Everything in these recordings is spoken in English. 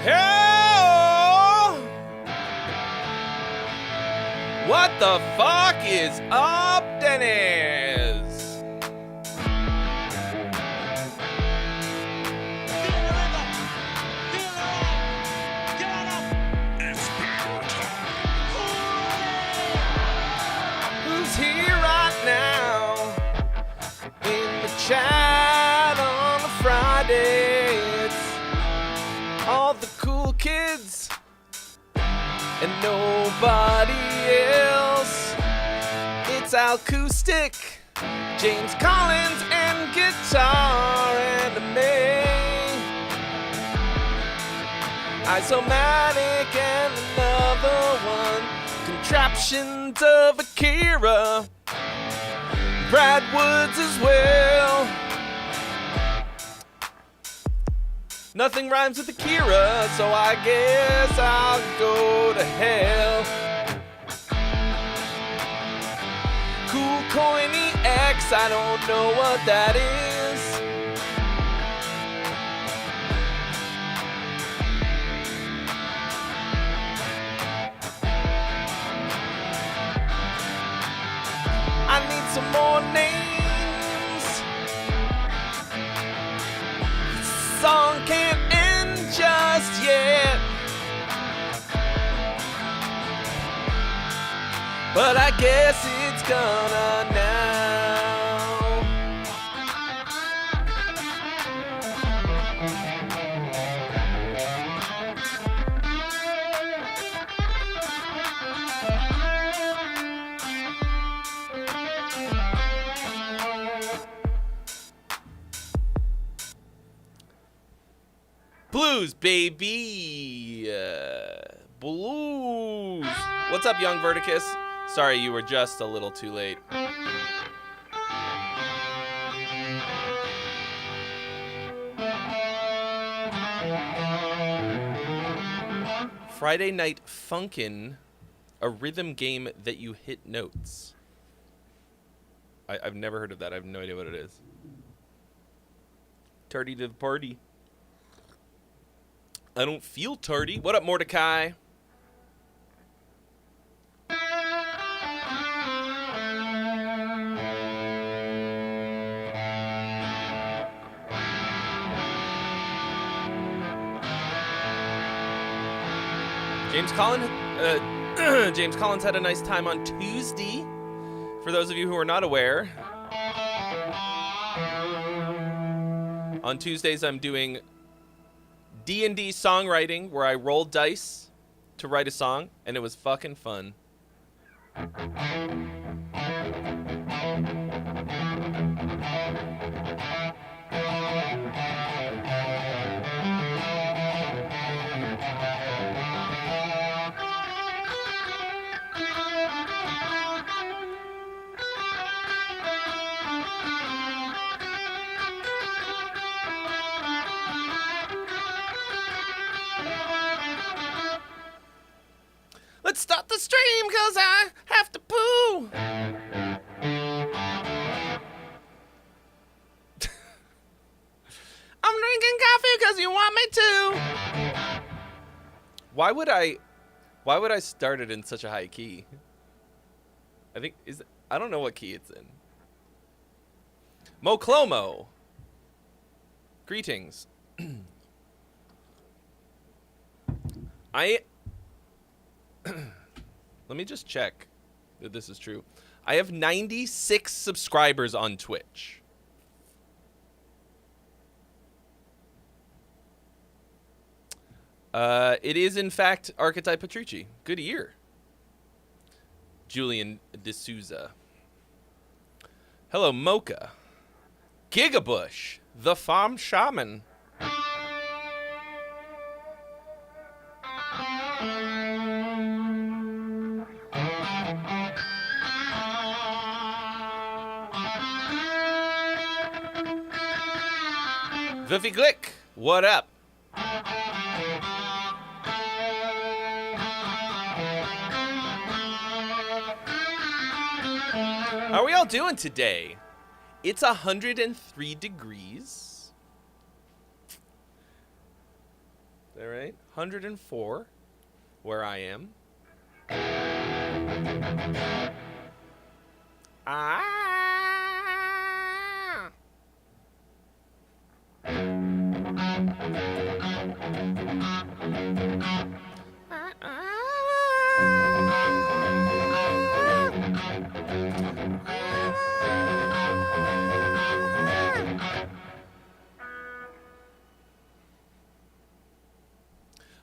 Hey! What the fuck is up, Dennis? Who's here right now in the chat on a Friday? It's all the cool kids and nobody else. It's acoustic, James Collins and guitar anime, Isomatic and another one, contraptions of Akira, Brad Woods as well. Nothing rhymes with Akira, so I guess I'll go to hell. Cool Coiny X, I don't know what that is. I need some more names. The song can't end just yet, but I guess it's gonna now. Blues, baby. Blues. What's up, young Verticus? Sorry, you were just a little too late. Friday Night Funkin', a rhythm game that you hit notes. I've never heard of that. I have no idea what it is. Tardy to the party. I don't feel tardy. What up, Mordecai? James Collins had a nice time on Tuesday. For those of you who are not aware, on Tuesdays I'm doing D&D songwriting, where I roll dice to write a song, and it was fucking fun. Let's start the stream, cause I have to poo. I'm drinking coffee cause you want me to. Why would I start it in such a high key? I don't know what key it's in. Moclomo. Greetings. Let me just check that this is true. I have 96 subscribers on Twitch. It is, in fact, Archetype Petrucci. Good year. Julian D'Souza. Hello, Mocha. Gigabush. The Farm Shaman. Viffy Glick, what up? How are we all doing today? It's 103 degrees. that right? 104, where I am. Ah!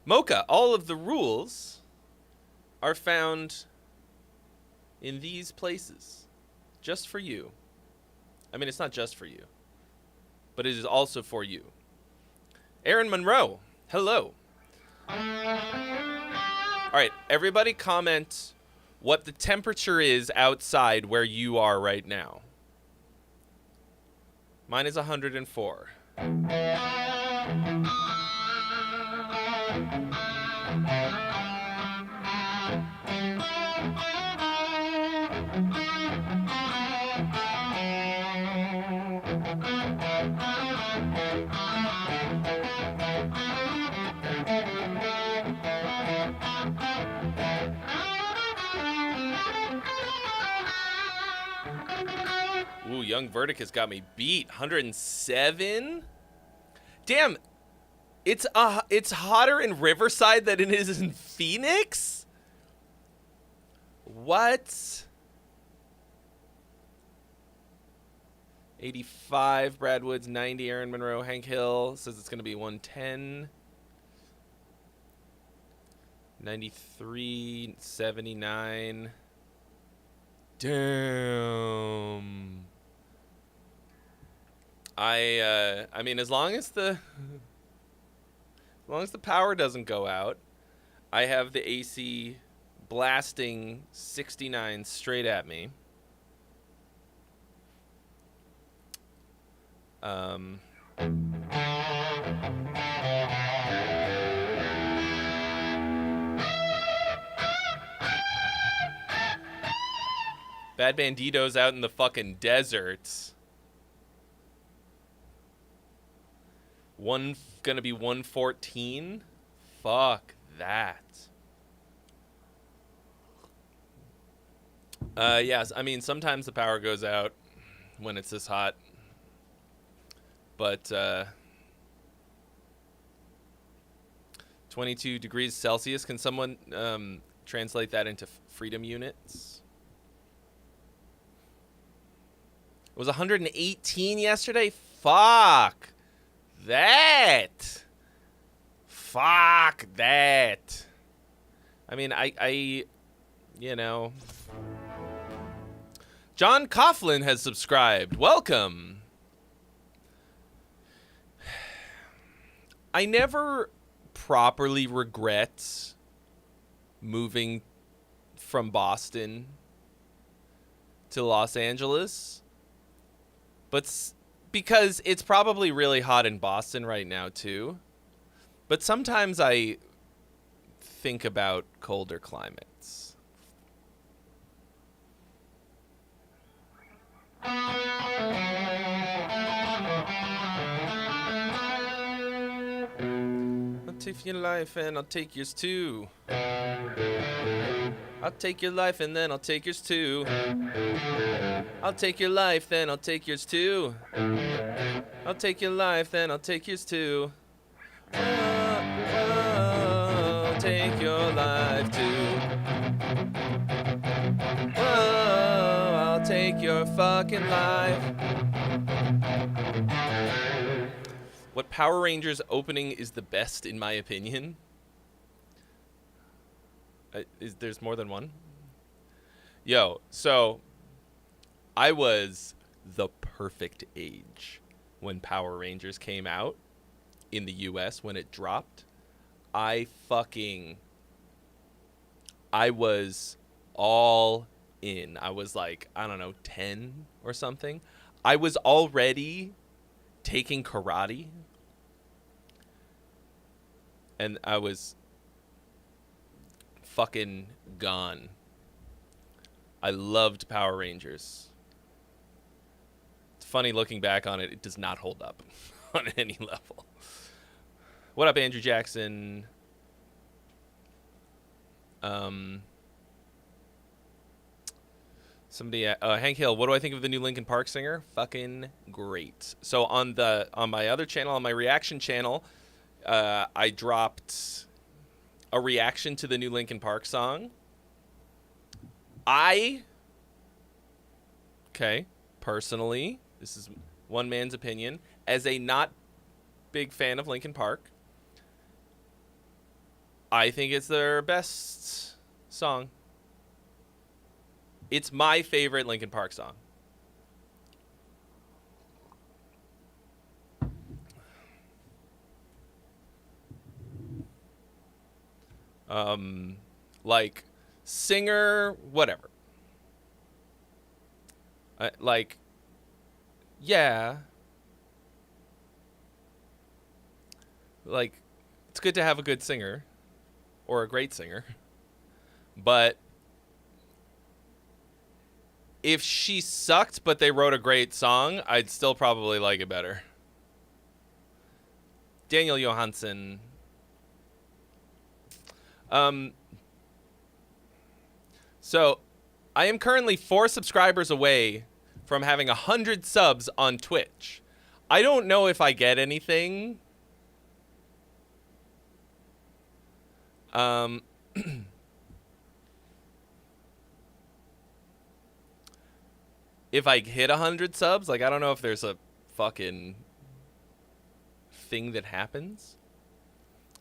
Mocha, all of the rules are found in these places, just for you. I mean, it's not just for you, but it is also for you. Aaron Monroe, hello. All right, everybody comment what the temperature is outside where you are right now. Mine is 104. Ooh, Young Verdict has got me beat. 107? Damn, it's hotter in Riverside than it is in Phoenix? What? 85, Brad Woods, 90, Aaron Monroe, Hank Hill says it's going to be 110. 93, 79. Damn. I mean, as long as the power doesn't go out, I have the AC blasting 69 straight at me. Bad Bandito's out in the fucking desert. Gonna be 114? Fuck that. Yes, I mean, sometimes the power goes out when it's this hot. But, 22 degrees Celsius. Can someone translate that into freedom units? It was 118 yesterday? Fuck that. Fuck that. I mean, I you know. John Coughlin has subscribed. Welcome. I never properly regret moving from Boston to Los Angeles. But because it's probably really hot in Boston right now, too. But sometimes I think about colder climates. I'll take your life and I'll take yours, too. I'll take your life and then I'll take yours too. I'll take your life, then I'll take yours too. I'll take your life, then I'll take yours too. I'll take your life too. I'll take your fucking life. What Power Rangers opening is the best in my opinion? There's more than one? Yo, so I was the perfect age when Power Rangers came out in the US when it dropped. I was all in. I was like, I don't know, 10 or something. I was already taking karate. And I was fucking gone. I loved Power Rangers. It's funny looking back on it. It does not hold up on any level. What up, Andrew Jackson? Somebody, Hank Hill. What do I think of the new Linkin Park singer? Fucking great. So on my other channel, on my reaction channel, I dropped a reaction to the new Linkin Park song. Personally, this is one man's opinion, as a not big fan of Linkin Park, I think it's their best song. It's my favorite Linkin Park song. Like, singer, whatever. Yeah. Like, it's good to have a good singer. Or a great singer. But if she sucked but they wrote a great song, I'd still probably like it better. Daniel Johansson. So, I am currently 4 subscribers away from having 100 subs on Twitch. I don't know if I get anything. If I hit 100 subs, like, I don't know if there's a fucking thing that happens.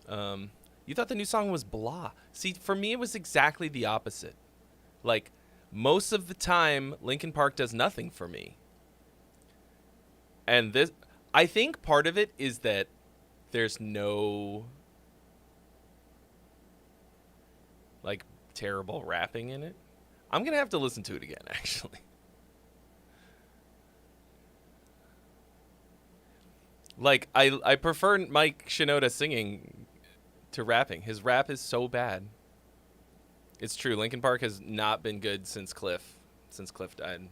You thought the new song was blah. See, for me, it was exactly the opposite. Like, most of the time, Linkin Park does nothing for me. And this, I think part of it is that there's no, like, terrible rapping in it. I'm going to have to listen to it again, actually. Like, I prefer Mike Shinoda singing to rapping. His rap is so bad. It's true. Linkin Park has not been good since Cliff died.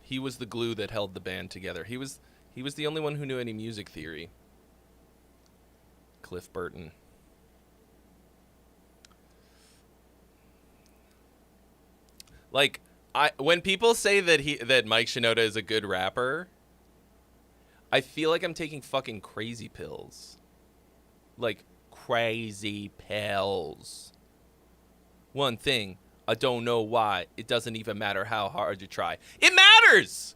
He was the glue that held the band together. He was the only one who knew any music theory. Cliff Burton. Like, when people say that Mike Shinoda is a good rapper, I feel like I'm taking fucking crazy pills. Like, crazy pills. One thing, I don't know why. It doesn't even matter how hard you try. It matters!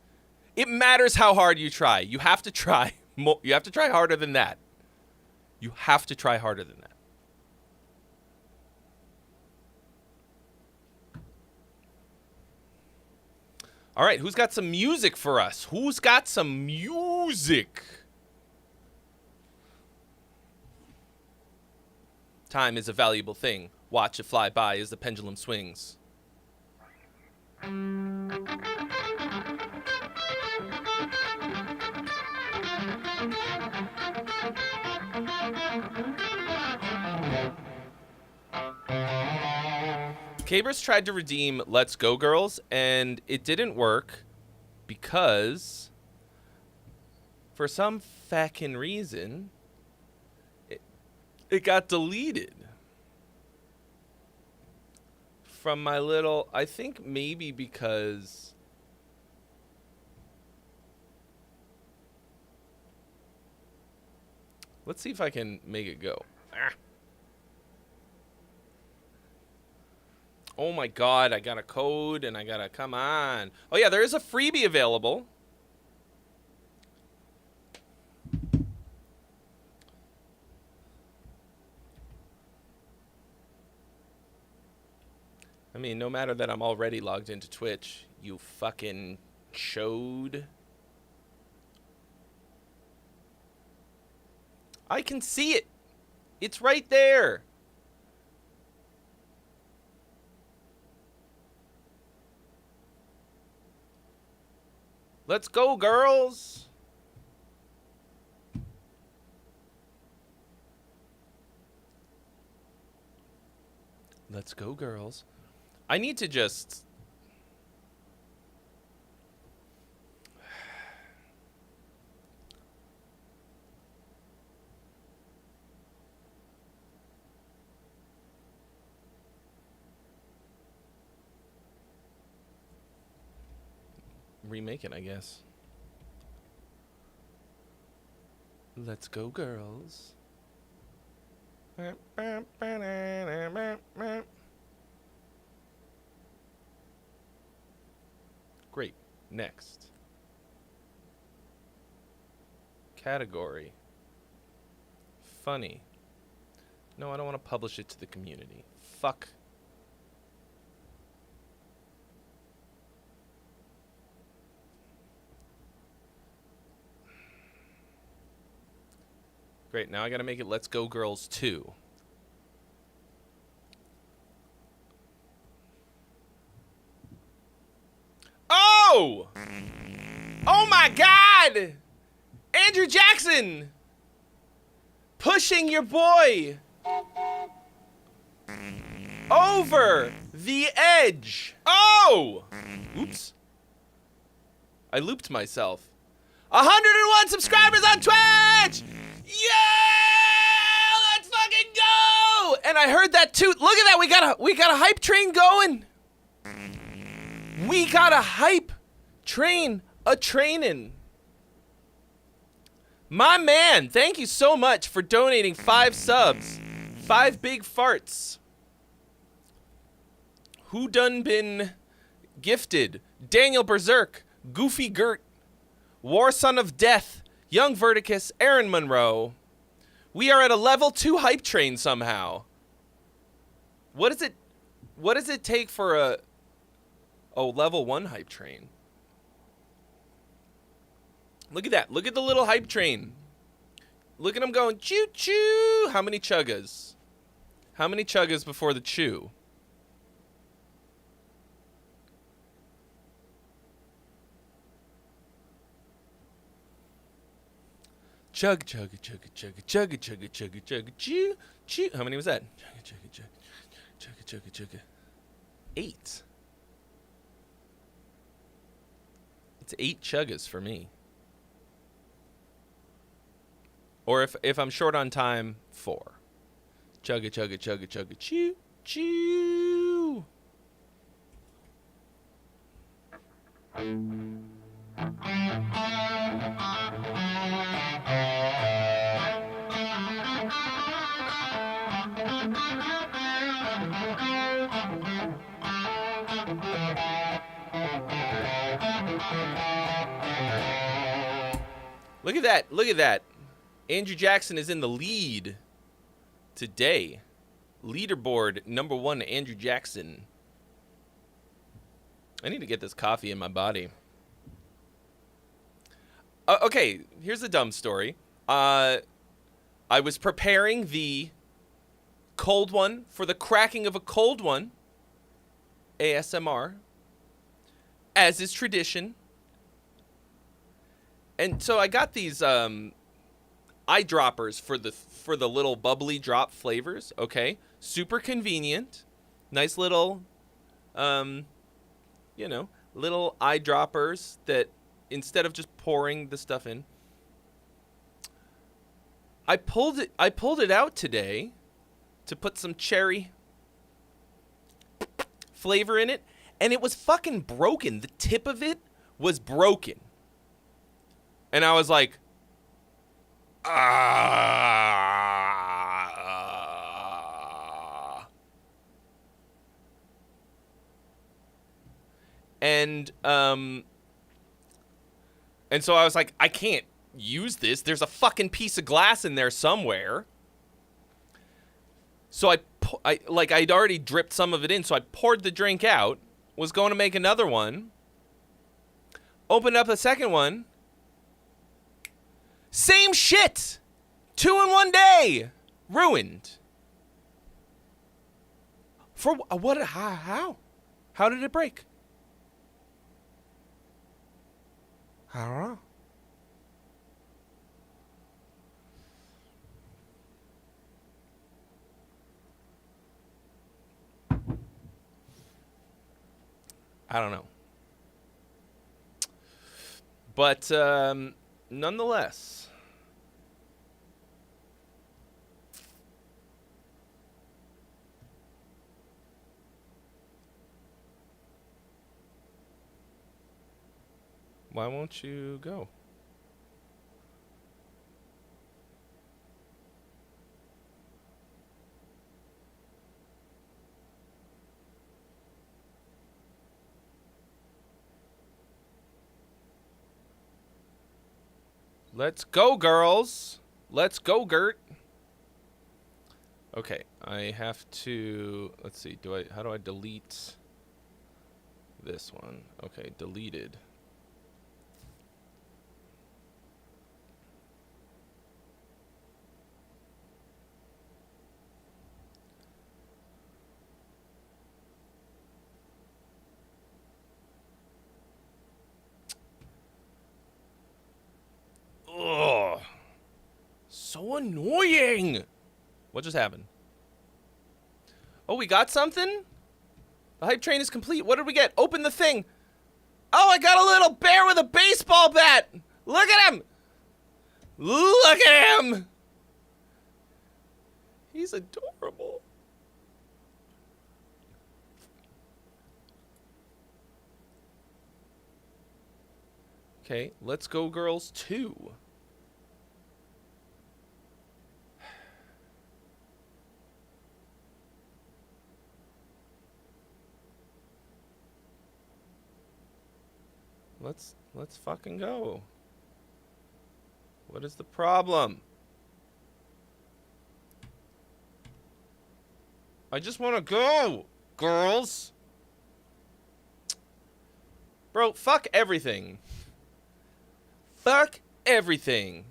It matters how hard you try. You have to try more. You have to try harder than that. You have to try harder than that. All right, who's got some music for us? Who's got some music? Time is a valuable thing. Watch it fly by as the pendulum swings. Cabers tried to redeem Let's Go Girls, and it didn't work because, for some fucking reason, it got deleted from my little, I think maybe because let's see if I can make it go. Oh my god, I got a code and I gotta, come on. Oh yeah, there is a freebie available. I mean, no matter that I'm already logged into Twitch, you fucking chode. I can see it. It's right there. Let's go, girls. Let's go, girls. I need to just remake it, I guess. Let's go, girls. Great. Next. Category. Funny. No, I don't want to publish it to the community. Fuck. Great, now I gotta make it Let's Go Girls 2. Oh! Oh my God! Andrew Jackson! Pushing your boy over the edge. Oh! Oops. I looped myself. 101 subscribers on Twitch! Yeah! Let's fucking go! And I heard that too. Look at that. We got a hype train going. We got a hype train a-trainin'. My man, thank you so much for donating 5 subs. 5 big farts. Who done been gifted? Daniel Berserk, Goofy Gert, War Son of Death, Young Verticus, Aaron Monroe. We are at a level 2 hype train somehow. What does it take for a level 1 hype train? Look at that. Look at the little hype train. Look at him going choo choo. How many chuggas? How many chuggas before the chew? Chug chugga chugga chugga chugga chugga chugga chugga chew chew. How many was that? Chugga chugga chugga chugga chugga chugga. 8. It's 8 chuggas for me. Or if I'm short on time, 4. Chugga chugga chugga chugga chew chew. Look at that. Look at that. Andrew Jackson is in the lead today. Leaderboard number 1, Andrew Jackson. I need to get this coffee in my body. Okay, here's a dumb story. I was preparing the cold one for the cracking of a cold one. ASMR. As is tradition. And so I got these eyedroppers for the little bubbly drop flavors, okay? Super convenient. Nice little little eyedroppers that instead of just pouring the stuff in. I pulled it out today to put some cherry flavor in it, and it was fucking broken. The tip of it was broken. And I was like, And so I was like, I can't use this. There's a fucking piece of glass in there somewhere. So I'd already dripped some of it in, so I poured the drink out, was going to make another one, opened up the second one. Same shit! 2 in 1 day! Ruined. For what? How? How did it break? I don't know. I don't know. But nonetheless, Why won't you go? Let's go, girls. Let's go, Gert. Okay, I have to, let's see, how do I delete this one? Okay, deleted. Ugh. So annoying. What just happened? Oh, we got something? The hype train is complete. What did we get? Open the thing. Oh, I got a little bear with a baseball bat. Look at him. Look at him. He's adorable. Okay, Let's Go Girls 2. Let's fucking go. What is the problem? I just want to go, girls. Bro, fuck everything. Fuck everything.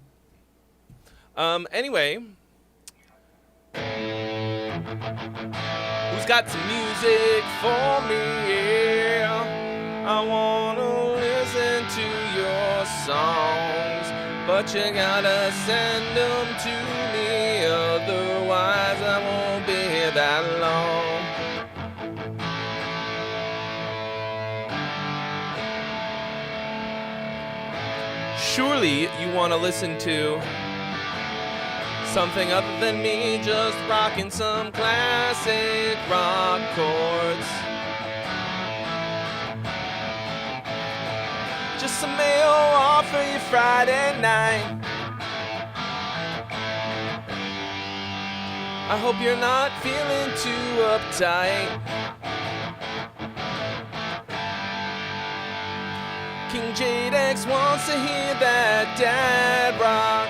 Anyway. Who's got some music for me? Yeah. I wanna listen to your songs, but you gotta send them to me, otherwise I won't be here that long. Surely you want to listen to something other than me just rocking some classic rock chords. Just some mail off for your Friday night. I hope you're not feeling too uptight. King Jadex wants to hear that dad rock.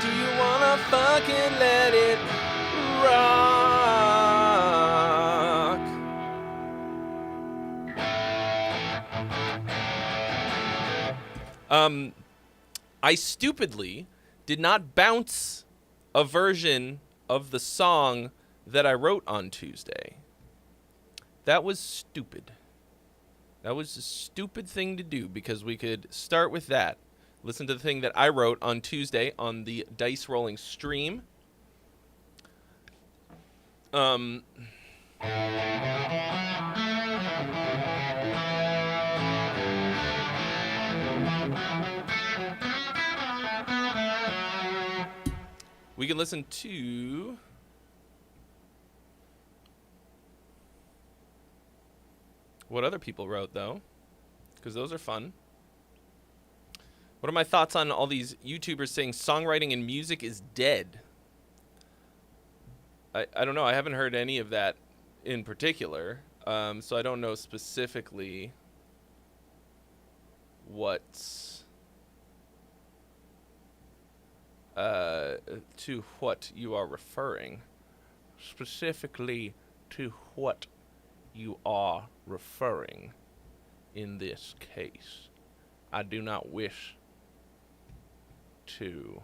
Do you wanna fucking let it rock? I stupidly did not bounce a version of the song that I wrote on Tuesday. That was stupid. That was a stupid thing to do, because we could start with that. Listen to the thing that I wrote on Tuesday on the Dice Rolling stream. We can listen to what other people wrote, though, because those are fun. What are my thoughts on all these YouTubers saying songwriting and music is dead? I don't know. I haven't heard any of that in particular, so I don't know specifically to what you are referring. Specifically to what you are referring in this case. I do not wish to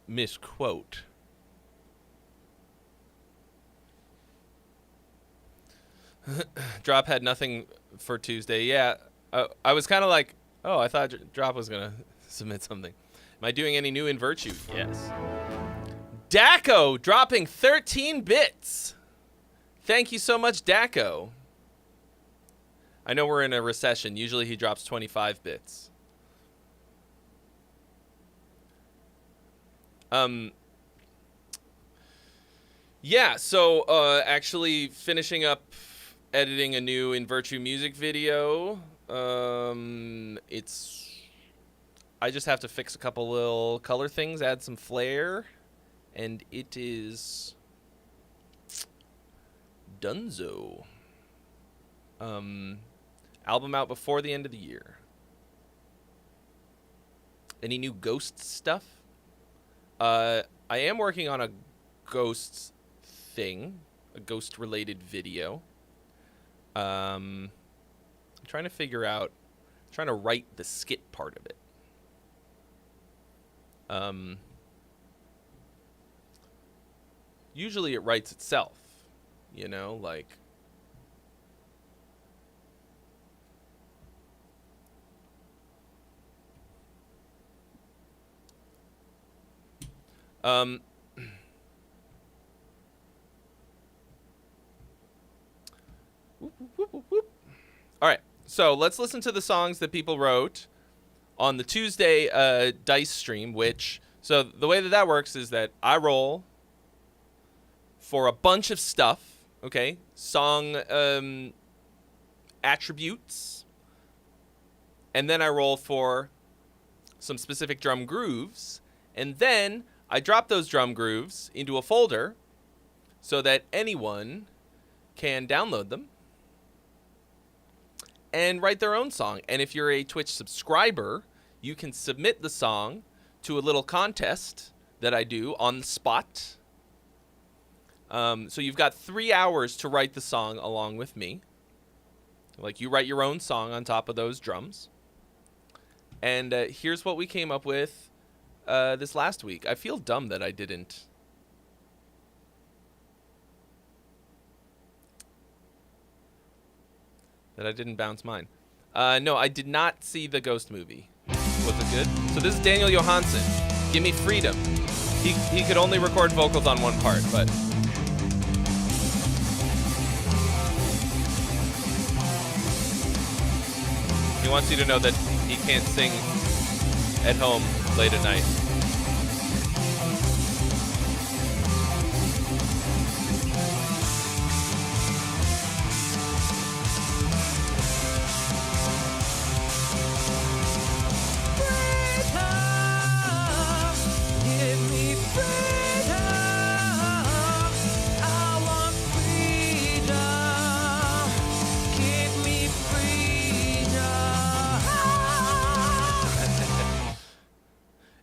misquote. Drop had nothing for Tuesday. Yeah, I was kind of like, oh, I thought Drop was going to submit something. Am I doing any new in Virtue? Yes. Daco dropping 13 bits. Thank you so much, Daco. I know we're in a recession. Usually he drops 25 bits. Yeah, so actually finishing up editing a new In Virtue music video. I just have to fix a couple little color things, add some flair, and it is donezo. Album out before the end of the year. Any new ghost stuff? I am working on a ghost thing, a ghost related video. I'm trying to write the skit part of it. Usually it writes itself, like whoop, whoop, whoop, whoop. All right, so let's listen to the songs that people wrote on the Tuesday dice stream, so the way that works is that I roll for a bunch of stuff, okay? Song attributes. And then I roll for some specific drum grooves. And then I drop those drum grooves into a folder so that anyone can download them and write their own song. And if you're a Twitch subscriber, you can submit the song to a little contest that I do on the spot. So you've got 3 hours to write the song along with me. Like, you write your own song on top of those drums. And here's what we came up with this last week. I feel dumb that I didn't. Bounce mine. No, I did not see the Ghost movie. Was it good? So this is Daniel Johansson. Give Me Freedom. He could only record vocals on one part, but... He wants you to know that he can't sing at home late at night.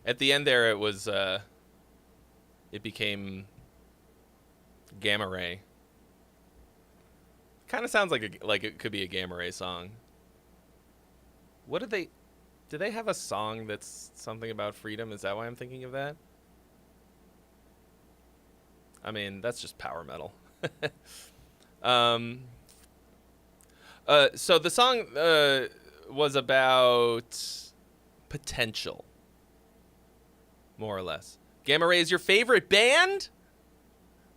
At the end there, it was, it became Gamma Ray. Kind of sounds like it could be a Gamma Ray song. What do they have a song that's something about freedom? Is that why I'm thinking of that? I mean, that's just power metal. So the song was about potential. More or less. Gamma Ray is your favorite band?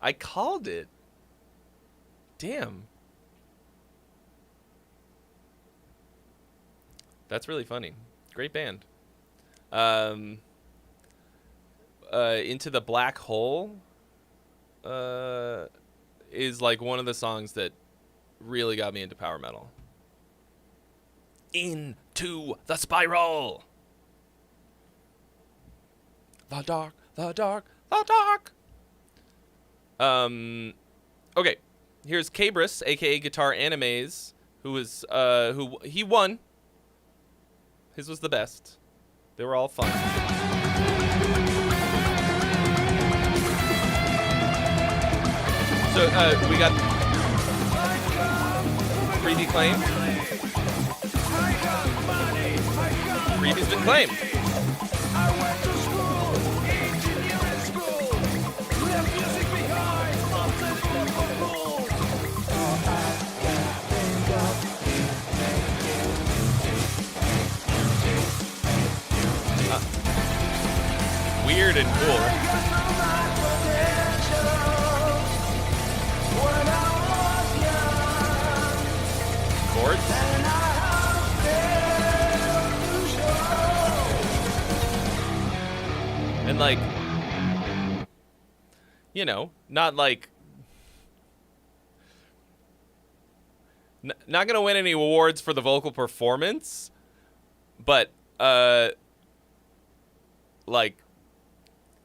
I called it. Damn. That's really funny. Great band. Into the Black Hole is like one of the songs that really got me into power metal. Into the Spiral. The dark, the dark, the dark. Okay. Here's Cabris, aka Guitar Animes, who he won. His was the best. They were all fun. So we got FREEBIE claim. FREEBIE's been claimed. Weird and cool. Chords? And like, not like Not gonna win any awards for the vocal performance, but like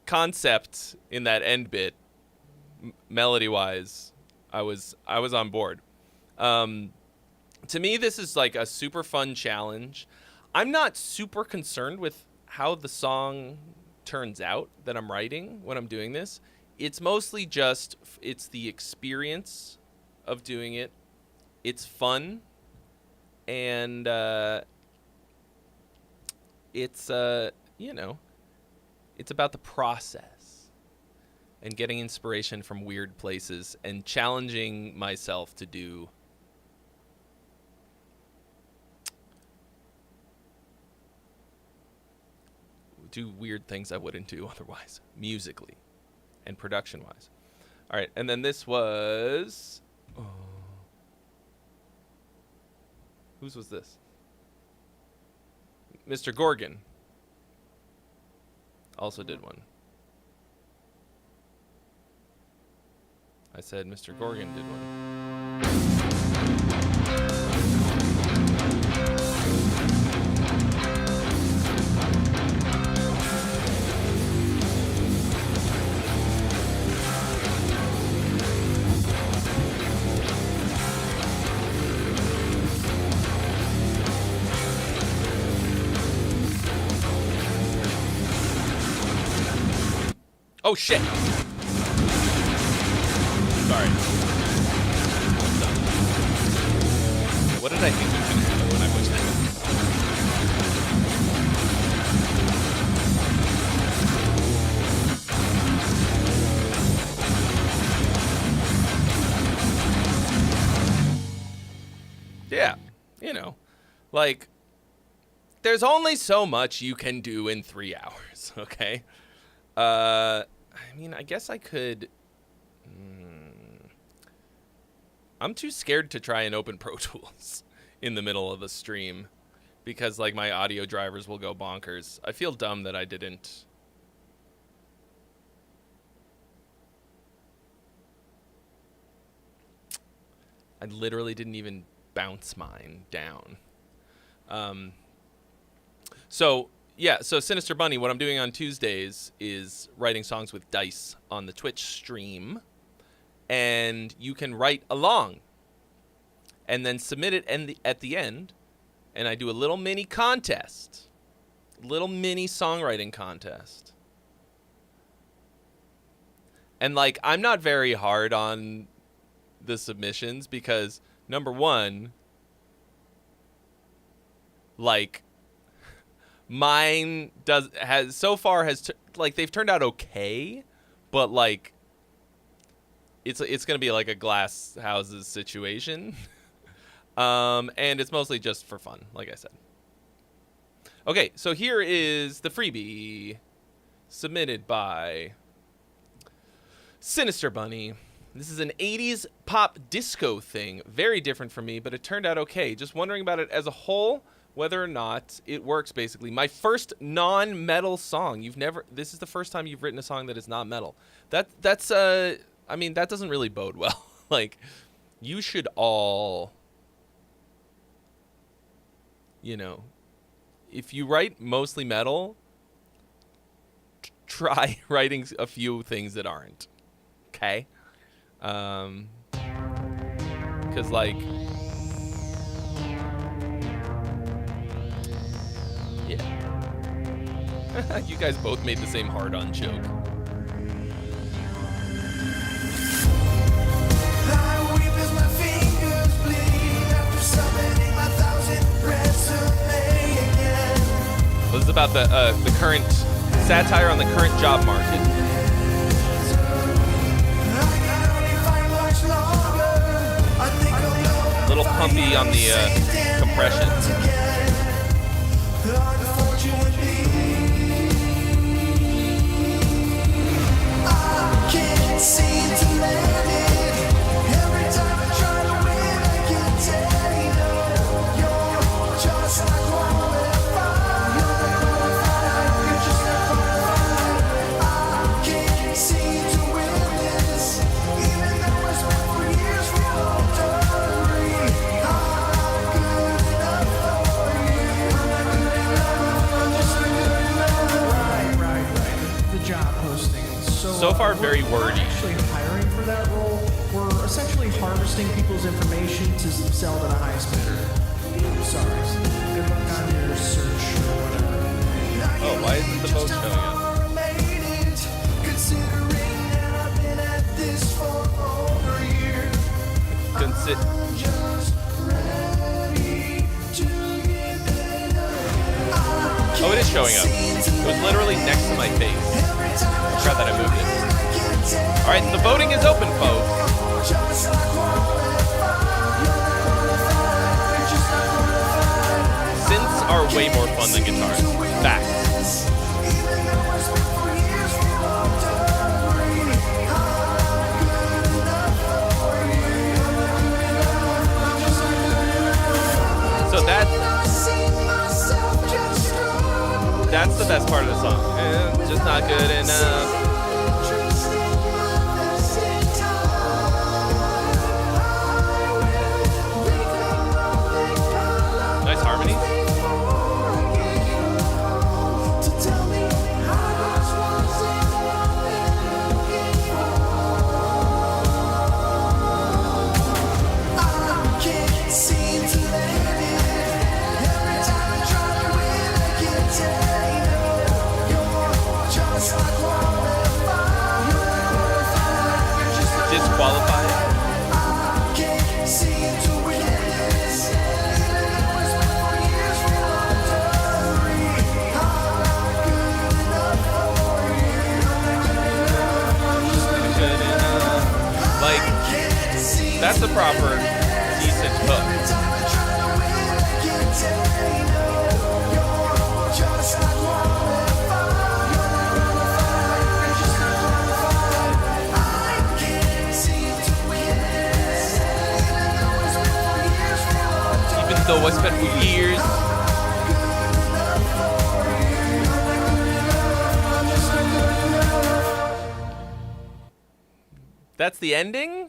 concept in that end bit, melody wise, I was on board. To me, this is like a super fun challenge. I'm not super concerned with how the song turns out that I'm writing when I'm doing this. It's mostly just, it's the experience of doing it. It's fun. And it's, you know, it's about the process and getting inspiration from weird places and challenging myself to do weird things I wouldn't do otherwise, musically and production-wise. All right, and then this was... Oh. Whose was this? Mr. Gorgon also did one. I said Mr. Gorgon did one. Oh shit! Sorry. What did I think was gonna happen when I pushed that? Yeah, you know, like, there's only so much you can do in 3 hours, okay? I mean, I guess I could... I'm too scared to try and open Pro Tools in the middle of the stream because, like, my audio drivers will go bonkers. I feel dumb that I didn't... I literally didn't even bounce mine down. So Sinister Bunny, what I'm doing on Tuesdays is writing songs with dice on the Twitch stream. And you can write along and then submit it at the end. And I do a little mini contest, little mini songwriting contest. And, like, I'm not very hard on the submissions because, number one, like, mine has they've turned out okay, but, like, it's gonna be like a glass houses situation. And it's mostly just for fun, like I said. Okay, so here is the freebie submitted by Sinister Bunny. This is an 80s pop disco thing. Very different from me, but it turned out okay. Just wondering about it as a whole, whether or not it works, basically. My first non-metal song. This is the first time you've written a song that is not metal. That's I mean, that doesn't really bode well. Like, you should all, you know, if you write mostly metal, try writing a few things that aren't. Okay? 'Cause, like, yeah. You guys both made the same hard-on joke. This is about the current satire on the current job market. A little pumpy on the compression. wordy. Actually hiring for that role. We're essentially harvesting people's information to sell to the highest bidder. Sorry. Good luck on your search or whatever. Oh, why isn't the vote showing up? Oh, it is showing up. It was literally next to my face. Forgot that I moved it. All right, the voting is open, folks. Synths are way more fun than guitars. Fact. So that's the best part of the song. It's just not good enough. Nice harmony. Disqualified. Like, that's a proper decent hook. Though I spent years. That's the ending?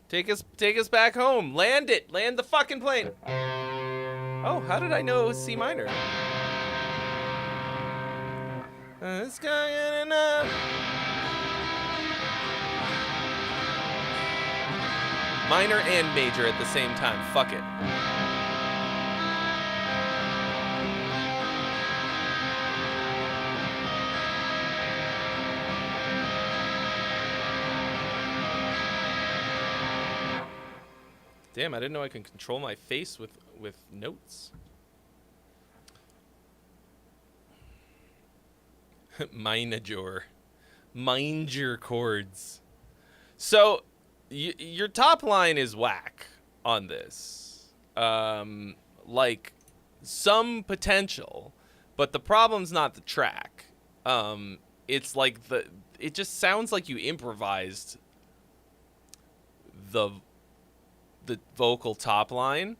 Take us back home. Land it. Land the fucking plane. Oh, how did I know it was C minor? It's going enough. Minor and major at the same time. Fuck it. Damn, I didn't know I can control my face with notes. Manager. Mind your chords. So... your top line is whack on this. Like, some potential, but the problem's not the track. It's like it just sounds like you improvised the vocal top line,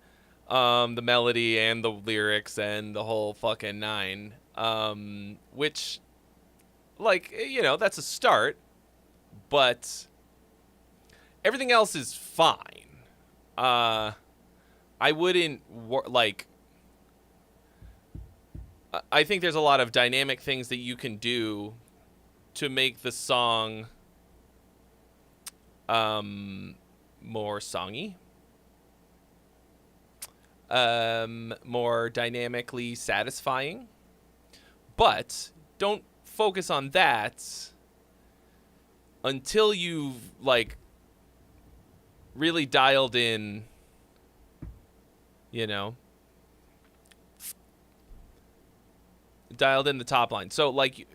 the melody and the lyrics and the whole fucking nine. Which, like, you know, that's a start, but everything else is fine. I wouldn't, like... I think there's a lot of dynamic things that you can do to make the song more songy. More dynamically satisfying. But don't focus on that until you've, like, really dialed in, you know, dialed in the top line. So, like,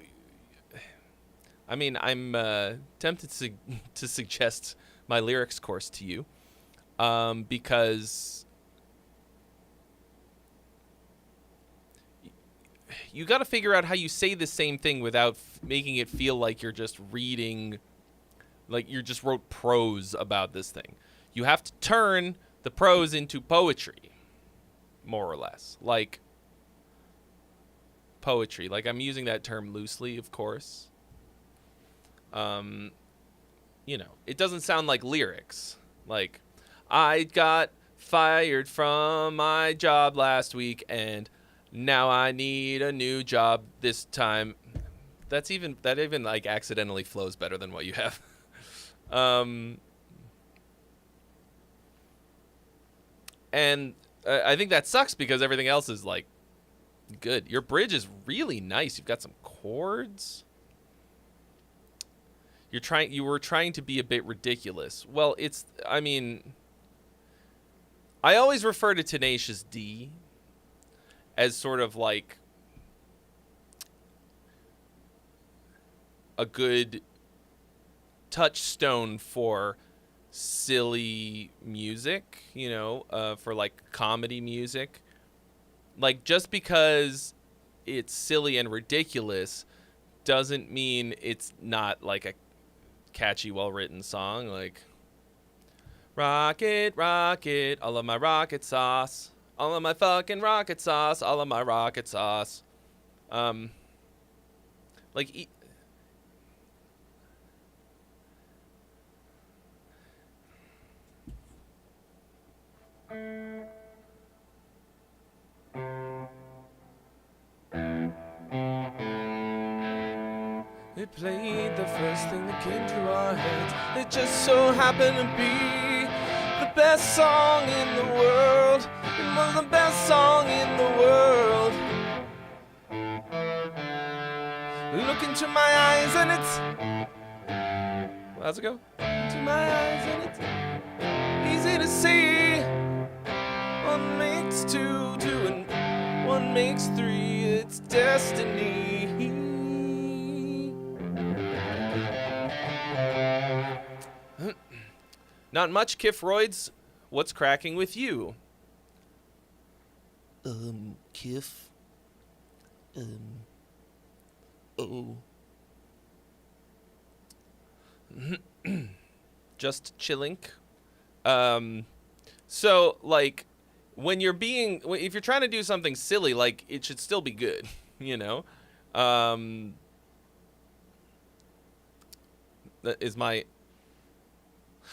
I mean, I'm tempted to suggest my lyrics course to you, because you got to figure out how you say the same thing without making it feel like you're just reading, like you just wrote prose about this thing. You have to turn the prose into poetry, more or less. Like, poetry. Like, I'm using that term loosely, of course. You know, it doesn't sound like lyrics. Like, I got fired from my job last week, and now I need a new job this time. that even like accidentally flows better than what you have. And I think that sucks because everything else is like good. Your bridge is really nice. You've got some chords. You were trying to be a bit ridiculous. Well, I always refer to Tenacious D as sort of like a good touchstone for silly music, for like comedy music. Like, just because it's silly and ridiculous doesn't mean it's not like a catchy, well-written song. Like, rocket, rocket, all of my rocket sauce, all of my fucking rocket sauce, all of my rocket sauce. Like, it played the first thing that came to our heads. It just so happened to be the best song in the world. It was the best song in the world. Look into my eyes and it's... How's it go? Into my eyes and it's easy to see. One makes two, two and one makes three. It's destiny. Not much, Kifroids. What's cracking with you? Kif. Oh. Just chillink. So, like, if you're trying to do something silly, like, it should still be good, That is my...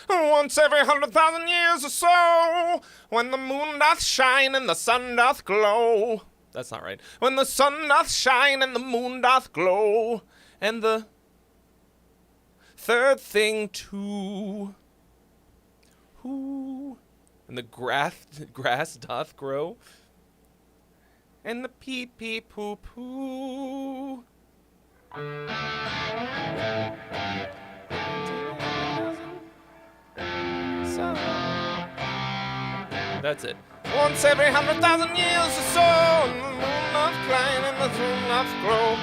Once every 100,000 years or so, when the moon doth shine and the sun doth glow. That's not right. When the sun doth shine and the moon doth glow, and the third thing too, and the grass doth grow, and the pee pee poo poo. That's it. Once every 100,000 years or so, and the moon doth climb and the moon doth glow,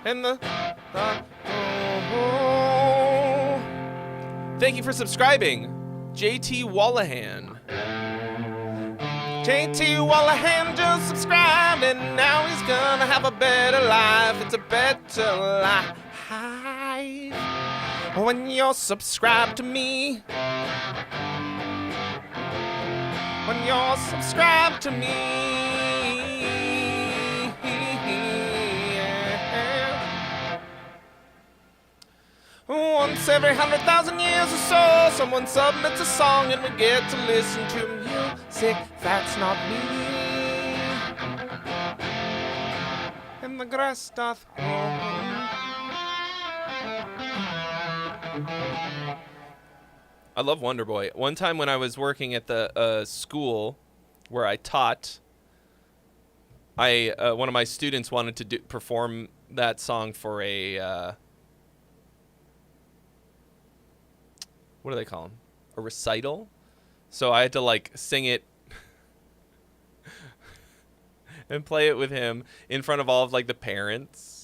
and the Thank you for subscribing, JT Wallahan. JT Wallahan just subscribed, and now he's gonna have a better life. It's a better life when you're subscribed to me. When you're subscribed to me. Once every 100,000 years or so, someone submits a song and we get to listen to music that's not me. And the grass doth grow. I love Wonder Boy. One time when I was working at the school where I taught, one of my students wanted to perform that song for a what do they call them? A recital. So I had to like sing it and play it with him in front of all of like the parents.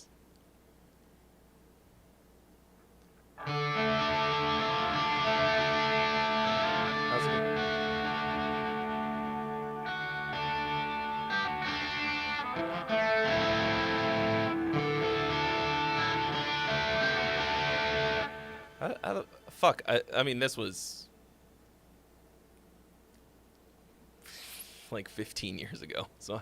Fuck, I mean, this was like 15 years ago, so I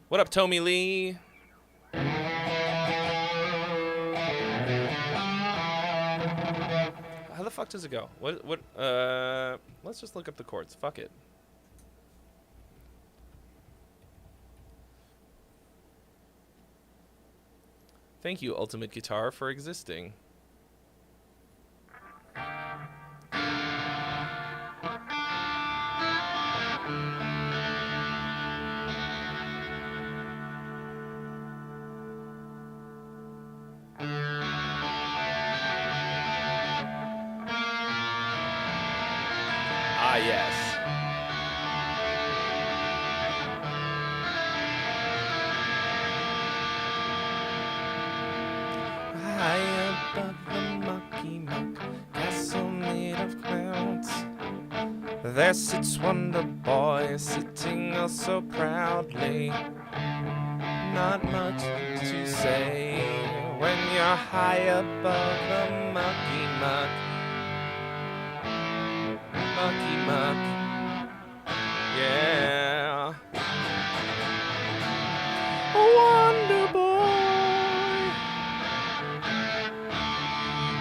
What up, Tommy Lee? fuck does it go? What? Let's just look up the chords. Fuck it. Thank you, Ultimate Guitar, for existing. Ah, yes. High above the mucky muck, castle made of clouds. There sits Wonder Boy, sitting oh so proudly. Not much to say when you're high above the mucky muck. Mucky muck, yeah. Wonder Boy,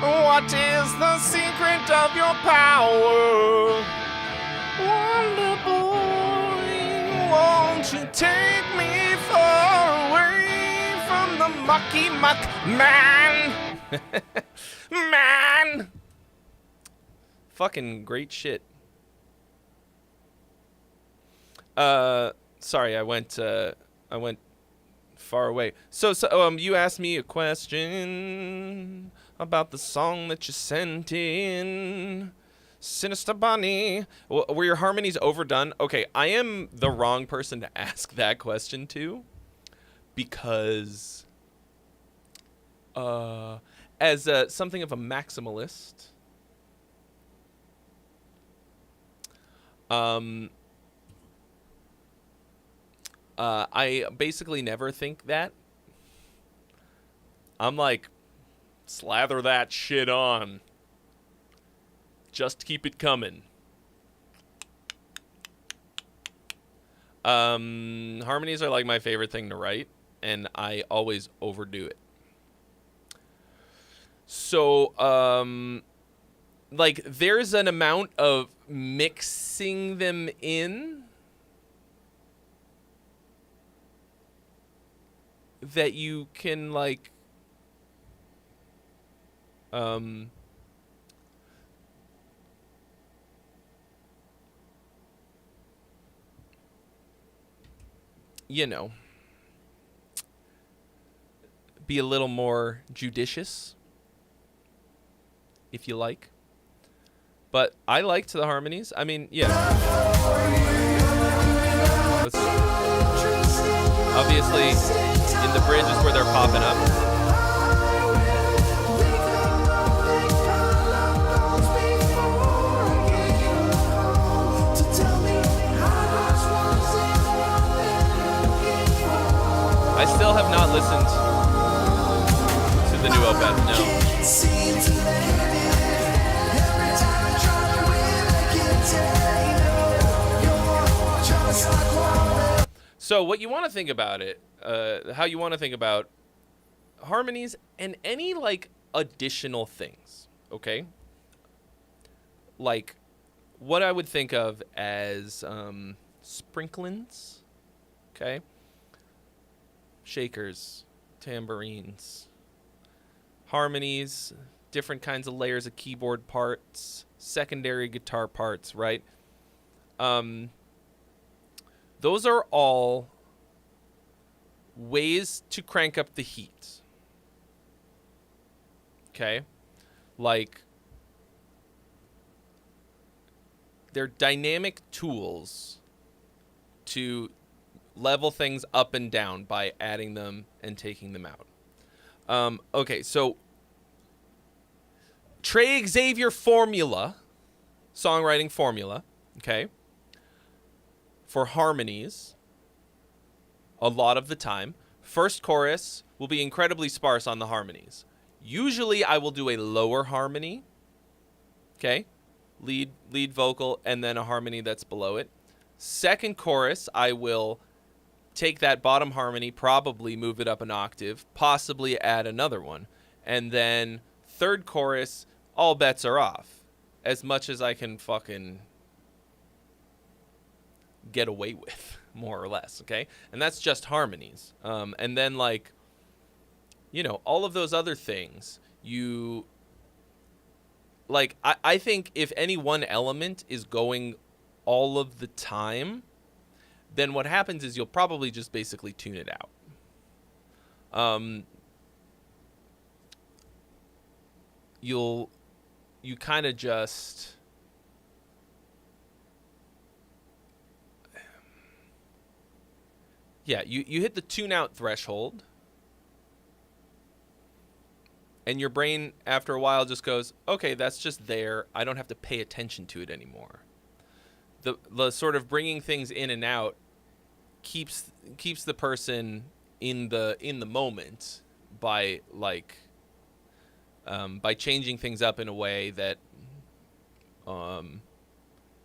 what is the secret of your power? Wonder Boy, won't you take me far away from the mucky muck man? Man! Fucking great shit. Sorry, I went far away. So, you asked me a question about the song that you sent in. Sinister Bunny. Were your harmonies overdone? Okay, I am the wrong person to ask that question to, because as something of a maximalist, I basically never think that. I'm like, slather that shit on. Just keep it coming. Harmonies are like my favorite thing to write, and I always overdo it. So, like, there's an amount of mixing them in that you can, like, you know, be a little more judicious, if you like. But I liked the harmonies. I mean, yeah. Obviously, in the bridge is where they're popping up. I still have not listened to the new Opeth, no. So what you want to think about it, how you want to think about harmonies and any, like, additional things, okay? Like, what I would think of as sprinklings, okay? Shakers, tambourines, harmonies, different kinds of layers of keyboard parts, secondary guitar parts, right? Those are all ways to crank up the heat. Okay? Like, they're dynamic tools to level things up and down by adding them and taking them out. Okay, so Trey Xavier formula, songwriting formula, okay, for harmonies, a lot of the time, first chorus will be incredibly sparse on the harmonies. Usually I will do a lower harmony, okay, lead vocal, and then a harmony that's below it. Second chorus, I will take that bottom harmony, probably move it up an octave, possibly add another one. And then third chorus, all bets are off. as much as I can fucking get away with, more or less, okay? And that's just harmonies. And then, like, you know, all of those other things, you... Like, I think if any one element is going all of the time, then what happens is you'll probably just basically tune it out. You kind of just... Yeah, you hit the tune-out threshold, and your brain, after a while, just goes, okay, that's just there. I don't have to pay attention to it anymore. The sort of bringing things in and out keeps the person in the moment by, like, by changing things up in a way that,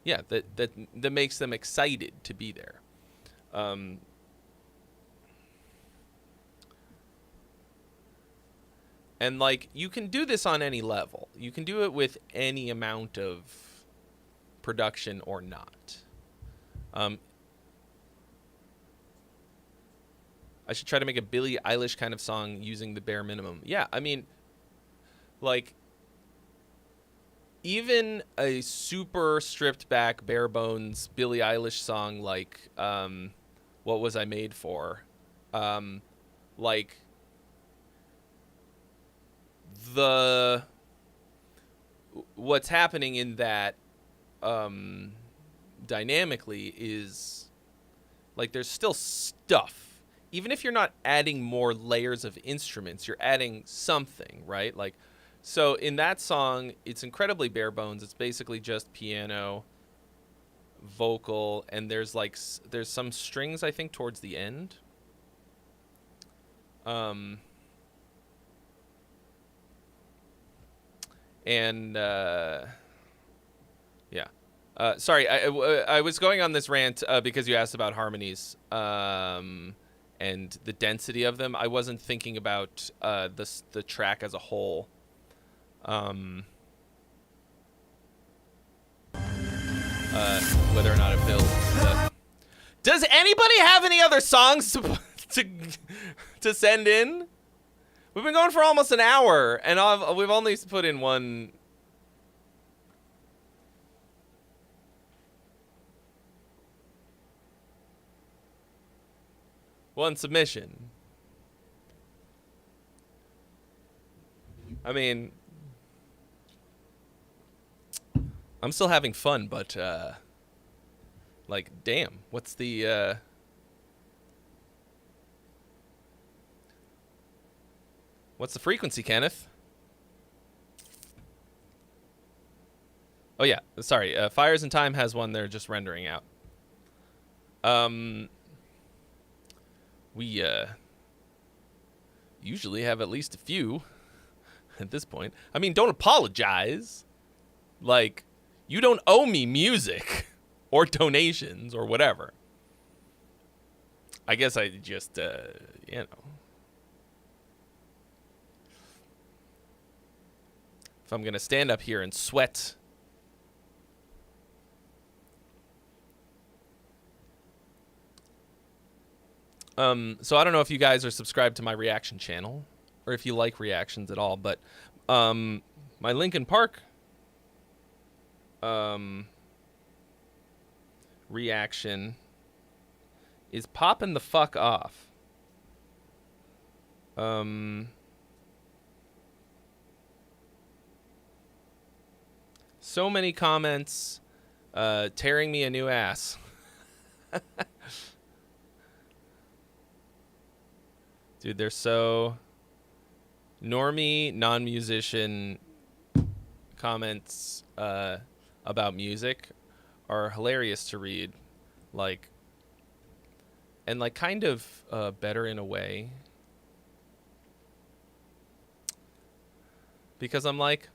yeah, that makes them excited to be there. And, like, you can do this on any level. You can do it with any amount of production or not. I should try to make a Billie Eilish kind of song using the bare minimum. Yeah, I mean, like, even a super stripped back, bare bones Billie Eilish song like, What Was I Made For? Like... what's happening in that dynamically is, like, there's still stuff. Even if you're not adding more layers of instruments, you're adding something, right? Like, so in that song, it's incredibly bare bones. It's basically just piano, vocal, and there's some strings, I think, towards the end. And, yeah. Sorry, I was going on this rant because you asked about harmonies and the density of them. I wasn't thinking about the track as a whole. Whether or not it builds. But... Does anybody have any other songs to send in? We've been going for almost an hour, and we've only put in one submission. I mean, I'm still having fun, but, like, damn, what's the, what's the frequency, Kenneth? Oh, yeah. Sorry. Fires in Time has one they're just rendering out. We usually have at least a few at this point. I mean, don't apologize. Like, you don't owe me music or donations or whatever. I guess I just, you know. If I'm going to stand up here and sweat. So I don't know if you guys are subscribed to my reaction channel or if you like reactions at all, but my Linkin Park reaction is popping the fuck off. So many comments tearing me a new ass. Dude, they're so normie, non-musician comments about music are hilarious to read. Like, and like kind of better in a way. Because I'm like,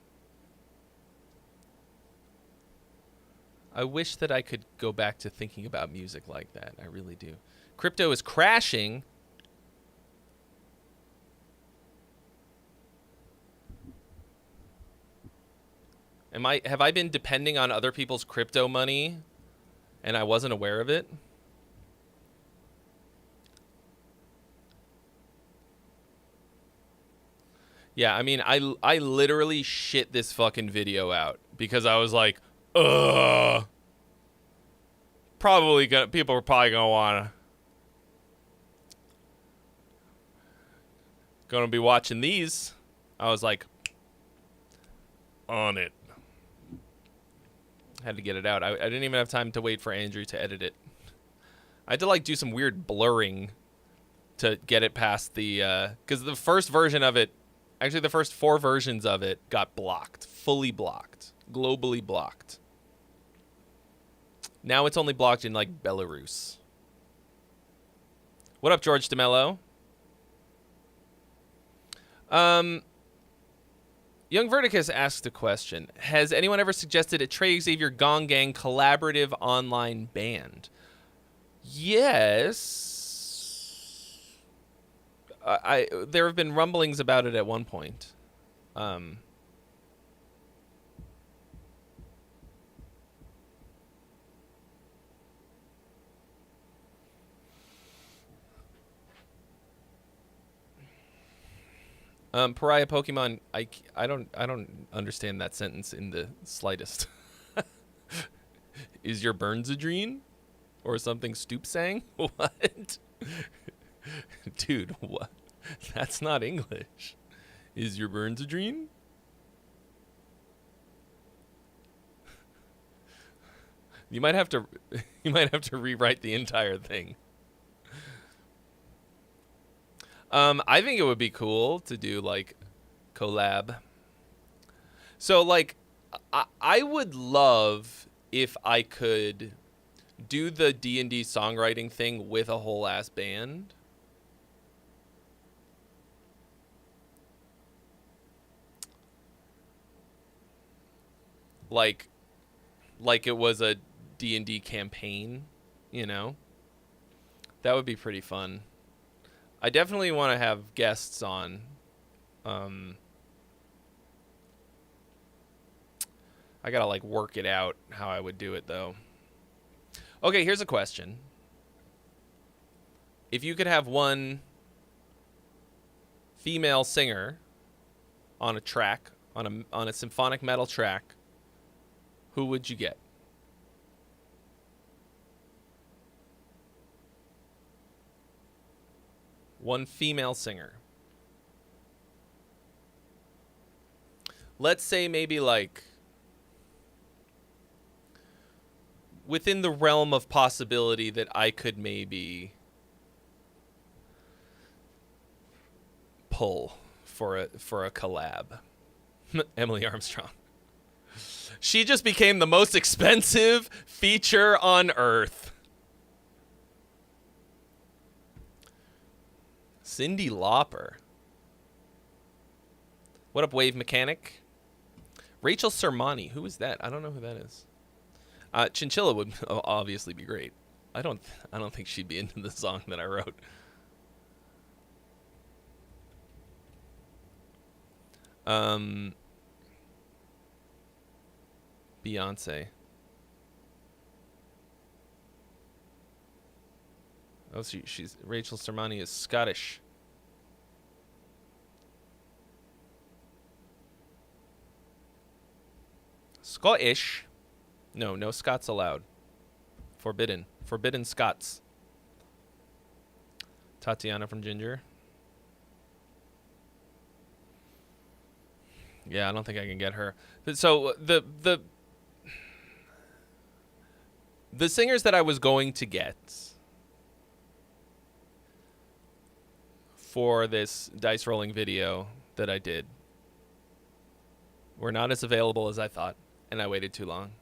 I wish that I could go back to thinking about music like that. I really do. Crypto is crashing. Have I been depending on other people's crypto money and I wasn't aware of it? Yeah, I mean, I literally shit this fucking video out because I was like, ugh. People are probably gonna be watching these. I was like, on it. Had to get it out. I didn't even have time to wait for Andrew to edit it. I had to like do some weird blurring to get it past the, because the first version of it, actually the first 4 versions of it got blocked, fully blocked, globally blocked. Now it's only blocked in like Belarus. What up, George DeMello? Young Verticus asked a question. Has anyone ever suggested a Trey Xavier Gong Gang collaborative online band? Yes. There have been rumblings about it at one point. Pariah Pokemon, I don't understand that sentence in the slightest. Is your Burns a dream? Or something Stoop sang? What? Dude, what? That's not English. Is your Burns a dream? You might have to rewrite the entire thing. I think it would be cool to do like collab. So like I would love if I could do the D&D songwriting thing with a whole ass band. Like it was a D&D campaign, you know? That would be pretty fun. I definitely want to have guests on. I gotta like work it out how I would do it though. Okay, here's a question. If you could have one female singer on a track, on a symphonic metal track, who would you get? One female singer. Let's say maybe like within the realm of possibility that I could maybe pull for a collab. Emily Armstrong. She just became the most expensive feature on Earth. Cyndi Lauper. What up, Wave Mechanic? Rachel Sermani. Who is that? I don't know who that is. Chinchilla would obviously be great. I don't think she'd be into the song that I wrote. Beyonce. Oh, she's Rachel Sermani is Scottish. Scottish? No Scots allowed. Forbidden Scots. Tatiana from Ginger. Yeah, I don't think I can get her. So the singers that I was going to get for this dice rolling video that I did were not as available as I thought, and I waited too long.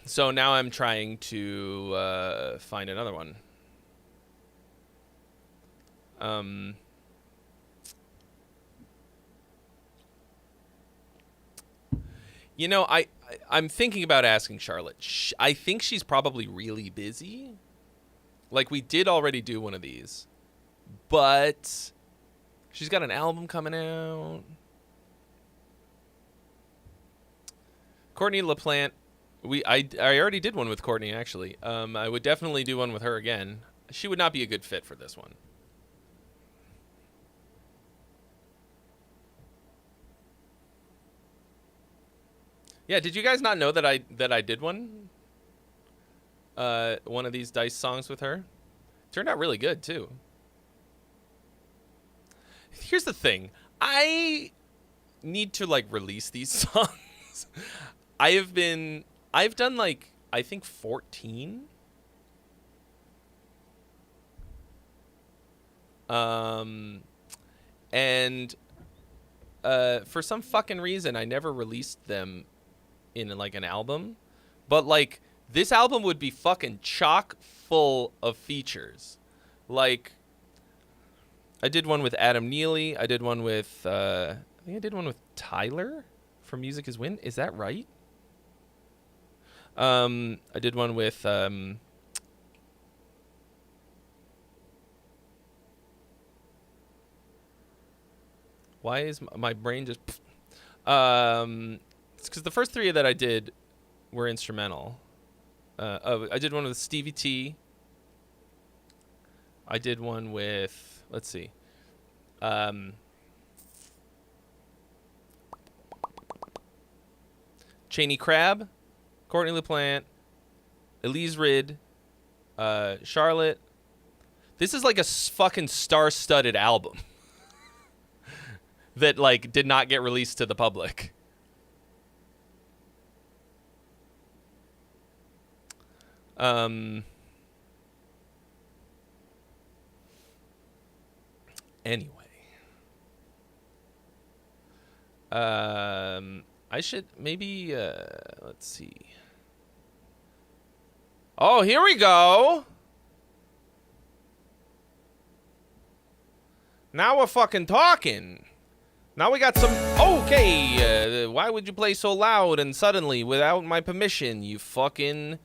So now I'm trying to find another one. You know, I'm thinking about asking Charlotte. I think she's probably really busy. Like, we did already do one of these, but she's got an album coming out. Courtney LaPlante. I already did one with Courtney, actually. I would definitely do one with her again. She would not be a good fit for this one. Yeah, did you guys not know that I did one? One of these Dice songs with her. Turned out really good too. Here's the thing. I need to like release these songs. I've done like I think 14. And for some fucking reason I never released them in like an album. But like this album would be fucking chock full of features. Like I did one with Adam Neely. I did one with I think I did one with Tyler from Music Is Win. Is that right? I did one with why is my brain just it's because the first three that I did were instrumental. I did one with Stevie T. I did one with, let's see, Cheney Crab, Courtney LaPlante, Elise Rid, Charlotte. This is like a fucking star-studded album that like did not get released to the public. Anyway. I should maybe, let's see. Oh, here we go. Now we're fucking talking. Now we got some, okay, why would you play so loud and suddenly without my permission, you fucking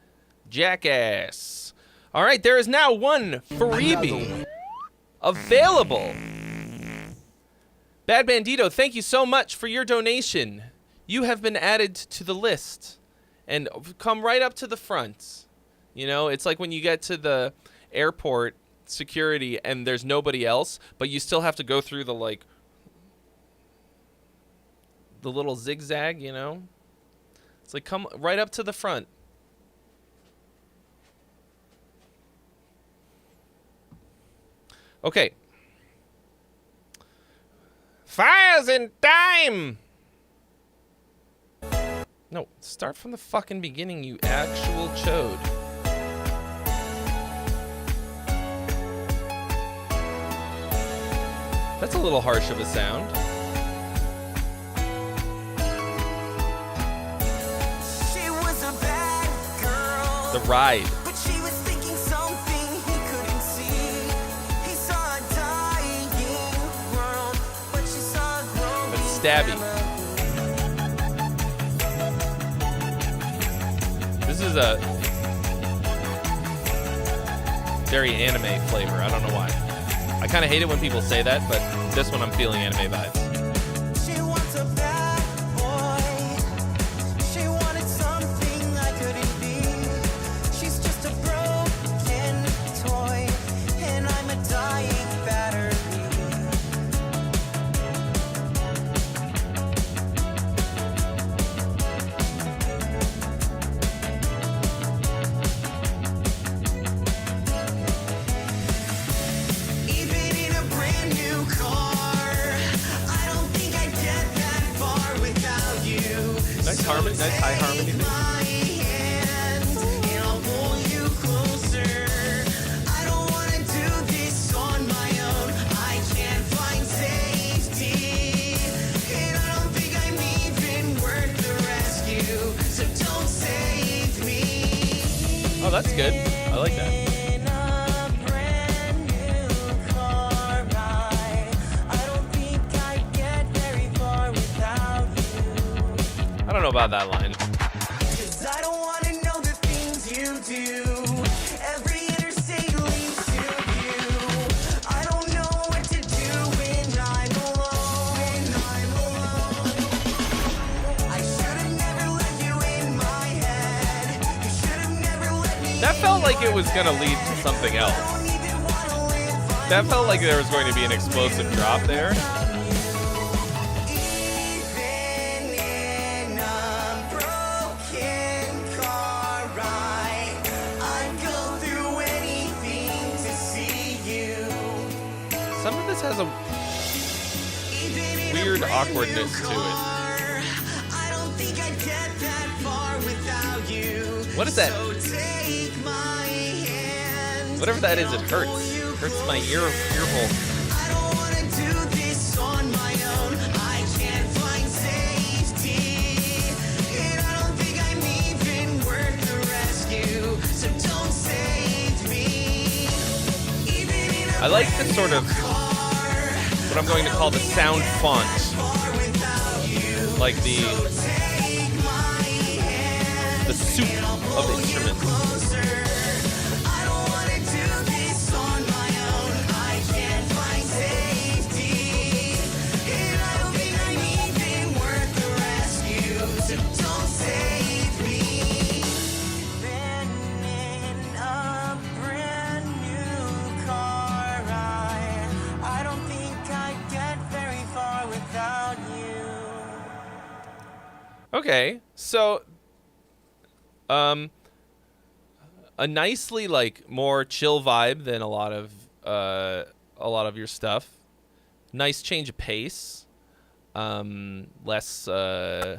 jackass. All right, there is now one freebie available. Bad Bandito, thank you so much for your donation. You have been added to the list. And come right up to the front. You know, it's like when you get to the airport security and there's nobody else, but you still have to go through the, like, the little zigzag, you know? It's like, come right up to the front. Okay. Fires in time! No, start from the fucking beginning, you actual chode. That's a little harsh of a sound. She was a bad girl. The Ride. But she was thinking something he couldn't see. He saw a dying world, but she saw a growing. That's Stabby. This is a very anime flavor. I don't know why. I kind of hate it when people say that, but this one I'm feeling anime vibes. She wants a bad boy. She wanted something I couldn't be. She's just a broken toy, and I'm a dying battery. Nice high harmony thing. Oh, that's good. I like that. I don't know about that line. 'Cause I don't want to know the things you do. Every interstate leads to you. I don't know what to do when I'm alone. I should have never let you That felt like it was gonna lead to something else. That felt like there was going to be an explosive drop there. Some of this has a weird awkwardness to it. What is that? Whatever that is, it hurts. It hurts my ear hole. I don't wanna do this on my own. I can't find safety. And I don't think I'm even worth the rescue. So don't save me. I like the sort of what I'm going to call the sound font. Like the soup of instruments. Okay, so a nicely like more chill vibe than a lot of your stuff. Nice change of pace. Less. I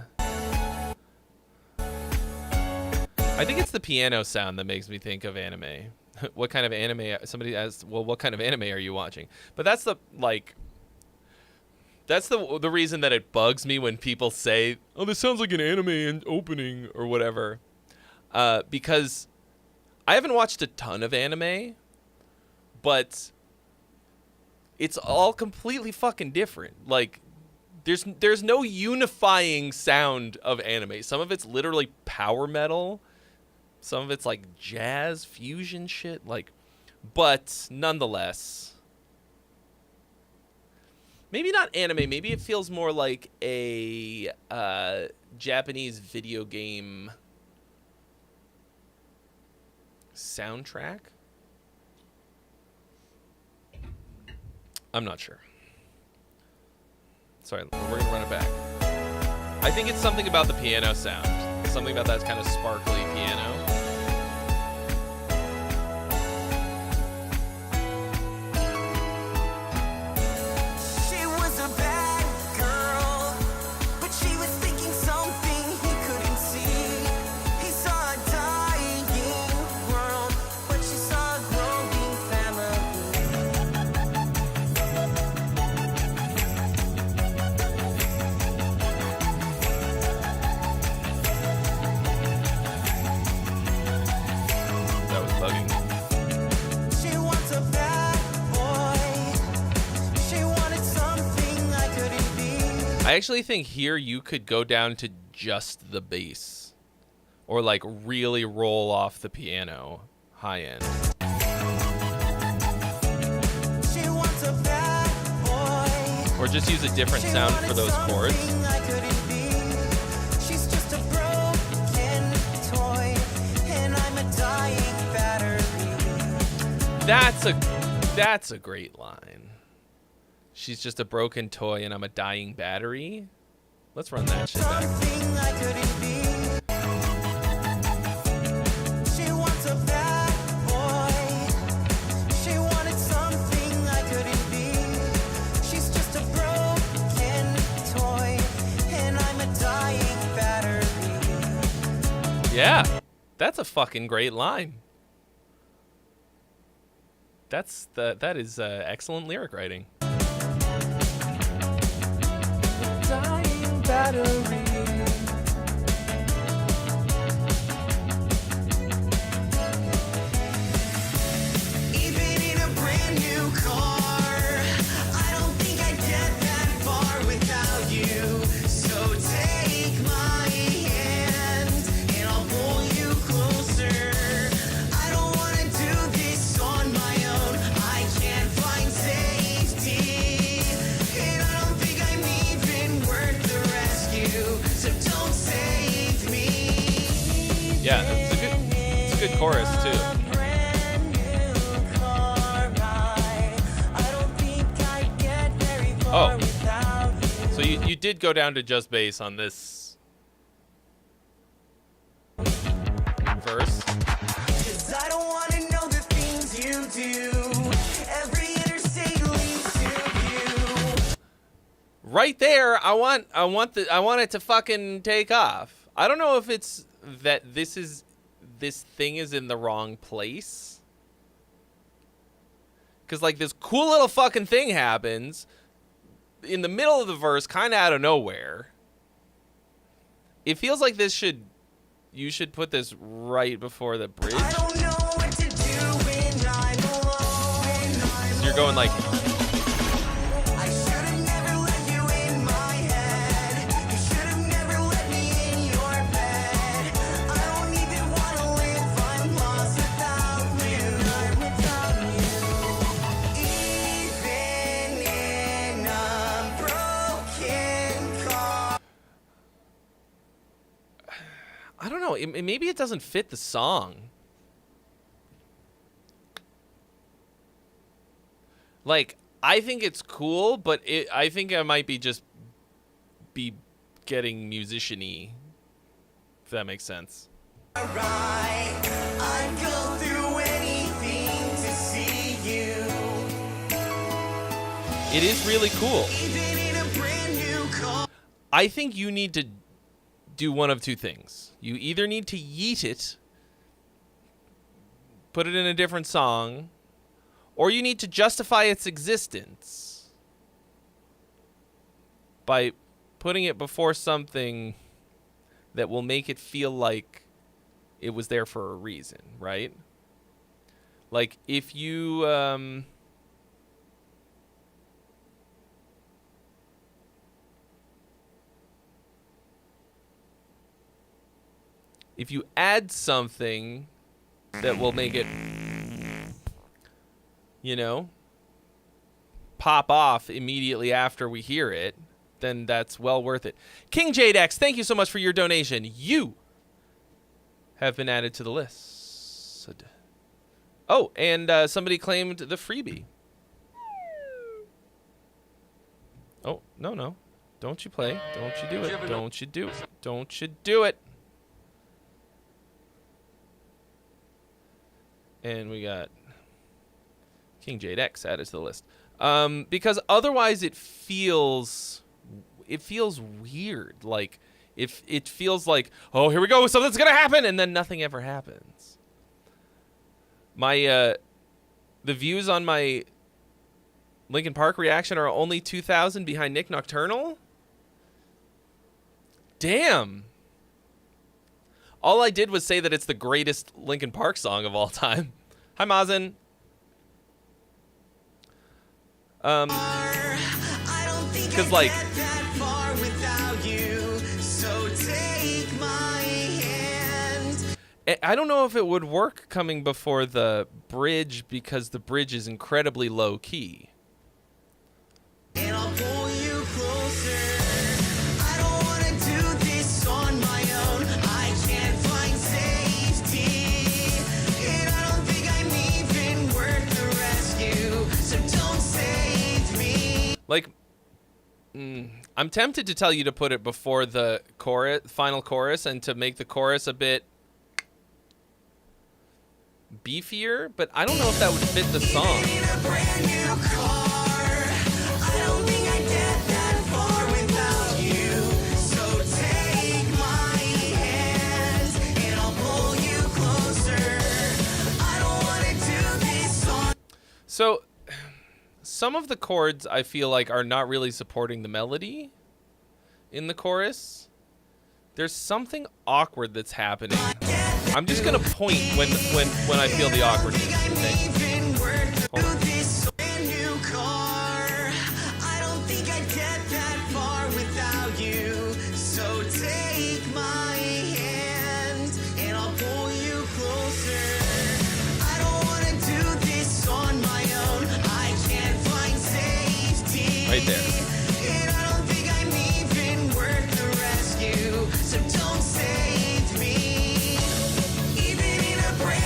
think it's the piano sound that makes me think of anime. What kind of anime? Somebody asked, well, what kind of anime are you watching? But that's the like. That's the reason that it bugs me when people say, "Oh, this sounds like an anime opening" or whatever, because I haven't watched a ton of anime, but it's all completely fucking different. Like, there's no unifying sound of anime. Some of it's literally power metal, some of it's like jazz fusion shit. Like, but nonetheless. Maybe not anime. Maybe it feels more like a Japanese video game soundtrack. I'm not sure. Sorry, we're going to run it back. I think it's something about the piano sound. Something about that kind of sparkly piano. I actually think here you could go down to just the bass, or like really roll off the piano high end. Or just use a different sound for those chords. That's a great line. She's just a broken toy and I'm a dying battery. Let's run that shit back. She wants a bad boy. She wanted something I couldn't be. She's just a broken toy and I'm a dying battery. Yeah, that's a fucking great line. That is excellent lyric writing. Dying battery. Even in a brand new car, I don't think I'd get that far without you. So take my hand and I'll pull you closer. I don't want to do this on my own. I can't find safety. And I don't think I'm even worth the rescue. So don't save me. Yeah, it's a good chorus too. Oh, so you did go down to just bass on this verse. 'Cause I don't wanna know the things you do. Every interstate leads to you. Right there, I want it to fucking take off. I don't know if it's that this thing is in the wrong place. 'Cause like this cool little fucking thing happens in the middle of the verse, kind of out of nowhere. It feels like you should put this right before the bridge. I don't know what to do when I'm alone. So you're going like, I should have never let you in my head. You should have never let me in your bed. I don't even want to live. I'm lost without you. Even in a broken car. I don't know. Maybe it doesn't fit the song. Like, I think it's cool, but I think I might be getting musician-y, if that makes sense. Right, I'd go through anything to see you. It is really cool. Even in a brand new car. I think you need to do one of two things. You either need to yeet it, put it in a different song, or you need to justify its existence by putting it before something that will make it feel like it was there for a reason, right? Like if you if you add something that will make it, you know, pop off immediately after we hear it, then that's well worth it. King Jade X, thank you so much for your donation. You have been added to the list. Oh, and somebody claimed the freebie. Oh, no. Don't you play. Don't you do it. Don't you do it. Don't you do it. And we got King Jade X added to the list. Because otherwise it feels weird. Like if it feels like, oh, here we go, something's gonna happen, and then nothing ever happens. My the views on my Linkin Park reaction are only 2,000 behind Nick Nocturnal. Damn. All I did was say that it's the greatest Linkin Park song of all time. Hi, Mazen. Because like, That far without you, so take my hand. I don't know if it would work coming before the bridge because the bridge is incredibly low key. And I'll pull you closer. I don't want to do this on my own. I can't find safety. And I don't think I'm even worth the rescue. So don't save me. Like, I'm tempted to tell you to put it before the chorus, final chorus, and to make the chorus a bit beefier, but I don't know if that would fit the song. In a brand new car. I don't think I get that far without you. So take my hand and I'll pull you closer. I don't want to do this on. So, some of the chords I feel like are not really supporting the melody in the chorus. There's something awkward that's happening. I'm just gonna point when I feel the awkwardness. Okay? Even worth Hold on. this brand new car. I don't think I get that far without you. So take my hand and I'll pull you closer. I don't want to do this on my own. I can't find safety. Right there. And I don't think I'm even worth the rescue. So don't save me. Even in a brand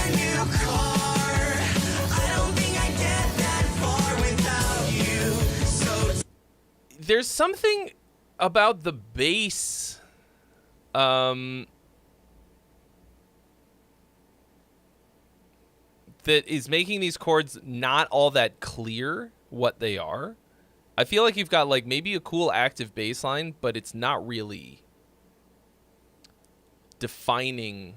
there's something about the bass that is making these chords not all that clear what they are. I feel like you've got like maybe a cool active bass line, but it's not really defining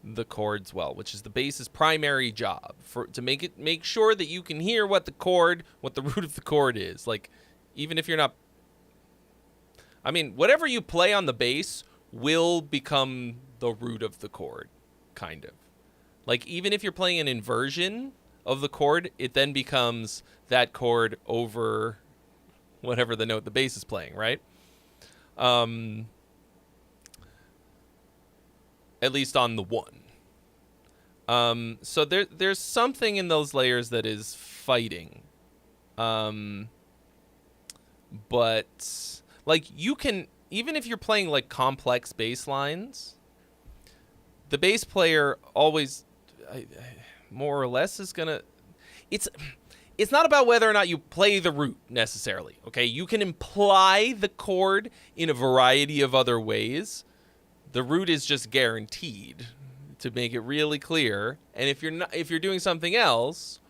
the chords well, which is the bass's primary job, to make sure that you can hear what the root of the chord is. Like, even if you're not, I mean, whatever you play on the bass will become the root of the chord, kind of. Like, even if you're playing an inversion of the chord, it then becomes that chord over whatever the note the bass is playing, right? At least on the one. So there's something in those layers that is fighting. But like, you can, even if you're playing like complex bass lines, the bass player always more or less is gonna, it's not about whether or not you play the root necessarily. Okay, you can imply the chord in a variety of other ways. The root is just guaranteed to make it really clear. And if you're doing something else,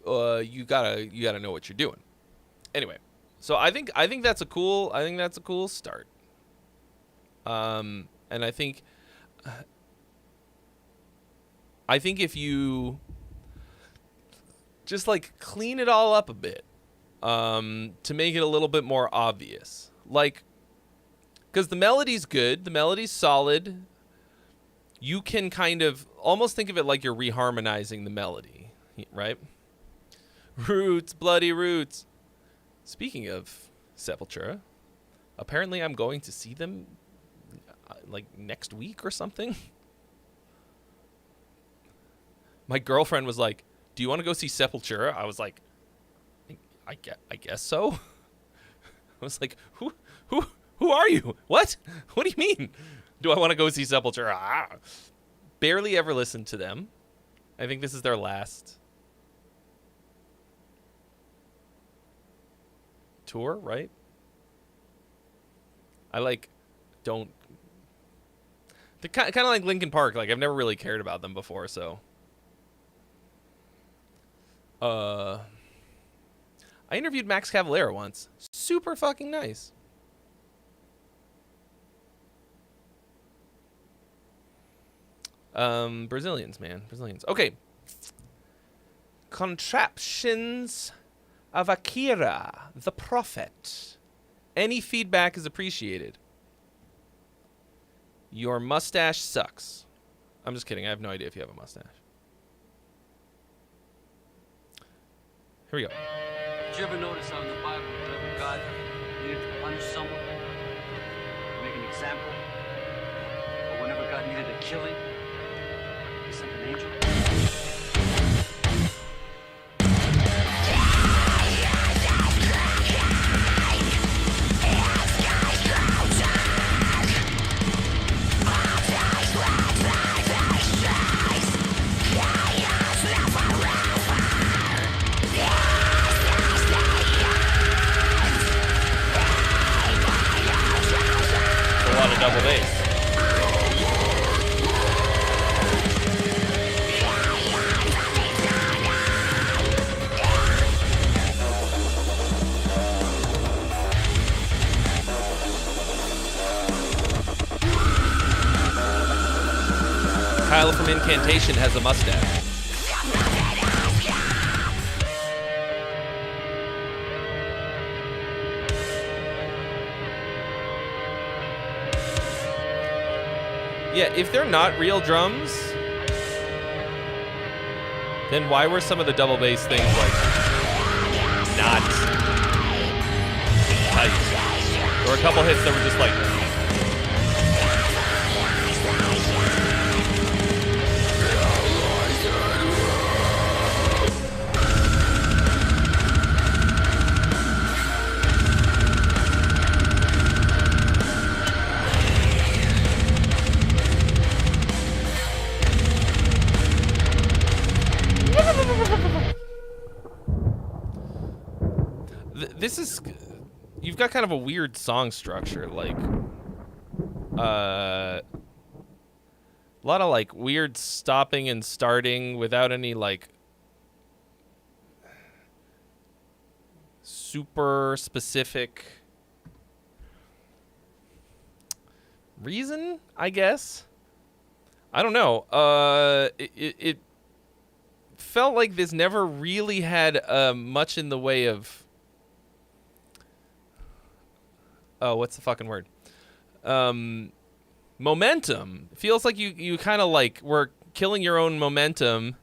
you gotta know what you're doing. Anyway, so I think that's a cool start. And I think if you just like clean it all up a bit, to make it a little bit more obvious, like, because the melody's good, the melody's solid. You can kind of almost think of it like you're reharmonizing the melody, right? Roots, bloody roots. Speaking of Sepultura, apparently I'm going to see them like next week or something. My girlfriend was like, "Do you want to go see Sepultura?" I was like, I guess so. I was like, Who are you? What? What do you mean? Do I want to go see Sepultura? Barely ever listened to them. I think this is their last tour, right? I like don't. They're kind of like Linkin Park. Like, I've never really cared about them before, so. I interviewed Max Cavalera once. Super fucking nice. Brazilians, man. Brazilians. Okay. Contraptions of Akira, the Prophet. Any feedback is appreciated. Your mustache sucks. I'm just kidding. I have no idea if you have a mustache. Here we go. Did you ever notice how in the Bible, whenever God needed to punish someone, make an example, or whenever God needed a killing, he sent an angel? Double bass. Kyle from Incantation has a mustache. Yeah, if they're not real drums, then why were some of the double bass things like not tight? There were a couple hits that were just like. you've got kind of a weird song structure, like a lot of like weird stopping and starting without any like super specific reason, I guess. I don't know. It felt like this never really had much in the way of what's the fucking word? Momentum. It feels like you kind of like were killing your own momentum.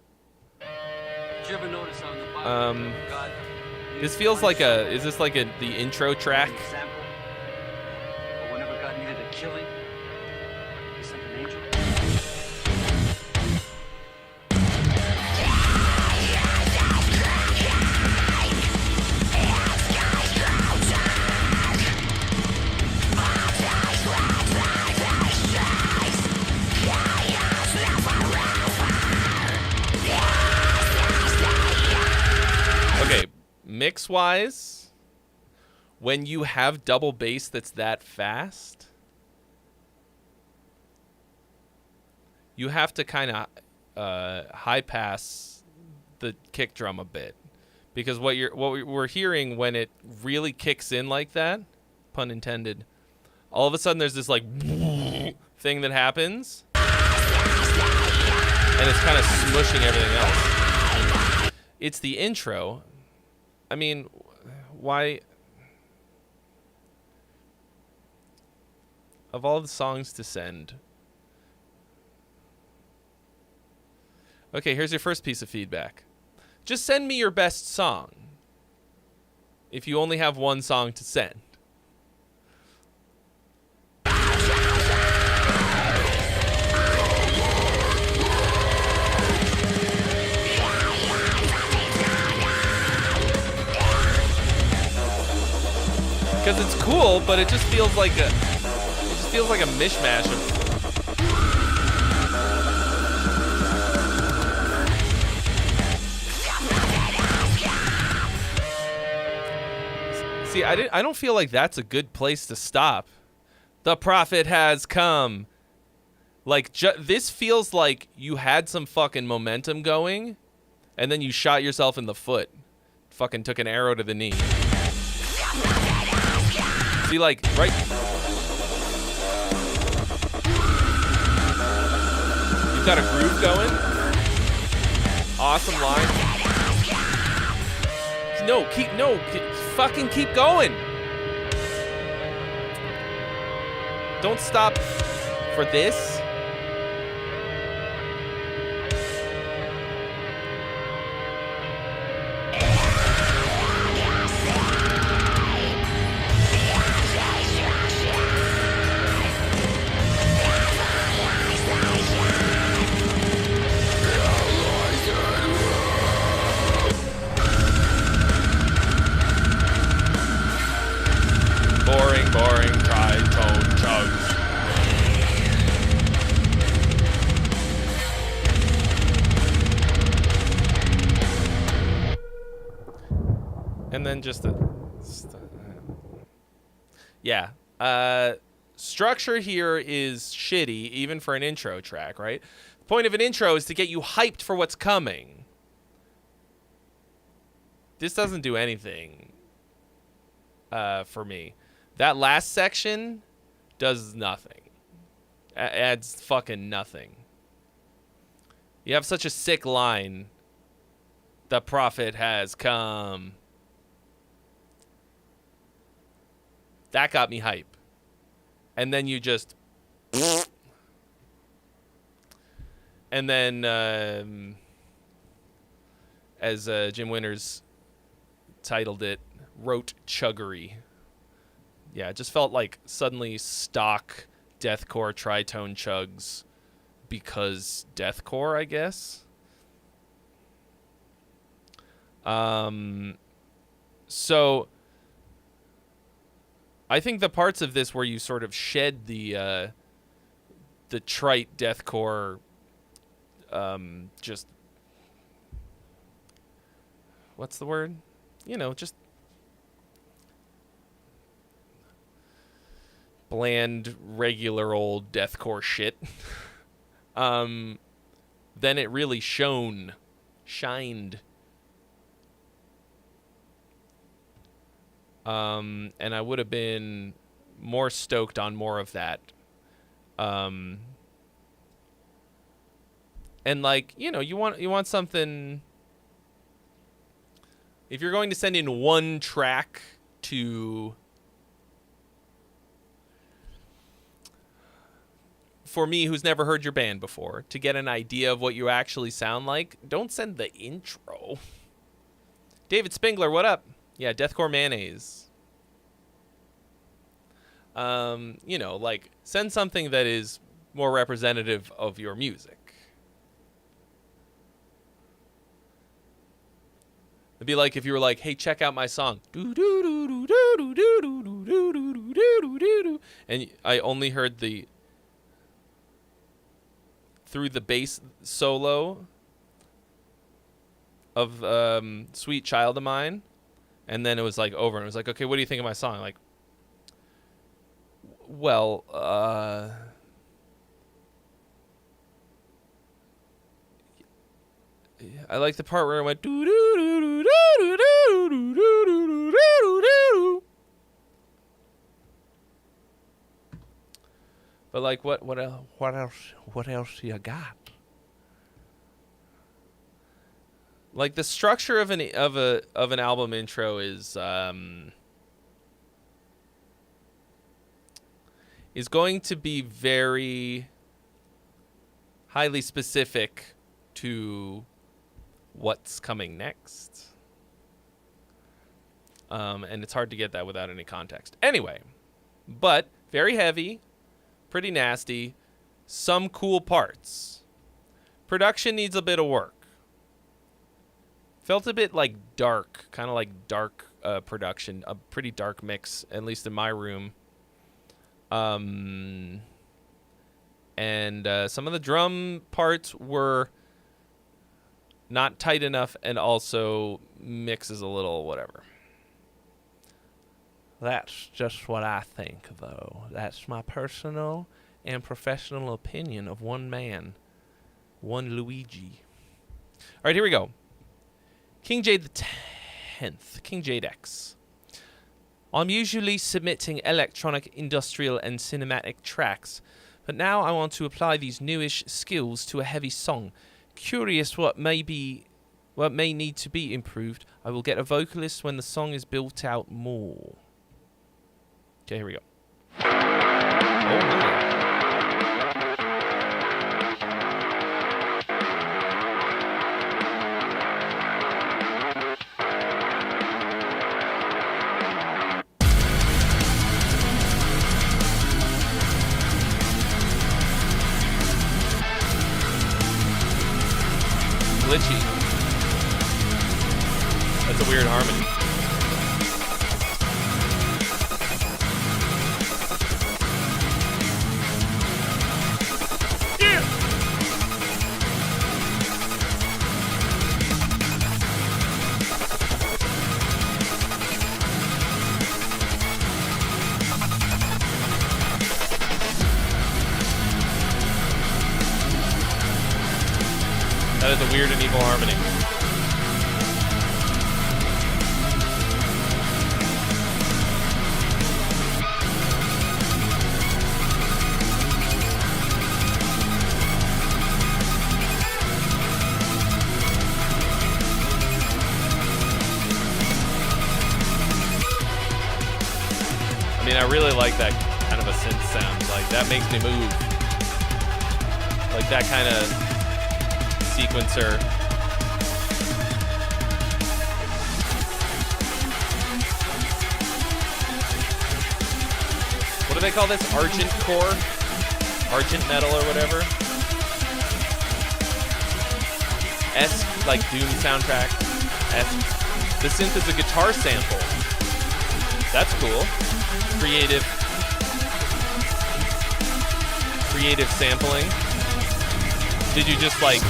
Did you ever notice on the Bible God This feels like is this like the intro track? an example? Or whenever God needed a killing, he sent an angel? Okay, mix-wise, when you have double bass that's that fast, you have to kind of high pass the kick drum a bit, because what we're hearing when it really kicks in like that, pun intended, all of a sudden there's this like thing that happens, and it's kind of smushing everything else. It's the intro. I mean, why? Of all the songs to send. Okay, here's your first piece of feedback. Just send me your best song. If you only have one song to send. Because it's cool, but it just feels like a mishmash of. See, I don't feel like that's a good place to stop. The prophet has come. Like this feels like you had some fucking momentum going, and then you shot yourself in the foot. Fucking took an arrow to the knee. See, like, right? You've got a groove going. Awesome line. Fucking keep going. Don't stop for this. Boring, tritone chugs. And then just yeah. Structure here is shitty, even for an intro track, right? The point of an intro is to get you hyped for what's coming. This doesn't do anything for me. That last section does nothing. Adds fucking nothing. You have such a sick line. The prophet has come. That got me hype. And then you just... And then, as Jim Winters titled it, rote chuggery. Yeah, it just felt like suddenly stock deathcore tritone chugs because deathcore, I guess. So I think the parts of this where you sort of shed the trite deathcore, just what's the word? You know, just bland, regular old deathcore shit, then it really shined. And I would have been more stoked on more of that. And like, you know, you want something. If you're going to send in one track to, for me, who's never heard your band before, to get an idea of what you actually sound like, don't send the intro. David Spingler, what up? Yeah, Deathcore Mayonnaise. You know, like, send something that is more representative of your music. It'd be like if you were like, hey, check out my song. And I only heard through the bass solo of Sweet Child of Mine. And then it was like over. And it was like, okay, what do you think of my song? Like, well, I like the part where it went doo doo doo doo doo doo doo doo doo doo. But like, what else you got? Like the structure of an album intro is going to be very highly specific to what's coming next. And it's hard to get that without any context. Anyway, but very heavy, pretty nasty, some cool parts. Production needs a bit of work. Felt a bit like dark, kind of like dark production, a pretty dark mix, at least in my room. And some of the drum parts were not tight enough, and also mixes a little whatever. That's just what I think, though. That's my personal and professional opinion of one man, one Luigi. All right, here we go. King Jade the 10th, King Jade X. I'm usually submitting electronic, industrial, and cinematic tracks, but now I want to apply these newish skills to a heavy song. Curious what may need to be improved. I will get a vocalist when the song is built out more. Okay, here we go. Oh, my. Glitchy. That's a weird harmony. Yeah. That is a weird and evil harmony. I mean, I really like that kind of a synth sound. Like, that makes me move. Like, that kind of sequencer. What do they call this? Argent core? Argent metal or whatever? Esque, like Doom soundtrack. Esque. The synth is a guitar sample. That's cool. Creative sampling. Did you just like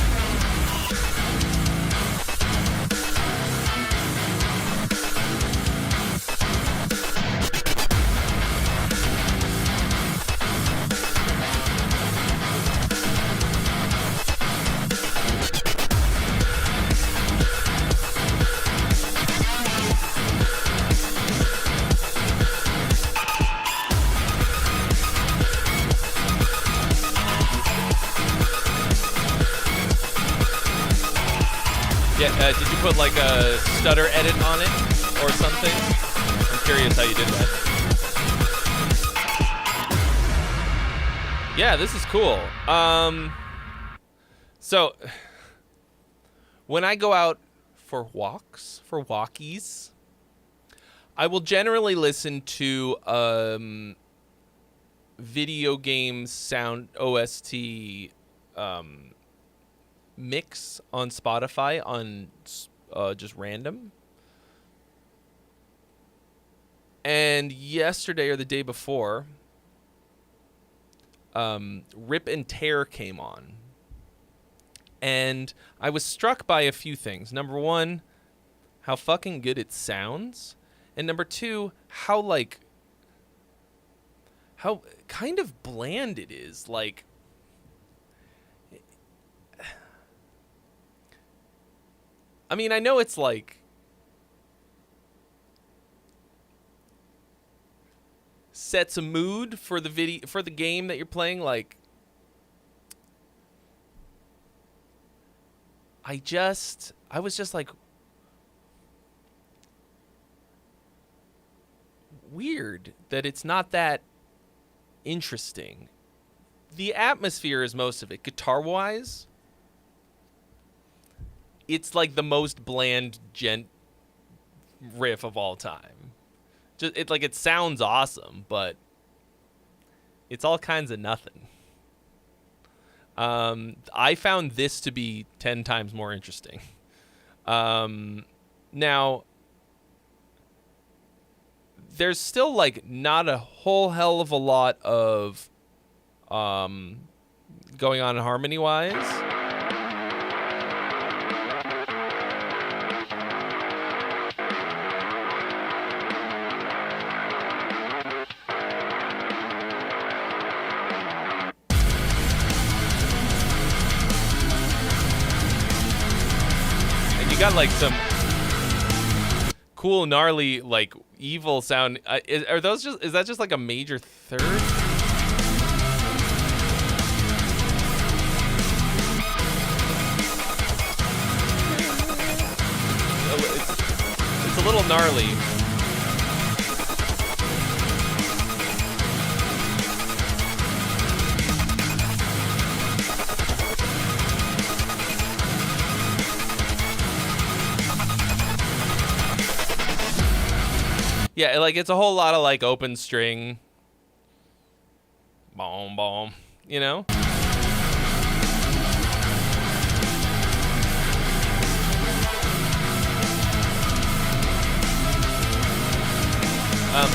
Did you put like a stutter edit on it or something? I'm curious how you did that. Yeah, this is cool. So when I go out for walkies, I will generally listen to video game sound OST mix on Spotify on just random. And yesterday or the day before, Rip and Tear came on. And I was struck by a few things. Number one, how fucking good it sounds. And number two, how kind of bland it is. Like, I mean, I know it's like sets a mood for the video, for the game that you're playing. Like, I was just like, weird that it's not that interesting. The atmosphere is most of it. Guitar-wise, it's like the most bland gent riff of all time. Just it sounds awesome, but it's all kinds of nothing. I found this to be 10 times more interesting. Now, there's still like not a whole hell of a lot of going on harmony-wise. Got like some cool, gnarly, like evil sound. Is that just like a major third? It's a little gnarly. Yeah, like it's a whole lot of like open string, boom, boom, you know.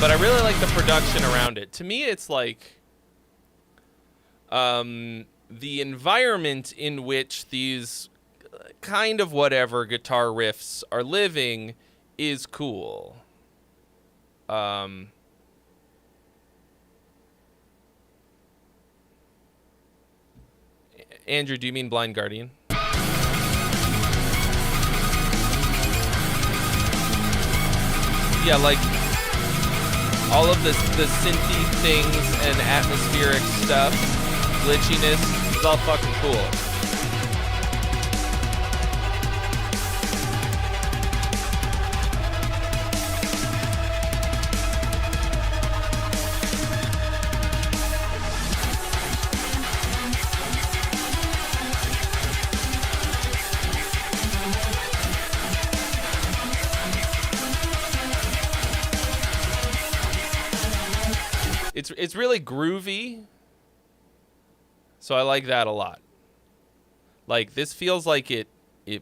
But I really like the production around it. To me, it's like the environment in which these kind of whatever guitar riffs are living is cool. Andrew, do you mean Blind Guardian? Yeah, like all of the synthy things and atmospheric stuff, glitchiness, is all fucking cool. It's really groovy, so I like that a lot. Like, this feels like it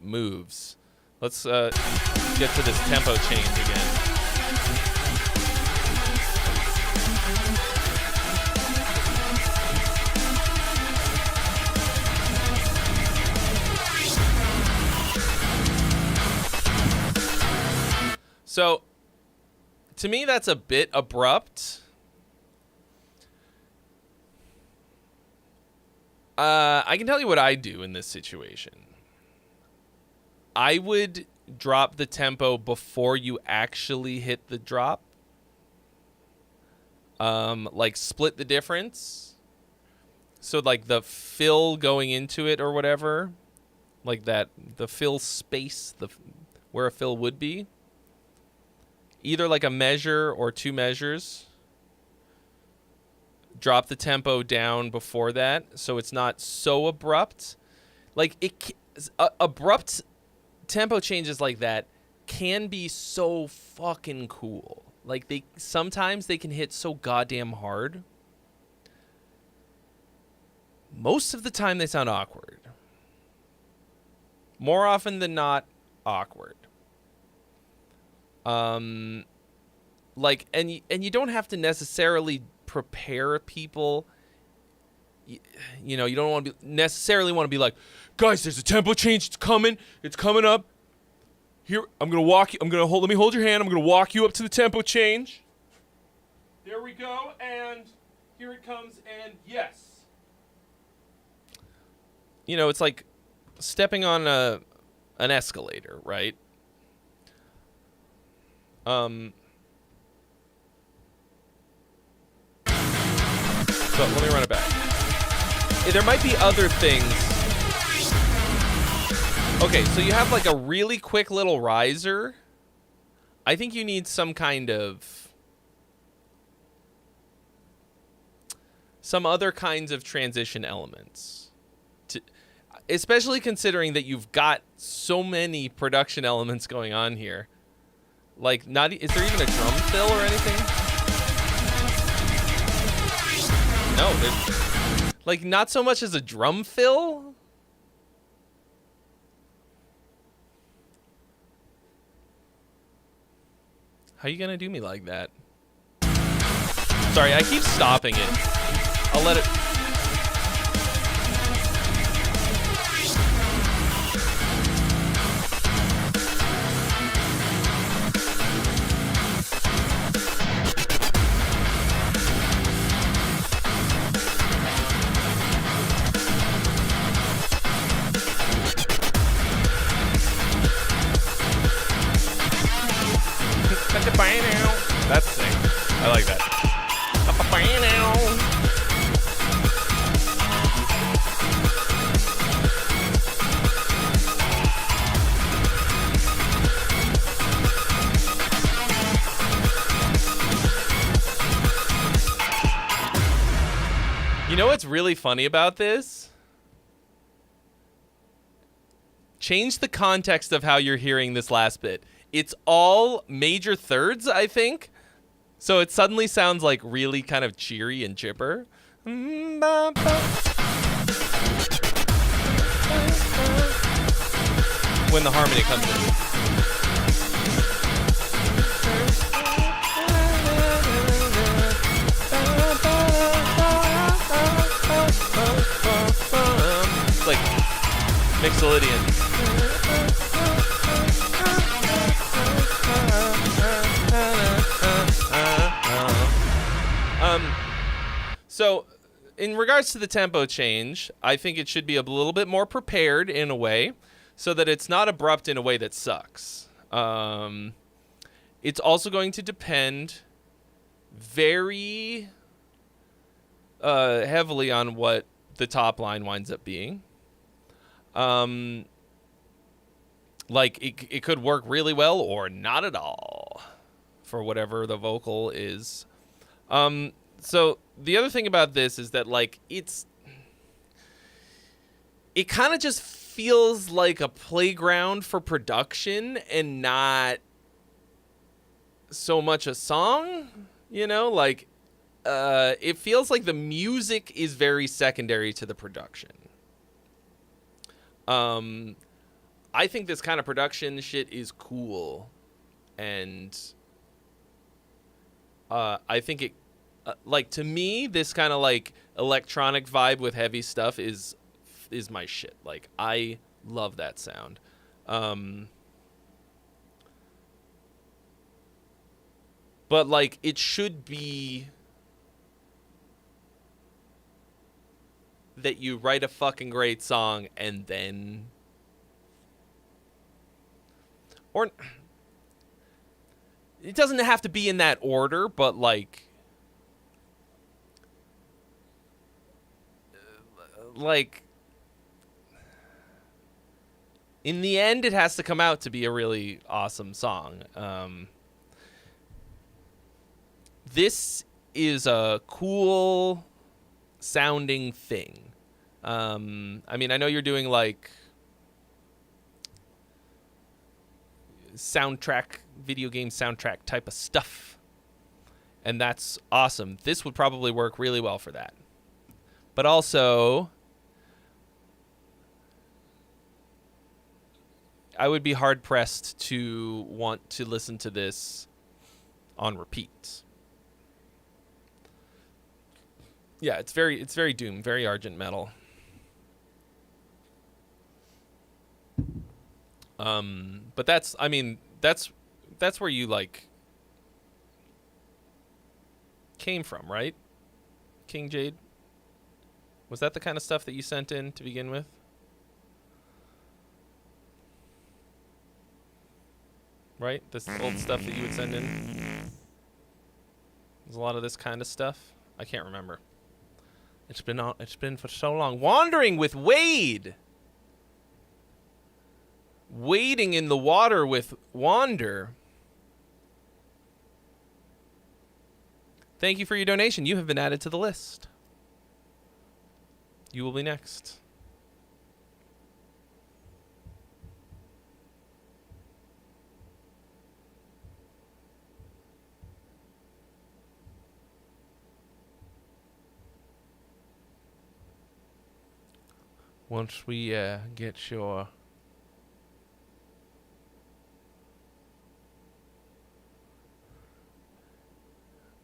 moves. Let's get to this tempo change again. So, to me, that's a bit abrupt. I can tell you what I do in this situation. I would drop the tempo before you actually hit the drop. Like split the difference. So like the fill going into it or whatever like that, the fill space, where a fill would be. Either like a measure or 2 measures. Drop the tempo down before that so it's not so abrupt. Like abrupt tempo changes like that can be so fucking cool. Like sometimes they can hit so goddamn hard. Most of the time they sound awkward. More often than not, awkward. Like, and you don't have to necessarily prepare people. You know, you don't want to necessarily want to be like, guys, there's a tempo change. It's coming up. Here, I'm gonna walk you. Let me hold your hand. I'm gonna walk you up to the tempo change. There we go, and here it comes, and yes. You know, it's like stepping on an escalator, right? So let me run it back. There might be other things. Okay, so you have like a really quick little riser. I think you need some other kinds of transition elements. Especially considering that you've got so many production elements going on here. Like, is there even a drum fill or anything? No, there's like not so much as a drum fill. How you gonna do me like that? Sorry, I keep stopping it. I'll let it. That's the thing. I like that. You know what's really funny about this? Change the context of how you're hearing this last bit. It's all major thirds, I think. So it suddenly sounds like really kind of cheery and chipper. When the harmony comes in. It's like Mixolydian. So, in regards to the tempo change, I think it should be a little bit more prepared in a way, so that it's not abrupt in a way that sucks. It's also going to depend very heavily on what the top line winds up being. Like, it could work really well or not at all for whatever the vocal is. So the other thing about this is that, like, it kind of just feels like a playground for production and not so much a song, you know? Like, it feels like the music is very secondary to the production. I think this kind of production shit is cool. And I think it... like, to me, this kind of, like, electronic vibe with heavy stuff is my shit. Like, I love that sound. But, like, it should be that you write a fucking great song and then... Or... It doesn't have to be in that order, but, like... in the end, it has to come out to be a really awesome song. This is a cool sounding thing. I mean, I know you're doing like soundtrack, video game soundtrack type of stuff, and that's awesome. This would probably work really well for that. But also, I would be hard pressed to want to listen to this on repeat. Yeah, it's very Doom, very Argent Metal. But that's where you like came from, right? King Jade? Was that the kind of stuff that you sent in to begin with? Right? This old stuff that you would send in? There's a lot of this kind of stuff. I can't remember. It's been for so long. Wandering with Wade. Wading in the water with Wander. Thank you for your donation. You have been added to the list. You will be next. Once we get your...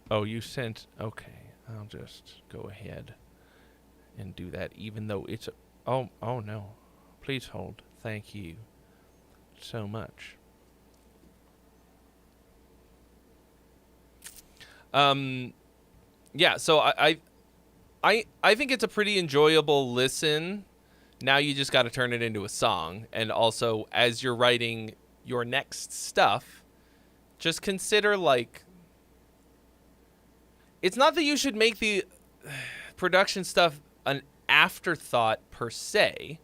Oh, you sent... Okay, I'll just go ahead and do that, even though it's... Oh no. Please hold. Thank you so much. Yeah, so I think it's a pretty enjoyable listen. Now you just got to turn it into a song. And also, as you're writing your next stuff, just consider, like... It's not that you should make the production stuff an afterthought, per se.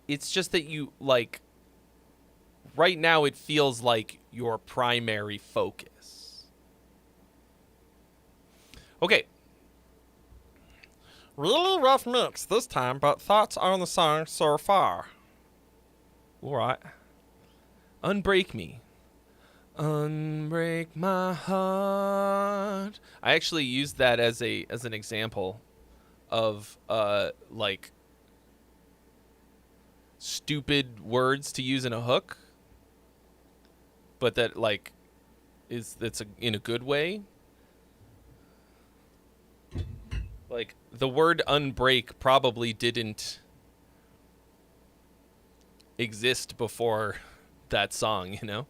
It's just that you, like... Right now, it feels like your primary focus. Okay. Really rough mix this time, but thoughts on the song so far. Alright. Unbreak Me. Unbreak my heart. I actually used that as an example of like stupid words to use in a hook, but that like it's in a good way. Like, the word unbreak probably didn't exist before that song, you know?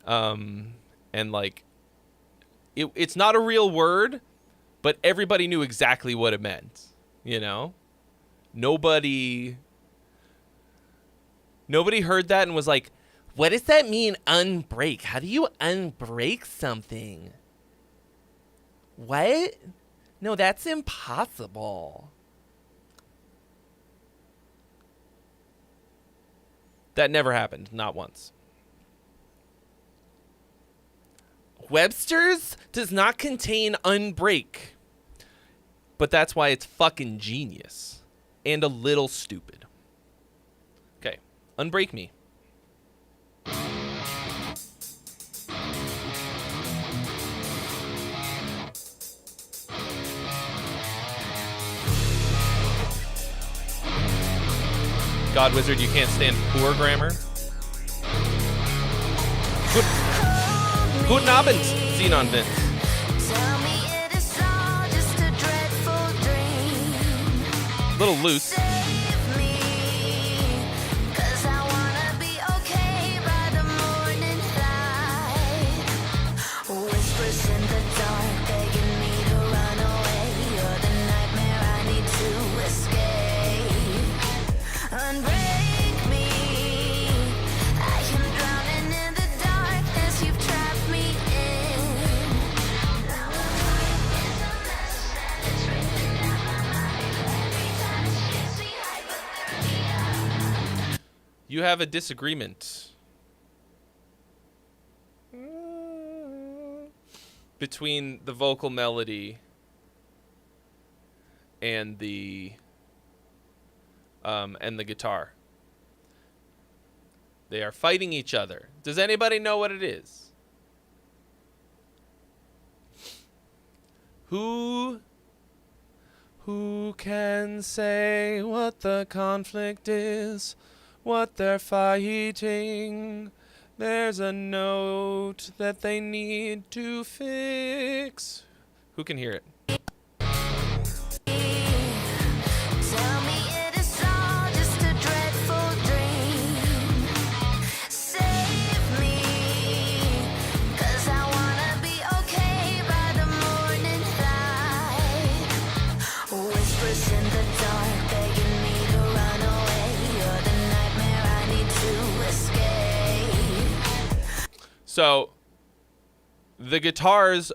And, like, it's not a real word, but everybody knew exactly what it meant, you know? Nobody heard that and was like, what does that mean, unbreak? How do you unbreak something? What? No, that's impossible. That never happened, not once. Webster's does not contain unbreak. But that's why it's fucking genius. And a little stupid. Okay, Unbreak Me. God Wizard, you can't stand poor grammar. Guten Abend, Xenon Vince. Tell me it is all just a dreadful dream. Little loose. Save me, 'cause I wanna be okay by the morning light. Whispers in the dark begging me to run away. You're the nightmare I need to escape. Unbreak me. I am drowning in the darkness you've trapped me in. It's a mess and it's written down my mind. Every time it hits me You have a disagreement between the vocal melody and the guitar. They are fighting each other. Does anybody know what it is? Who can say what the conflict is? What they're fighting? There's a note that they need to fix. Who can hear it? Tell me it is all just a dreadful dream. Save me, 'cause I wanna be okay by the morning light. Whispers in the dark begging me to run away. You're the nightmare I need to escape. So, the guitars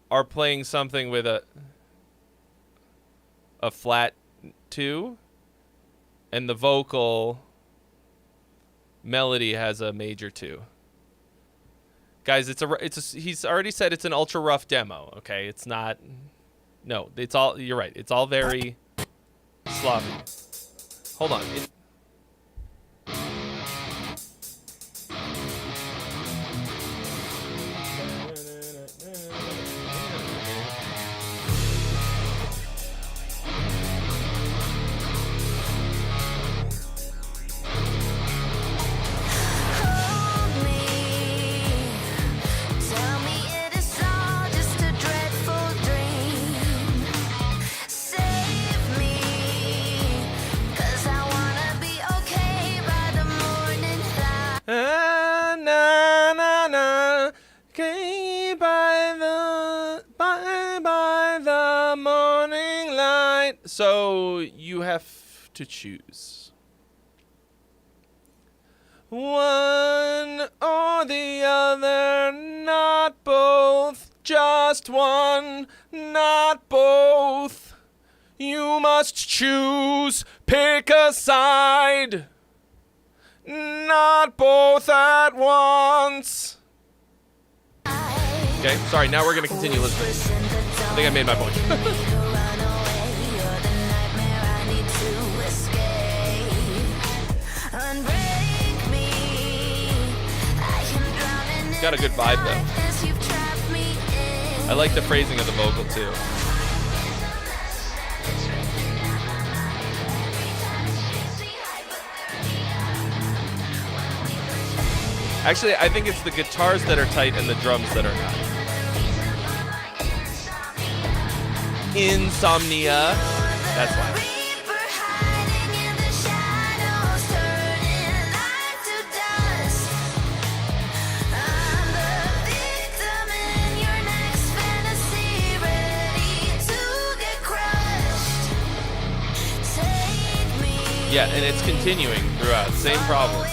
are playing something with a flat 2, and the vocal melody has a major 2. Guys, he's already said it's an ultra rough demo, okay? It's not, no, it's all, you're right, it's all very sloppy. Hold on. Hold me, tell me it is all just a dreadful dream. Save me, 'cause I wanna be okay by the morning light. Na na na, okay, by the morning light. So you have to choose one or the other, not both, just one, not both. You must choose, pick a side. Not both at once. Okay, sorry, now we're going to continue listening. I think I made my point. Got a good vibe, though. I like the phrasing of the vocal, too. Actually, I think it's the guitars that are tight and the drums that are not. Insomnia. That's why. Yeah, and it's continuing throughout. Same problem.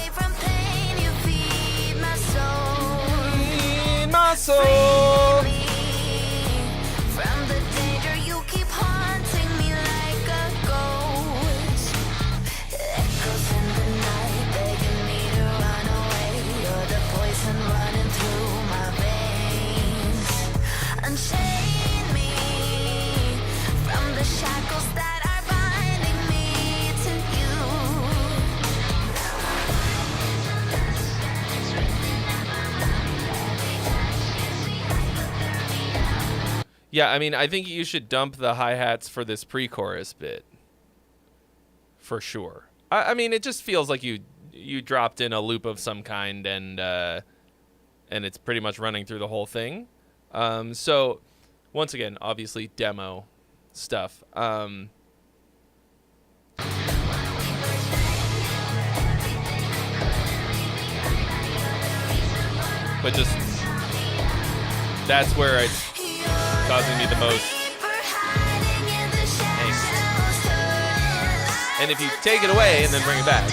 My soul. From the danger you keep haunting me like a ghost. Echoes in the night begging me to run away. You're the poison running through my veins. Unchain me from the shackles that are binding me to you. Yeah, I mean, I think you should dump the hi-hats for this pre-chorus bit. For sure. I mean, it just feels like you dropped in a loop of some kind and it's pretty much running through the whole thing. So, once again, obviously, demo stuff. But just, that's where it's causing me the most angst. And if you take it away and then bring it back.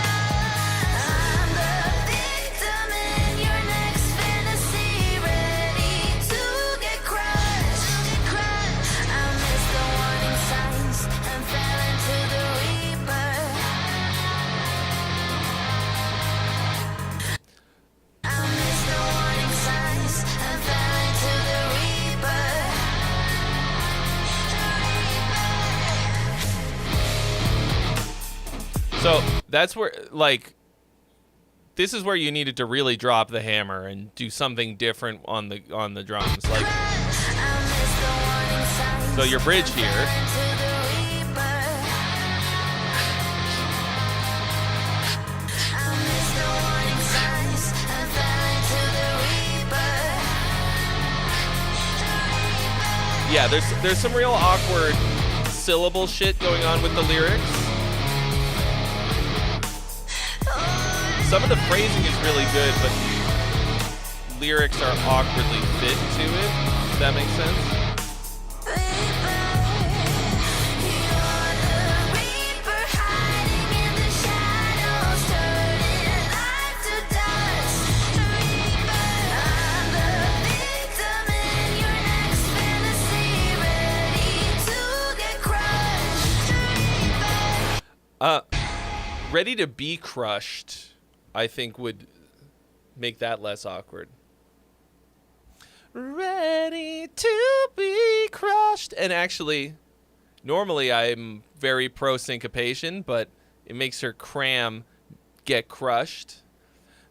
So that's where, like, this is where you needed to really drop the hammer and do something different on the drums. Like, so your bridge here. Yeah, there's some real awkward syllable shit going on with the lyrics. Some of the phrasing is really good, but the lyrics are awkwardly fit to it. Does that make sense? Ready to be crushed, I think, would make that less awkward. Ready to be crushed. And actually, normally I'm very pro syncopation, but it makes her cram get crushed.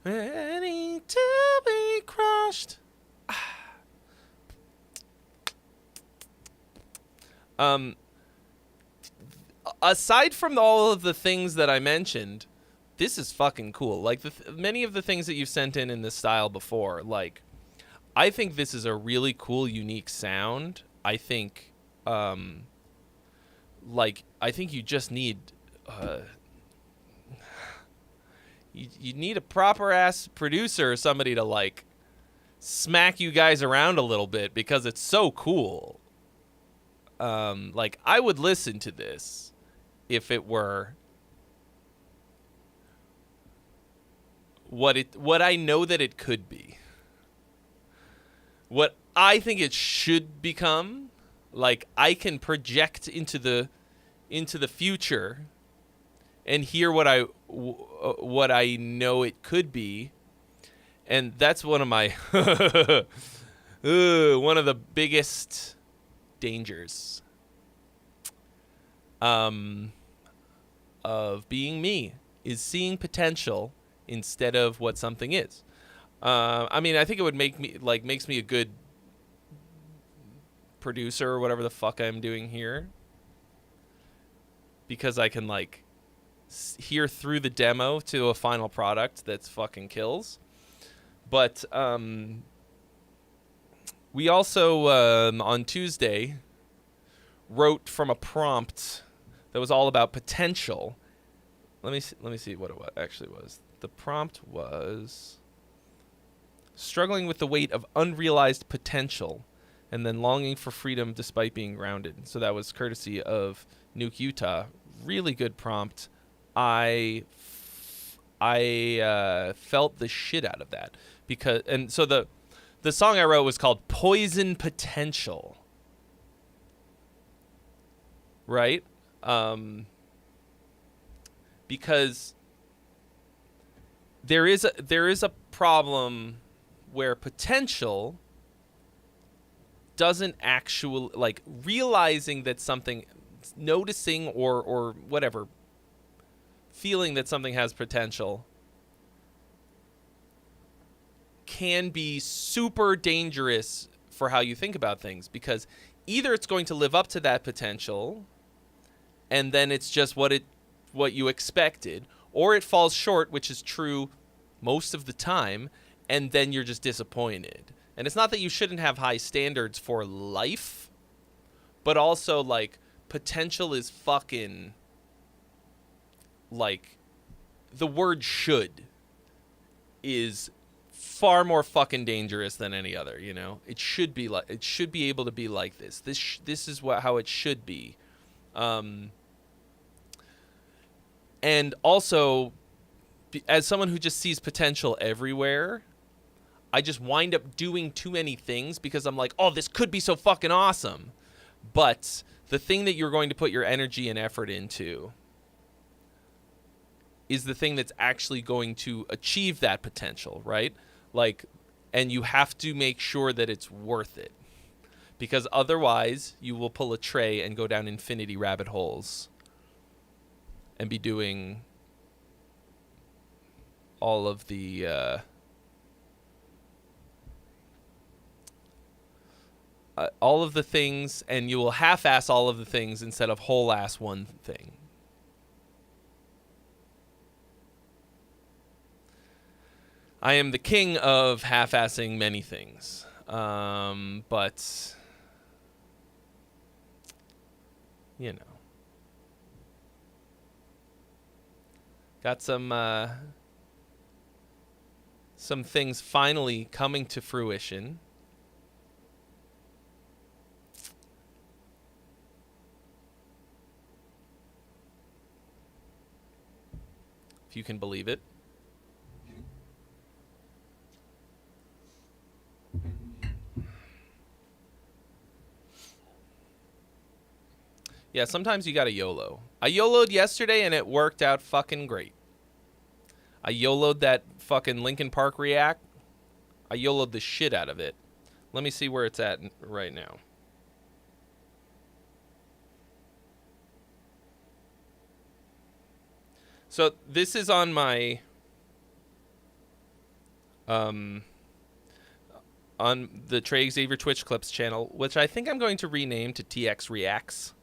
Ready to be crushed. Aside from all of the things that I mentioned, this is fucking cool. Like, many of the things that you've sent in this style before, like, I think this is a really cool, unique sound. I think, like, I think you just need, you need a proper-ass producer or somebody to, like, smack you guys around a little bit because it's so cool. Like, I would listen to this if it were what I know that it could be. What I think it should become. Like, I can project into the future and hear what I know it could be. And that's one of my one of the biggest dangers of being me, is seeing potential instead of what something is. I mean, I think it would makes me a good producer or whatever the fuck I'm doing here, because I can, like, hear through the demo to a final product that's fucking kills. But we also on Tuesday wrote from a prompt that was all about potential. Let me see what it actually was. The prompt was struggling with the weight of unrealized potential and then longing for freedom despite being grounded. So that was courtesy of Nuke Utah. Really good prompt. I felt the shit out of that so the song I wrote was called Poison Potential. Right? Because there is a problem where potential doesn't actually, like, realizing that something, noticing or whatever, feeling that something has potential can be super dangerous for how you think about things, because either it's going to live up to that potential and then it's just what you expected, or it falls short, which is true most of the time, and then you're just disappointed. And it's not that you shouldn't have high standards for life, but also, like, potential is fucking, like, the word should is far more fucking dangerous than any other, you know? It should be like, it should be able to be like this. This is how it should be. And also, as someone who just sees potential everywhere, I just wind up doing too many things because I'm like, oh, this could be so fucking awesome. But the thing that you're going to put your energy and effort into is the thing that's actually going to achieve that potential, right? Like, and you have to make sure that it's worth it, because otherwise you will pull a Trey and go down infinity rabbit holes and be doing all of the things, and you will half-ass all of the things instead of whole-ass one thing. I am the king of half-assing many things, but you know, got some things finally coming to fruition. If you can believe it. Yeah, sometimes you gotta YOLO. I YOLO'd yesterday and it worked out fucking great. I YOLO'd that fucking Linkin Park React. I YOLO'd the shit out of it. Let me see where it's at right now. So this is on my on the Trey Xavier Twitch Clips channel, which I think I'm going to rename to TX Reacts.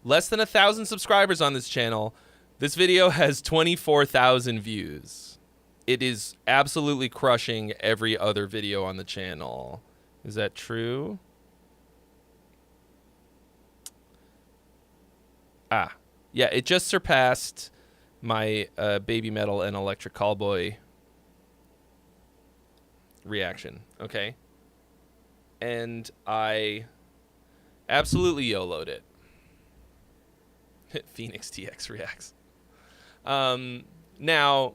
Less than 1,000 subscribers on this channel. This video has 24,000 views. It is absolutely crushing every other video on the channel. Is that true? Ah, yeah, it just surpassed my Baby Metal and Electric Callboy reaction. Okay. And I absolutely YOLO'd it. Phoenix TX reacts. Now,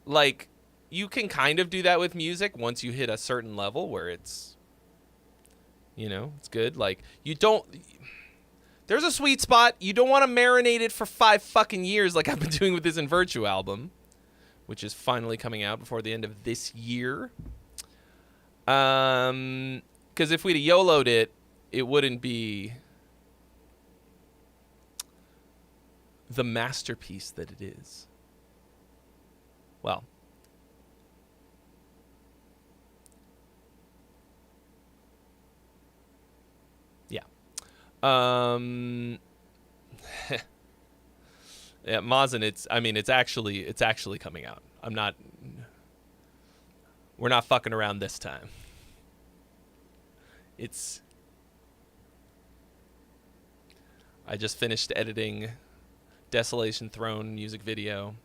like, you can kind of do that with music once you hit a certain level where it's, you know, it's good. Like, you don't... There's a sweet spot. You don't want to marinate it for 5 fucking years like I've been doing with this In Virtue album, which is finally coming out before the end of this year. Because if we'd have YOLO'd it, it wouldn't be the masterpiece that it is. Well, yeah. Yeah, Mazen, it's actually coming out. We're not fucking around this time. I just finished editing Desolation Throne music video.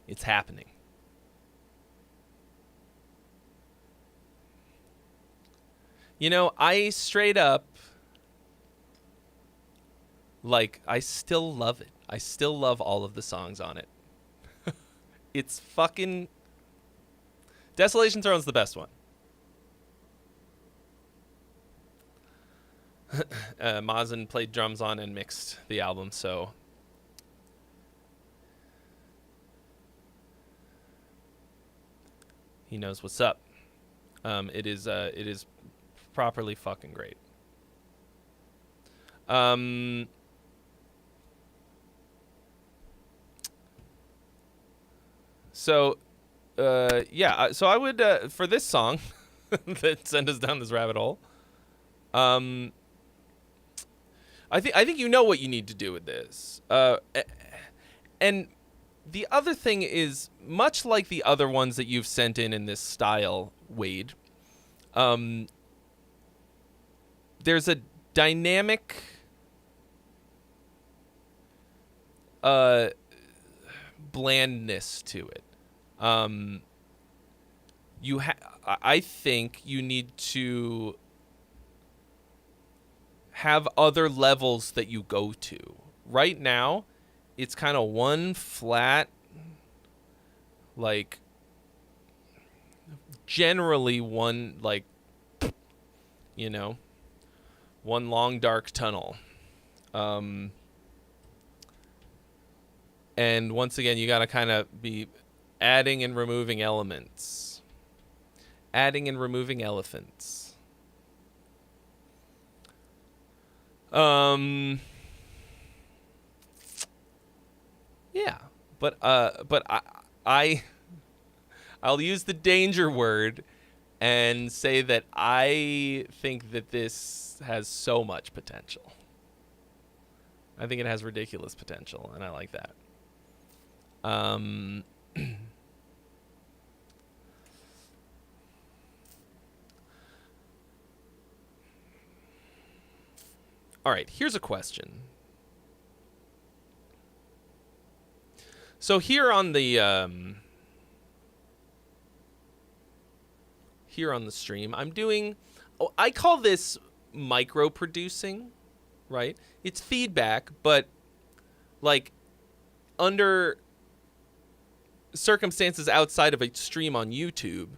It's happening. You know, I straight up, like, I still love it. I still love all of the songs on it. It's fucking... Desolation Throne's the best one. Mazen played drums on and mixed the album, so he knows what's up. It is properly fucking great. So yeah, so I would for this song that sent us down this rabbit hole. I think you know what you need to do with this. And the other thing is, much like the other ones that you've sent in this style, Wade, there's a dynamic blandness to it. I think you need to have other levels that you go to. Right now, it's kind of one flat, like, generally one, like, you know, one long dark tunnel. And once again, you got to kind of be adding and removing elements. Adding and removing elephants. But I'll use the danger word and say that I think that this has so much potential. I think it has ridiculous potential, and I like that. All right, here's a question. So here on the stream, I'm doing, I call this micro producing, right? It's feedback, but like under circumstances outside of a stream on YouTube,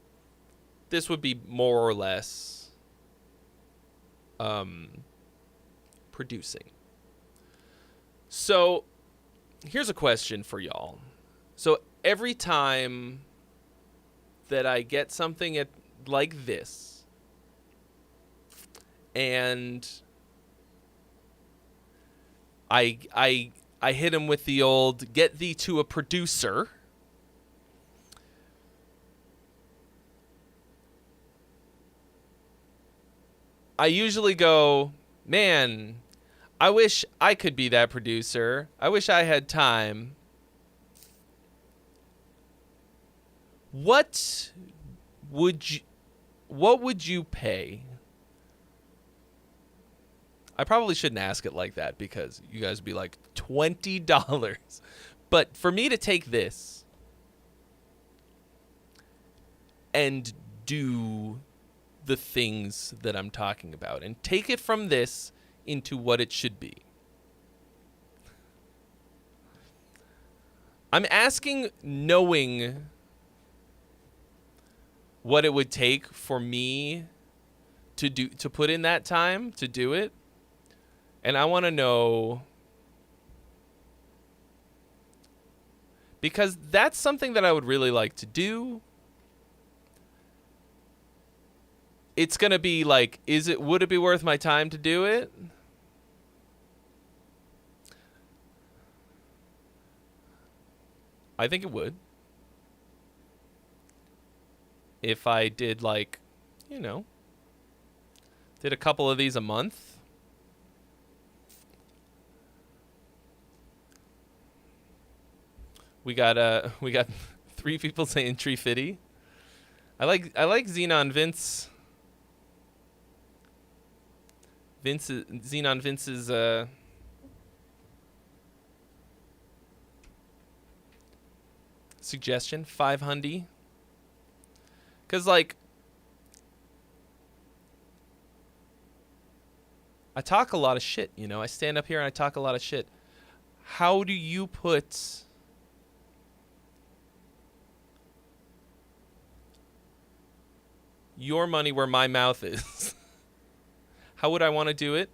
this would be more or less producing. So here's a question for y'all. So every time that I get something like this, and I hit him with the old "get thee to a producer," I usually go, man, I wish I could be that producer. I wish I had time. What would you pay? I probably shouldn't ask it like that because you guys would be like, $20. But for me to take this and do the things that I'm talking about and take it from this into what it should be. I'm asking knowing what it would take for me to put in that time to do it. And I want to know, because that's something that I would really like to do. It's going to be like, would it be worth my time to do it? I think it would. If I did did a couple of these a month. We got 3 people saying Tree Fitty. I like Xenon Vince. Xenon Vince's suggestion, 500. Cause like I talk a lot of shit, I stand up here and I talk a lot of shit. How do you put your money where my mouth is? How would I want to do it?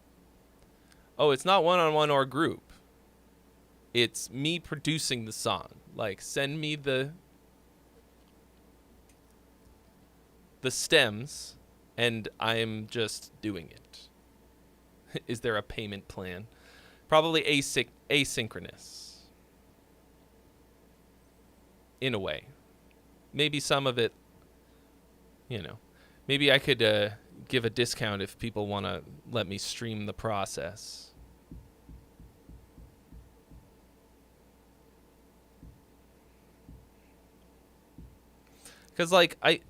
Oh, it's not one-on-one or group. It's me producing the song. Like, send me the stems, and I'm just doing it. Is there a payment plan? Probably asynchronous. In a way. Maybe some of it, maybe I could give a discount if people want to let me stream the process. Because, like, I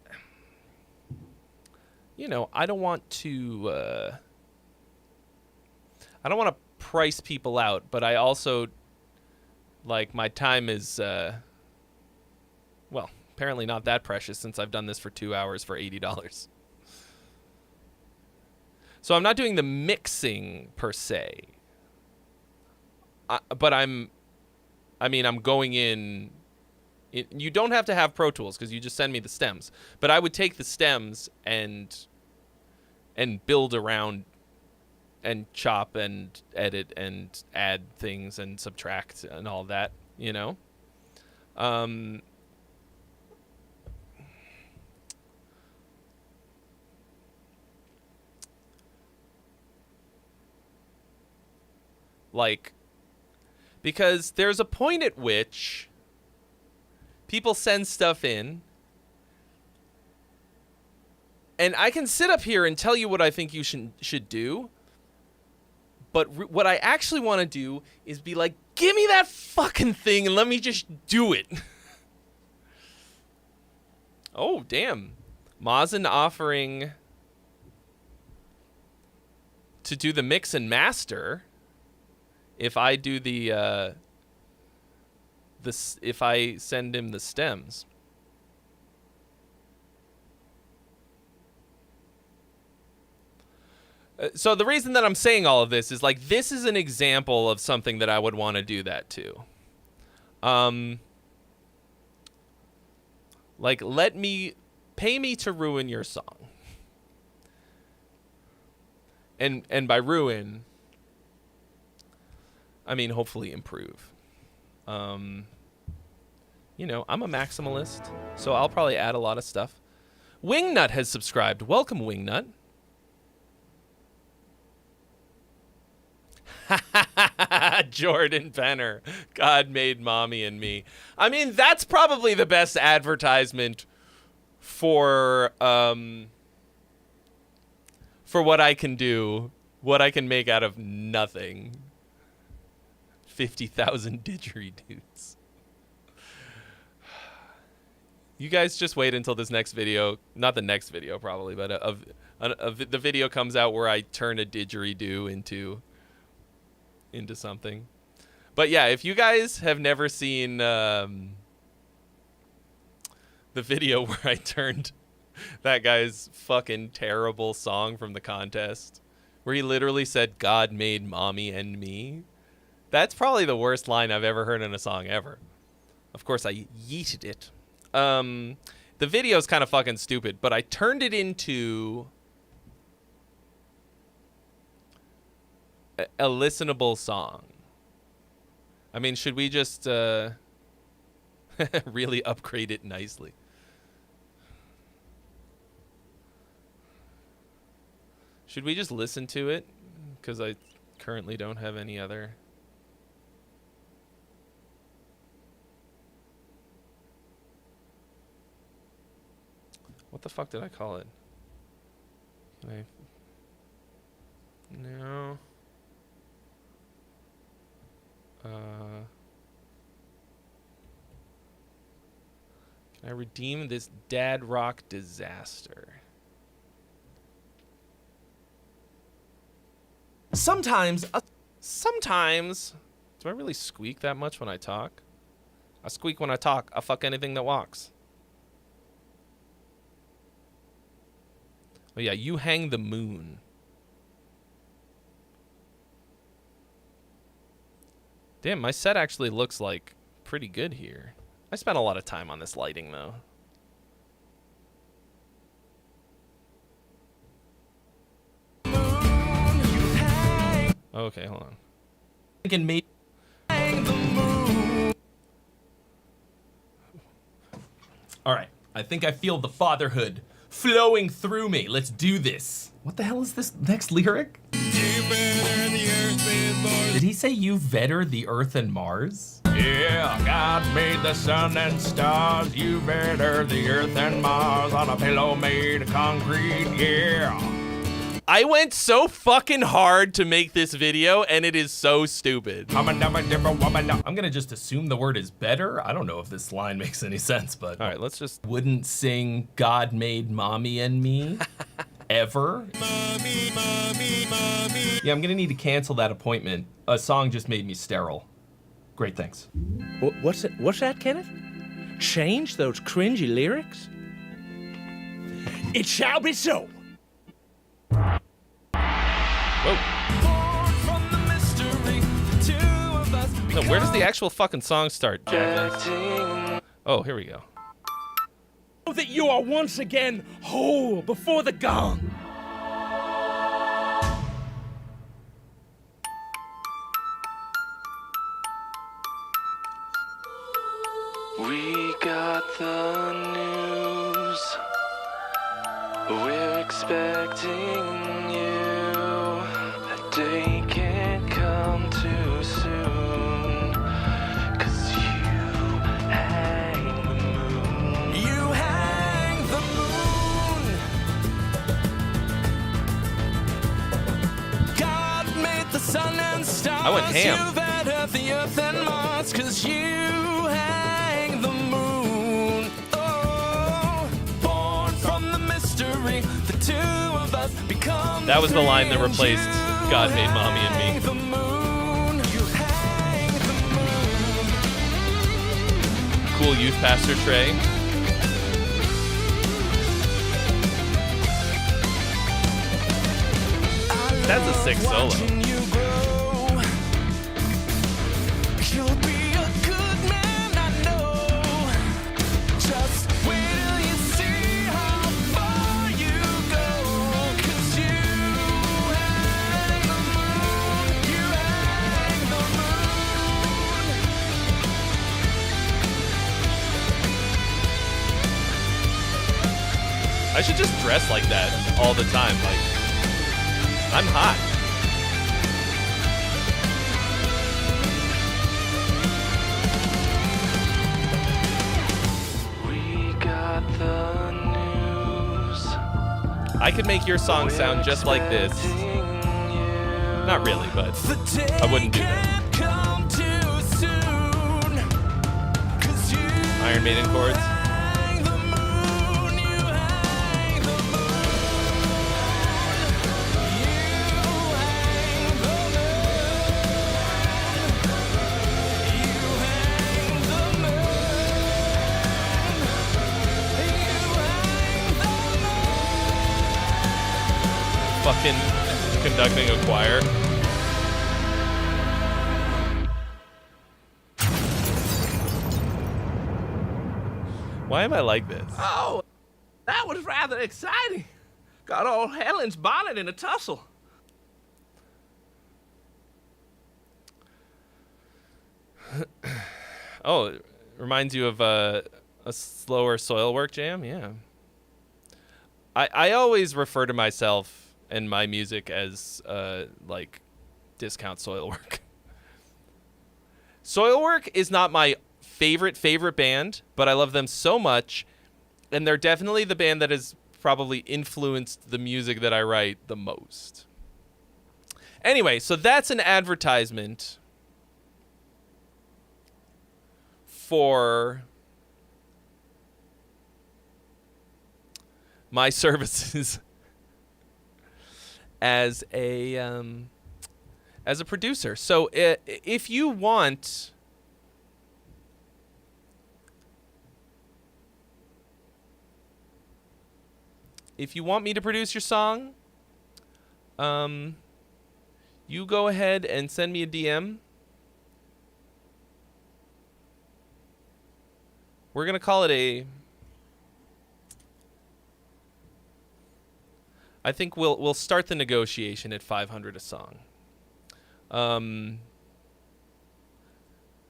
don't want to price people out, but I also, like, my time is, apparently not that precious since I've done this for 2 hours for $80. So I'm not doing the mixing per se, but I'm going in. You don't have to have Pro Tools because you just send me the stems. But I would take the stems and build around and chop and edit and add things and subtract and all that, Like, because there's a point at which People send stuff in. And I can sit up here and tell you what I think you should do. But what I actually want to do is be like, give me that fucking thing and let me just do it. Oh, damn. Mazen offering to do the mix and master if I do if I send him the stems. So the reason that I'm saying all of this is like, this is an example of something that I would want to do that to. Like, pay me to ruin your song. And by ruin, I mean hopefully improve. You know, I'm a maximalist, so I'll probably add a lot of stuff. Wingnut has subscribed. Welcome, Wingnut. Jordan Penner. God made mommy and me. I mean, that's probably the best advertisement for what I can do, what I can make out of nothing. 50,000 didgeridoos. You guys just wait until this next video, not the next video probably, but the video comes out where I turn a didgeridoo into something. But yeah, if you guys have never seen the video where I turned that guy's fucking terrible song from the contest, where he literally said, God made mommy and me, that's probably the worst line I've ever heard in a song ever. Of course, I yeeted it. The video's kind of fucking stupid, but I turned it into a listenable song. I mean, should we just really upgrade it nicely? Should we just listen to it? Because I currently don't have any other. What the fuck did I call it? Can I? No. Can I redeem this dad rock disaster? Sometimes. Do I really squeak that much when I talk? I squeak when I talk. I fuck anything that walks. Oh yeah, you hang the moon. Damn, my set actually looks like pretty good here. I spent a lot of time on this lighting though. Okay, hold on. Thinking maybe. All right, I think I feel the fatherhood flowing through me. Let's do this. What the hell is this next lyric? Did he say you better the earth and Mars? Yeah, God made the sun and stars. You better the earth and Mars on a pillow made of concrete. Yeah. I went so fucking hard to make this video, and it is so stupid. I'm gonna just assume the word is better. I don't know if this line makes any sense, but all right, let's just wouldn't sing God made mommy and me ever. Mommy, mommy, mommy. Yeah, I'm gonna need to cancel that appointment. A song just made me sterile. Great, thanks. What's that, Kenneth? Change those cringy lyrics? It shall be so. Whoa. No, where does the actual fucking song start, Jackass? Oh, here we go. Know that you are once again whole before the gong. We got the news. We're expecting you. That day can't come too soon. 'Cause you hang the sun and stars. I went ham. You've entered the earth and Mars, 'cause you hang the moon. Oh, born from the mystery, the two of us become. That was the line that replaced God Made Mommy and Me. The moon, you hang the moon. Cool youth pastor Trey. That's a sick solo. Watching you grow. You'll be a good man, I know. Just wait till you see how far you go. 'Cause you hang the moon, you hang the moon. I should just dress like that all the time. Like, I'm hot. We got the news. I could make your song sound just like this. Not really, but I wouldn't do that. Iron Maiden chords. Fucking conducting a choir. Why am I like this? Oh, that was rather exciting. Got old Helen's bonnet in a tussle. Oh, it reminds you of a slower soil work jam? Yeah. I always refer to myself and my music as like discount soil work. Soilwork is not my favorite band, but I love them so much, and they're definitely the band that has probably influenced the music that I write the most. Anyway, so that's an advertisement for my services as a producer. So if you want me to produce your song, you go ahead and send me a DM. We're gonna call it I think we'll start the negotiation at $500 a song. And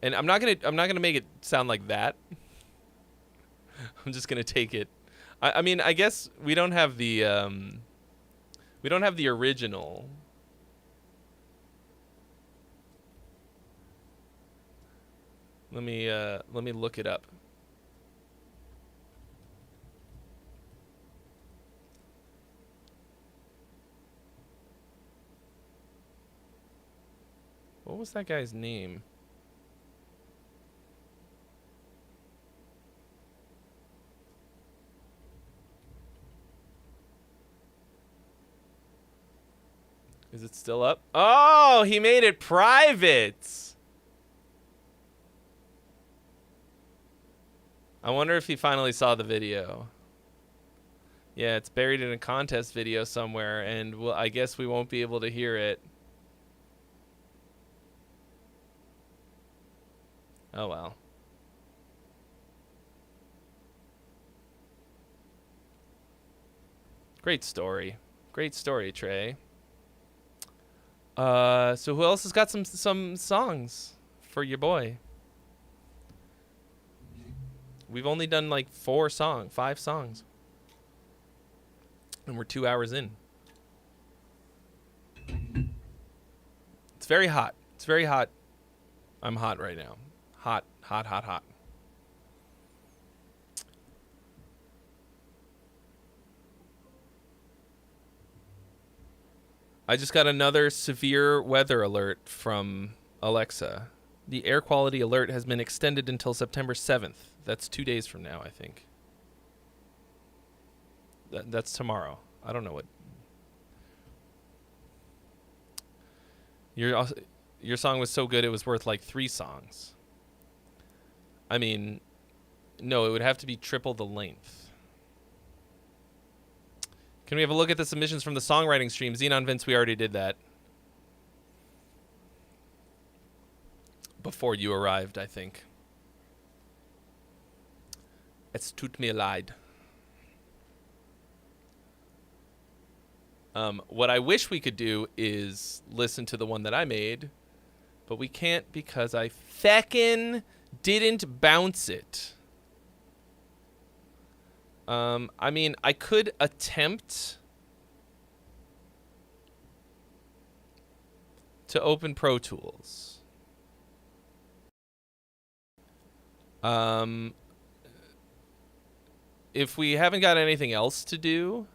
I'm not gonna make it sound like that. I'm just gonna take it. I mean, I guess we don't have the original. Let me look it up. What was that guy's name? Is it still up? Oh, he made it private. I wonder if he finally saw the video. Yeah, it's buried in a contest video somewhere, and I guess we won't be able to hear it. Oh well. Great story. Great story, Trey. So who else has got some songs for your boy? We've only done like 5 songs. And we're 2 hours in. It's very hot. It's very hot. I'm hot right now. Hot. I just got another severe weather alert from Alexa. The air quality alert has been extended until September 7th. That's 2 days from now, I think. That's tomorrow. I don't know what. Your song was so good it was worth like 3 songs. I mean, no, it would have to be triple the length. Can we have a look at the submissions from the songwriting stream? Xenon Vince, we already did that. Before you arrived, I think. Es tut mir leid. What I wish we could do is listen to the one that I made, but we can't because I feckin' didn't bounce it. I mean, I could attempt to open Pro Tools. If we haven't got anything else to do,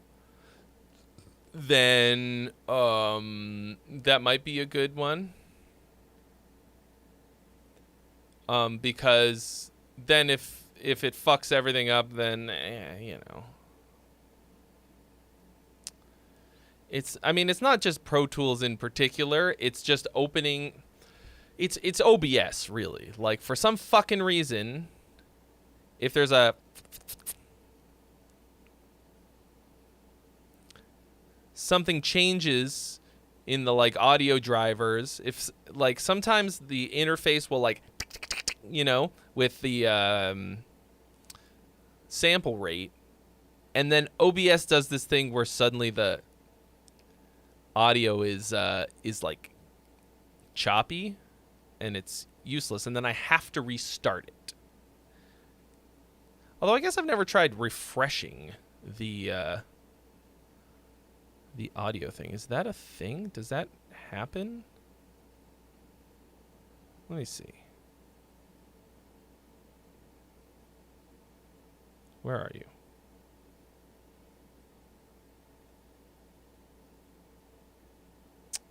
then that might be a good one. Because then if it fucks everything up, then you know. I mean, it's not just Pro Tools in particular. It's just opening. It's OBS really. Like for some fucking reason, if there's something changes in the like audio drivers, if like sometimes the interface will like, you know, with the sample rate, and then OBS does this thing where suddenly the audio is like choppy and it's useless, and then I have to restart it. Although I guess I've never tried refreshing the audio thing. Is that a thing? Does that happen? Let me see. Where are you?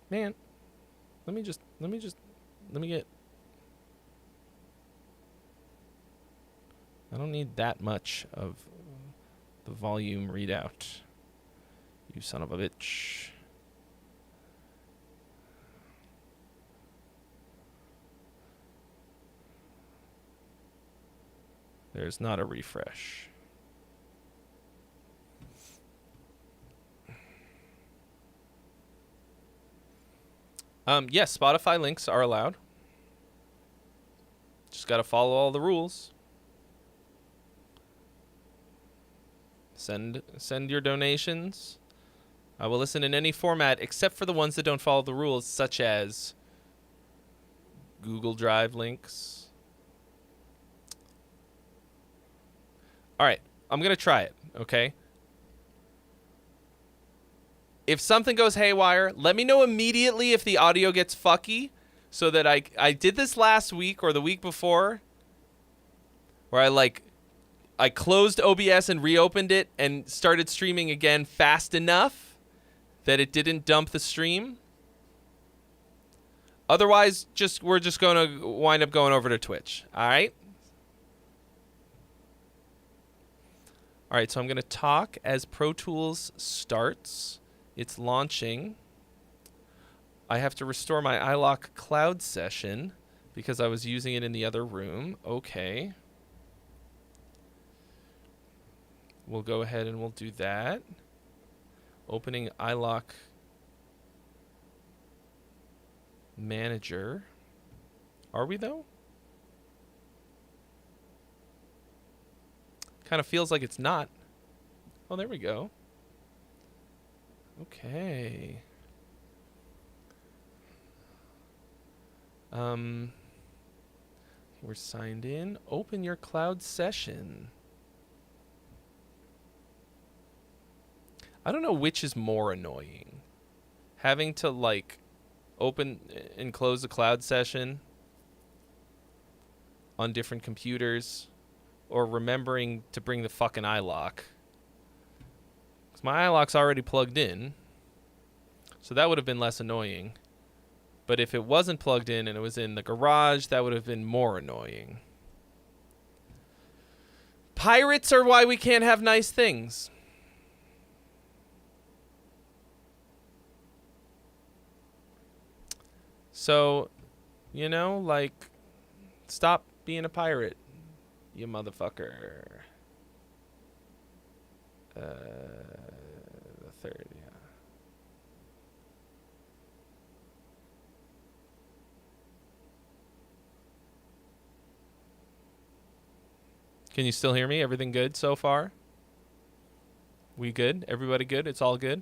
Man, let me get. I don't need that much of the volume readout. You son of a bitch. There's not a refresh. Yes, Spotify links are allowed. Just got to follow all the rules. Send your donations. I will listen in any format except for the ones that don't follow the rules, such as Google Drive links. All right, I'm going to try it, okay? If something goes haywire, let me know immediately if the audio gets fucky, so that I did this last week or the week before, where I closed OBS and reopened it and started streaming again fast enough that it didn't dump the stream. Otherwise, we're just going to wind up going over to Twitch. All right? All right, so I'm going to talk as Pro Tools starts. It's launching. I have to restore my iLock cloud session because I was using it in the other room. Okay. We'll go ahead and we'll do that. Opening iLock Manager. Are we though? Kind of feels like it's not. Oh, there we go. Okay. We're signed in. Open your cloud session. I don't know which is more annoying. Having to like open and close the cloud session on different computers, or remembering to bring the fucking iLock. Because my iLock's already plugged in. So that would have been less annoying. But if it wasn't plugged in and it was in the garage, that would have been more annoying. Pirates are why we can't have nice things. So, you know, like, stop being a pirate, you motherfucker. The third, yeah. Can you still hear me? Everything good so far? We good? Everybody good? It's all good?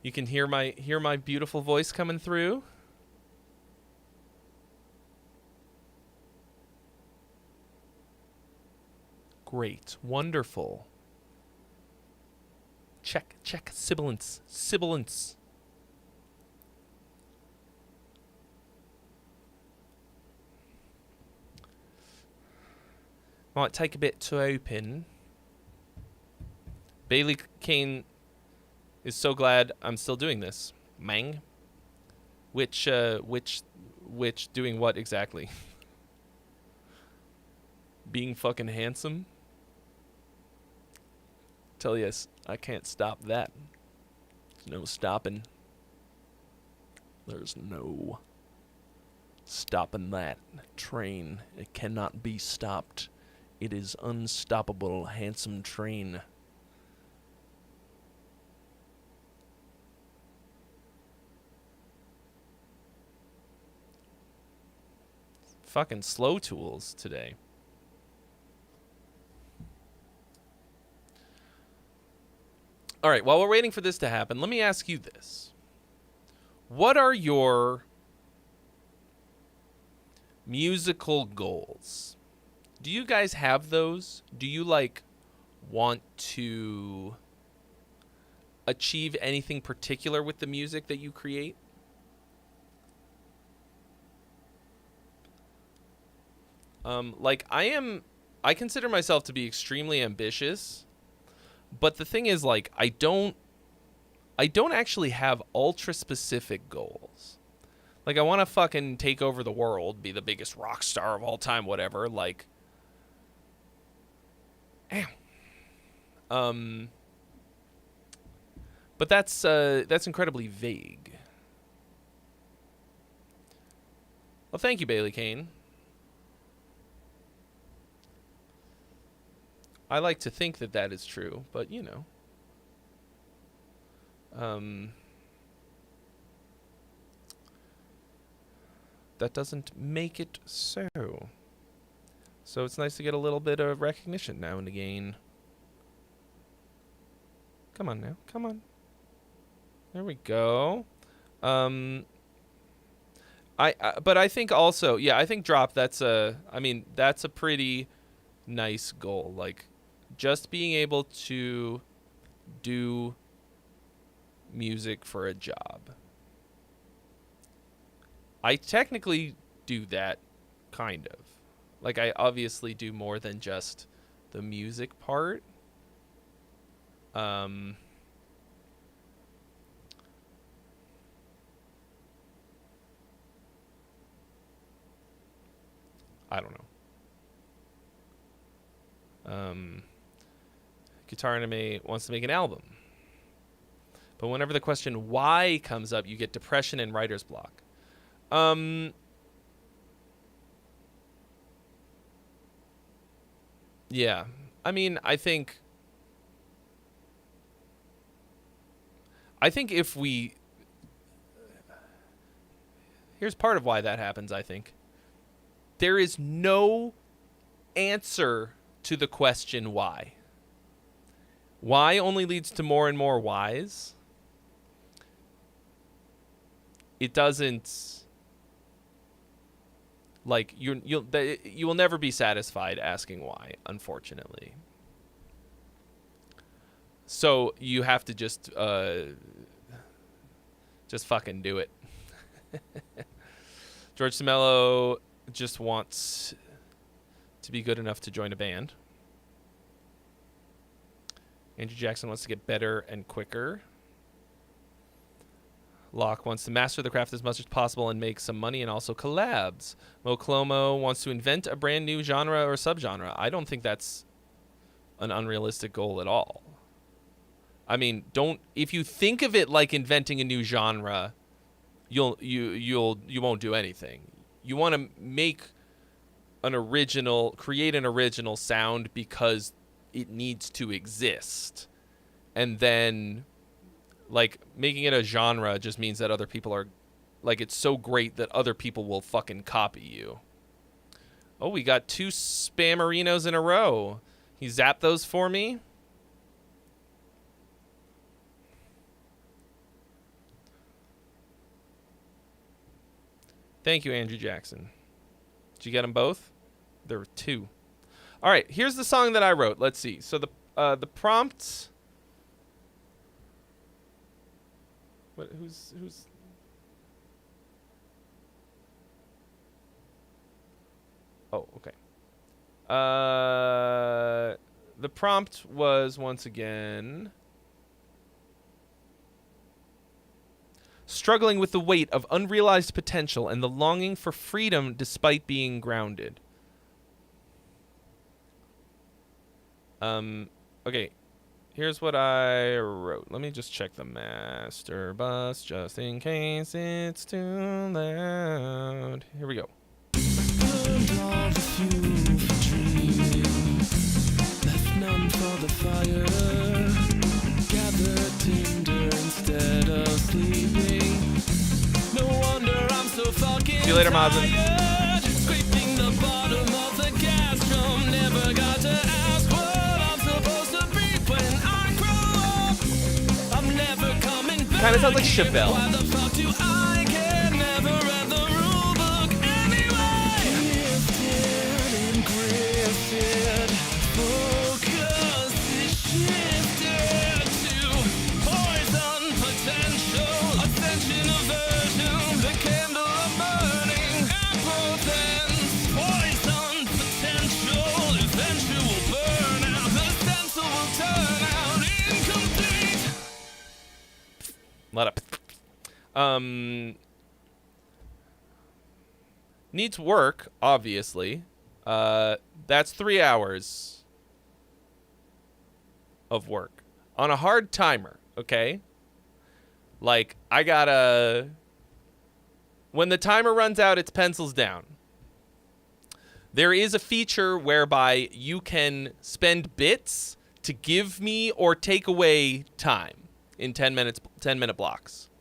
You can hear my beautiful voice coming through? Great. Wonderful. Check. Sibilance. Might take a bit to open. Bailey Kane is so glad I'm still doing this. Mang? Which doing what exactly? Being fucking handsome? Tell you, I can't stop that. There's no stopping. There's no stopping that train. It cannot be stopped. It is unstoppable, handsome train. Fucking slow tools today. All right, while we're waiting for this to happen, let me ask you this. What are your musical goals? Do you guys have those? Do you, like, want to achieve anything particular with the music that you create? Like, I consider myself to be extremely ambitious, but the thing is, like, I don't actually have ultra specific goals. Like, I want to fucking take over the world, be the biggest rock star of all time, whatever, like, but that's incredibly vague. Well, thank you, Bailey Kane. I like to think that that is true, but, you know. That doesn't make it so. So it's nice to get a little bit of recognition now and again. Come on now. Come on. There we go. But I think also, yeah, I think drop, that's a pretty nice goal. Like, just being able to do music for a job. I technically do that, kind of. Like, I obviously do more than just the music part. I don't know. Guitar Anime wants to make an album. But whenever the question why comes up, you get depression and writer's block. Yeah. I mean, I think if we... Here's part of why that happens, I think. There is no answer to the question why. Why only leads to more and more whys. It doesn't... Like, you will never be satisfied asking why, unfortunately. So you have to just fucking do it. George Cimello just wants to be good enough to join a band. Andrew Jackson wants to get better and quicker. Locke wants to master the craft as much as possible and make some money and also collabs. Moclomo wants to invent a brand new genre or subgenre. I don't think that's an unrealistic goal at all. I mean, if you think of it like inventing a new genre, you won't do anything. You want to create an original sound because it needs to exist. And then like making it a genre just means that other people are like, it's so great that other people will fucking copy you. Oh, we got 2 spammerinos in a row. He zapped those for me. Thank you, Andrew Jackson. Did you get them both? There were 2. All right, here's the song that I wrote. Let's see. So the prompt. What? Who's? Oh, okay. The prompt was once again struggling with the weight of unrealized potential and the longing for freedom despite being grounded. Okay. Here's what I wrote. Let me just check the master bus just in case it's too loud. Here we go. See you later, Mazin. Kind of sounds like Chevelle. Needs work, obviously. That's 3 hours of work on a hard timer, okay? Like, I gotta... When the timer runs out, it's pencils down. There is a feature whereby you can spend bits to give me or take away time in 10-minute blocks.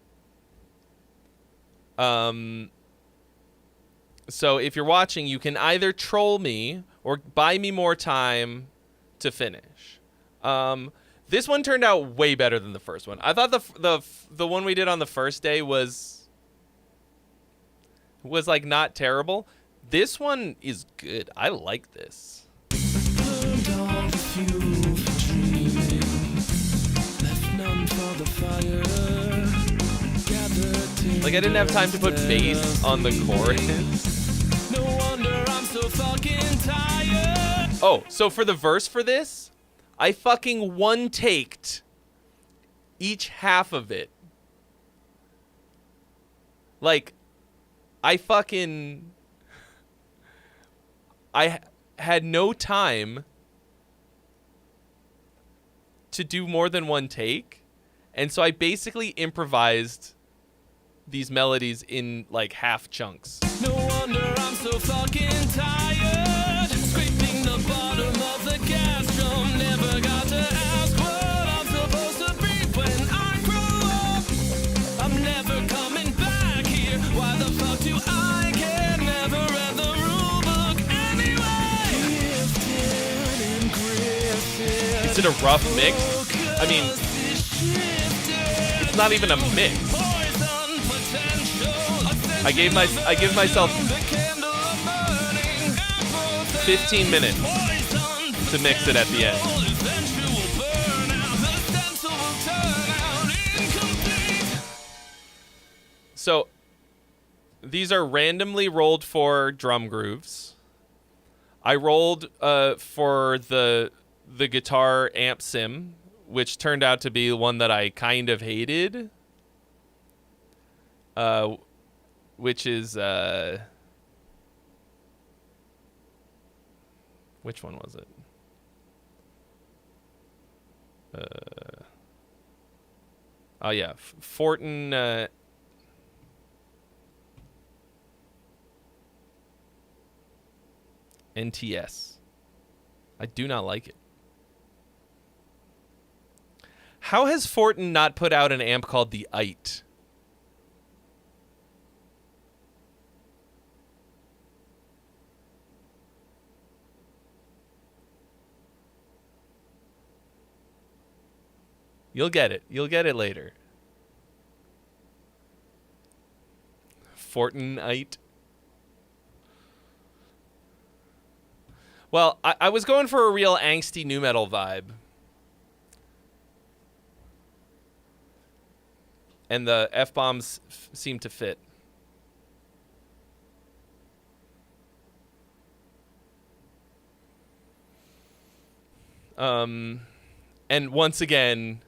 So if you're watching, you can either troll me or buy me more time to finish. This one turned out way better than the first one. I thought the one we did on the first day was like not terrible. This one is good. I like this. Like, I didn't have time to put bass on the chorus. No wonder I'm so fucking tired. Oh, so for the verse for this, I fucking one-taked each half of it. Like, I had no time to do more than one take, and so I basically improvised these melodies in like half chunks. No wonder I'm so fucking tired. Scraping the bottom of the gas drum. Never got to ask what I'm supposed to be when I grow up. I'm never coming back here. Why the fuck do I care? Never read the rule book anyway. Is it a rough mix? I mean, it's not even a mix. I give myself 15 minutes to mix it at the end. So these are randomly rolled for drum grooves. I rolled for the guitar amp sim, which turned out to be one that I kind of hated. which is which one was it? Oh yeah, Fortin. NTS. I do not like it. How has Fortin not put out an amp called the IT? You'll get it. You'll get it later. Fortnite. Well, I was going for a real angsty nu metal vibe. And the F-bombs seem to fit. And once again,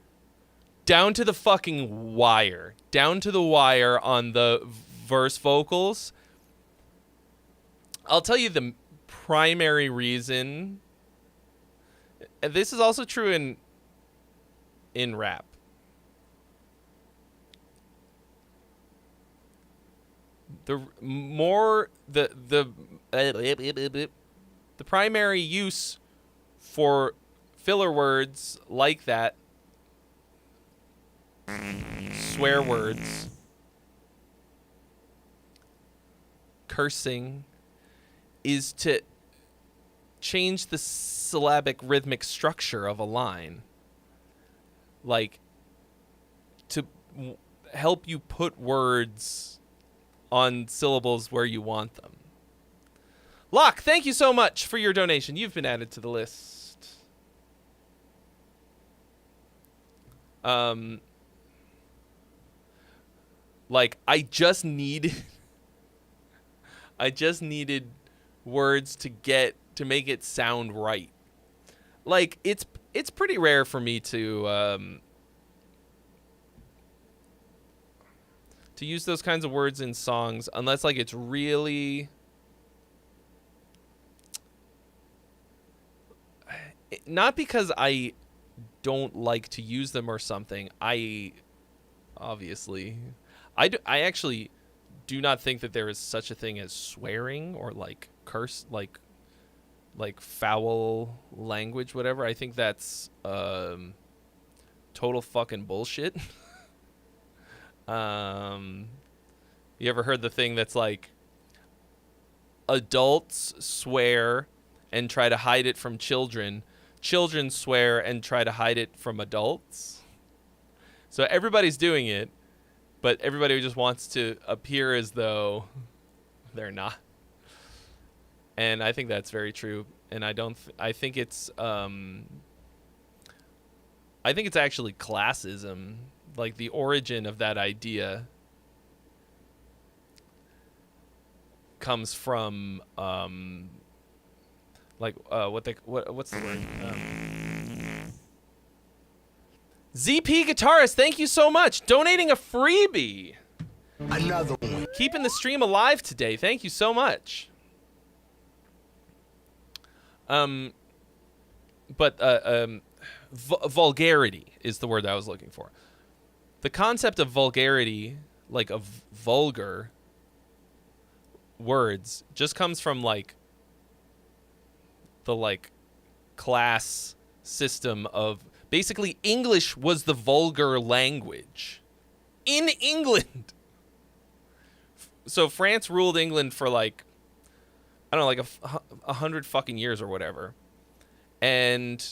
down to the fucking wire. Down to the wire on the verse vocals. I'll tell you the primary reason. And this is also true in rap. The primary use for filler words like that, swear words, cursing, is to change the syllabic rhythmic structure of a line. Like, to help you put words on syllables where you want them. Locke, thank you so much for your donation. You've been added to the list. Like, I just needed words to make it sound right. Like, it's pretty rare for me to use those kinds of words in songs unless, like, it's really not because I don't like to use them or something. I actually do not think that there is such a thing as swearing or like curse, like foul language, whatever. I think that's total fucking bullshit. You ever heard the thing that's like, adults swear and try to hide it from children. Children swear and try to hide it from adults. So everybody's doing it, but everybody just wants to appear as though they're not. And I think that's very true. And I think it's actually classism. Like, the origin of that idea comes from what's the word? ZP Guitarist, thank you so much. Donating a freebie. Another one. Keeping the stream alive today. Thank you so much. Vulgarity is the word that I was looking for. The concept of vulgarity, like of vulgar words, just comes from like the like class system of basically English was the vulgar language in England. So France ruled England for like, I don't know, like 100 fucking years or whatever. And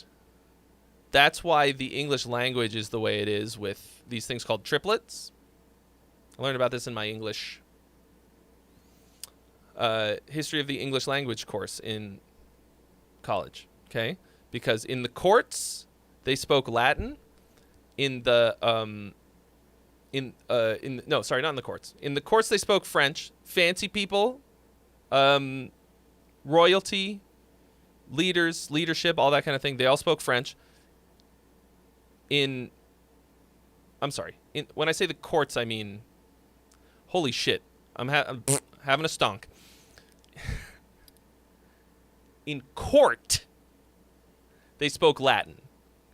that's why the English language is the way it is with these things called triplets. I learned about this in my English history of the English language course in college. Okay, because in the courts they spoke Latin. In the not in the courts. In the courts they spoke French. Fancy people, royalty, leadership, all that kind of thing. They all spoke French. When I say the courts, I mean Holy shit. I'm having a stonk. In court, they spoke Latin.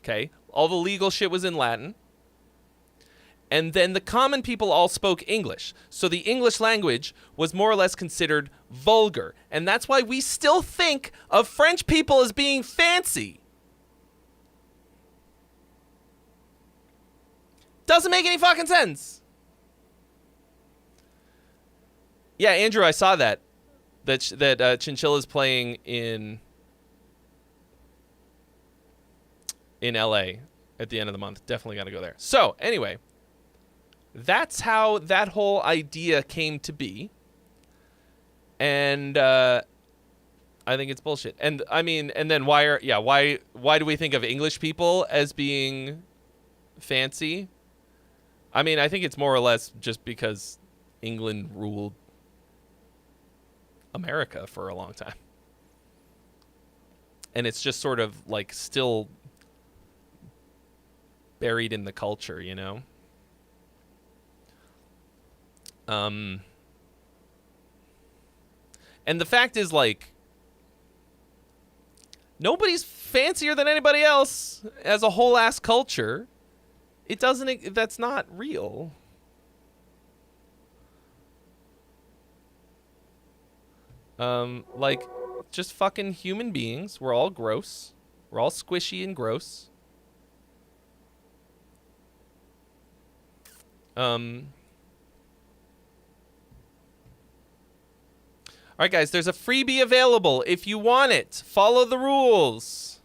Okay? All the legal shit was in Latin. And then the common people all spoke English. So the English language was more or less considered vulgar. And that's why we still think of French people as being fancy. Doesn't make any fucking sense. Yeah, Andrew, I saw that Chinchilla's playing in LA at the end of the month. Definitely got to go there. So, anyway, that's how that whole idea came to be. And I think it's bullshit. And I mean, and then why do we think of English people as being fancy? I mean, I think it's more or less just because England ruled America for a long time. And it's just sort of like still buried in the culture, you know? And the fact is, like, nobody's fancier than anybody else as a whole ass culture. That's not real. Like, just fucking human beings. We're all gross. We're all squishy and gross. All right, guys, there's a freebie available if you want it. Follow the rules.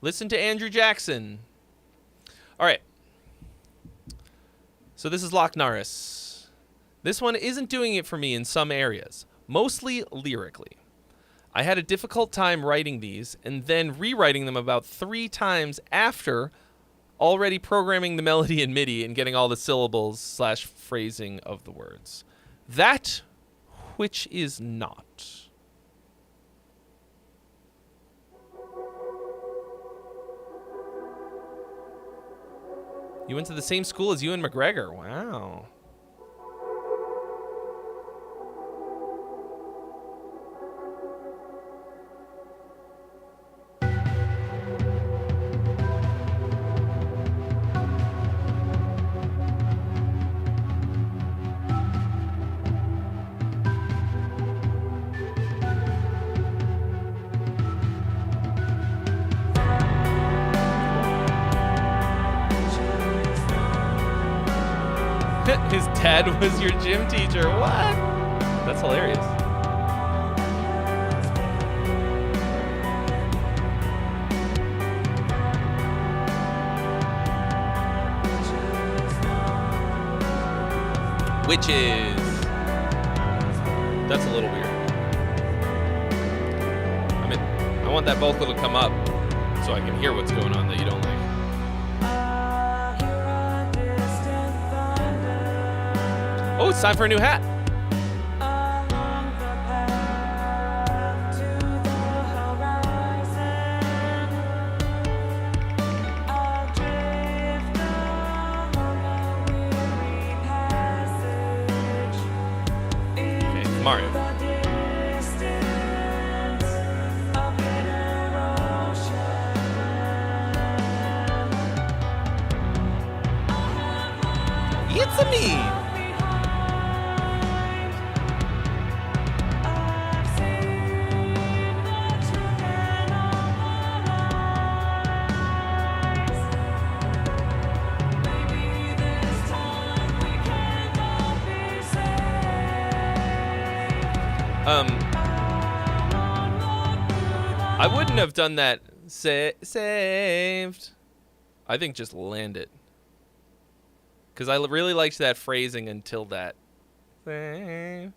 Listen to Andrew Jackson. All right. So this is Loch Naris. This one isn't doing it for me in some areas, mostly lyrically. I had a difficult time writing these and then rewriting them about 3 times after already programming the melody in MIDI and getting all the syllables / phrasing of the words. That which is not. You went to the same school as Ewan McGregor. Wow. His dad was your gym teacher. What? That's hilarious. Witches. That's a little weird. I mean, I want that vocal to come up so I can hear what's going on that you don't like. Oh, it's time for a new hat. Okay, Mario. It's a me. I wouldn't have done that. Saved. I think just land it. Because I really liked that phrasing until that. Saved.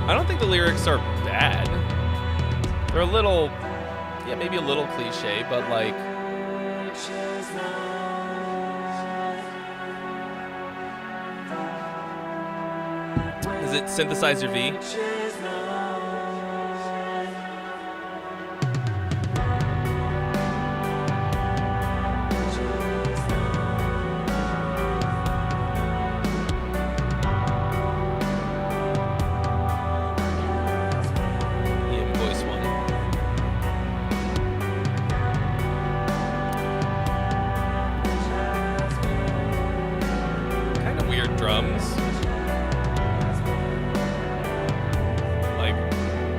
I don't think the lyrics are bad. They're a little, yeah, maybe a little cliche, but like, is it Synthesizer V?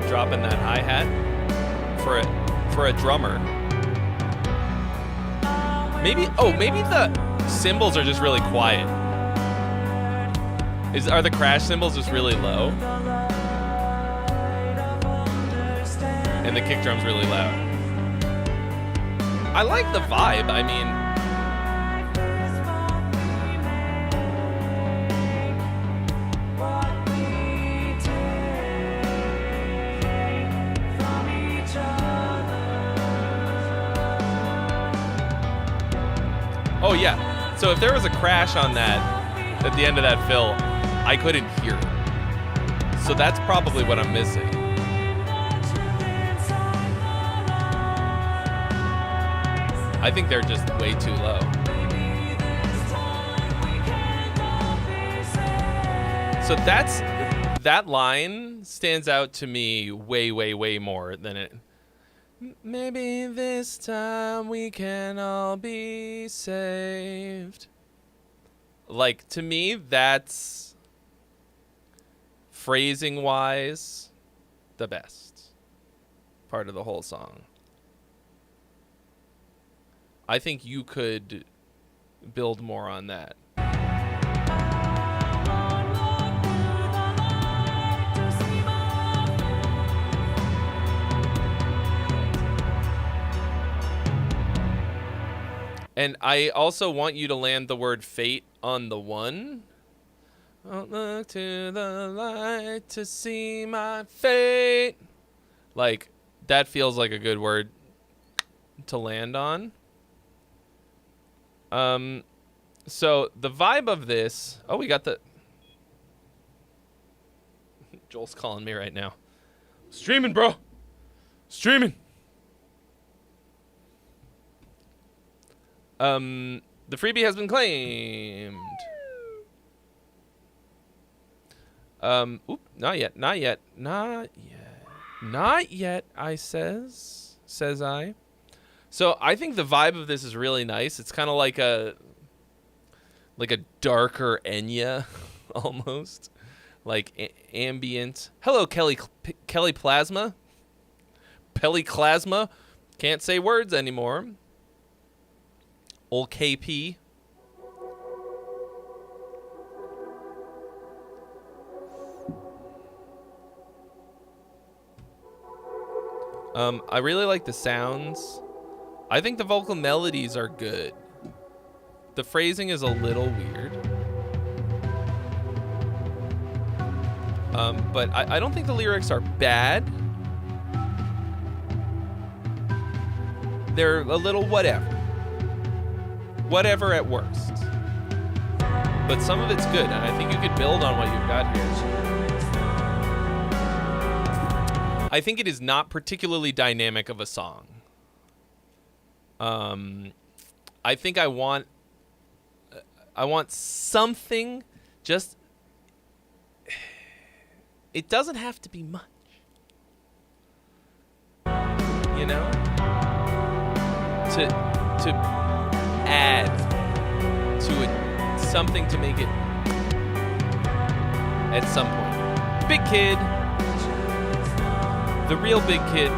Dropping that hi-hat for a drummer. Maybe the cymbals are just really quiet. Are the crash cymbals just really low? And the kick drum's really loud. I like the vibe. I mean, oh yeah, so if there was a crash on that at the end of that fill, I couldn't hear it. So that's probably what I'm missing. I think they're just way too low. So that line stands out to me way more than it. Maybe this time we can all be saved. Like, to me, that's phrasing-wise the best part of the whole song. I think you could build more on that. And I also want you to land the word fate on the one. I'll look to the light to see my fate. Like, that feels like a good word to land on. So the vibe of this... Oh, we got the... Joel's calling me right now. Streaming, bro. Streaming. The freebie has been claimed. Not yet, says I. So I think the vibe of this is really nice. It's kind of like a darker Enya, almost. Like ambient. Hello, Kelly Plasma. Peliclasma. Can't say words anymore. Old KP. I really like the sounds. I think the vocal melodies are good. The phrasing is a little weird. But I don't think the lyrics are bad. They're a little whatever. Whatever at worst. But some of it's good, and I think you could build on what you've got here. I think it is not particularly dynamic of a song. I think I want something, just... It doesn't have to be much. You know? To add to it something to make it at some point. Big Kid. The real Big Kid.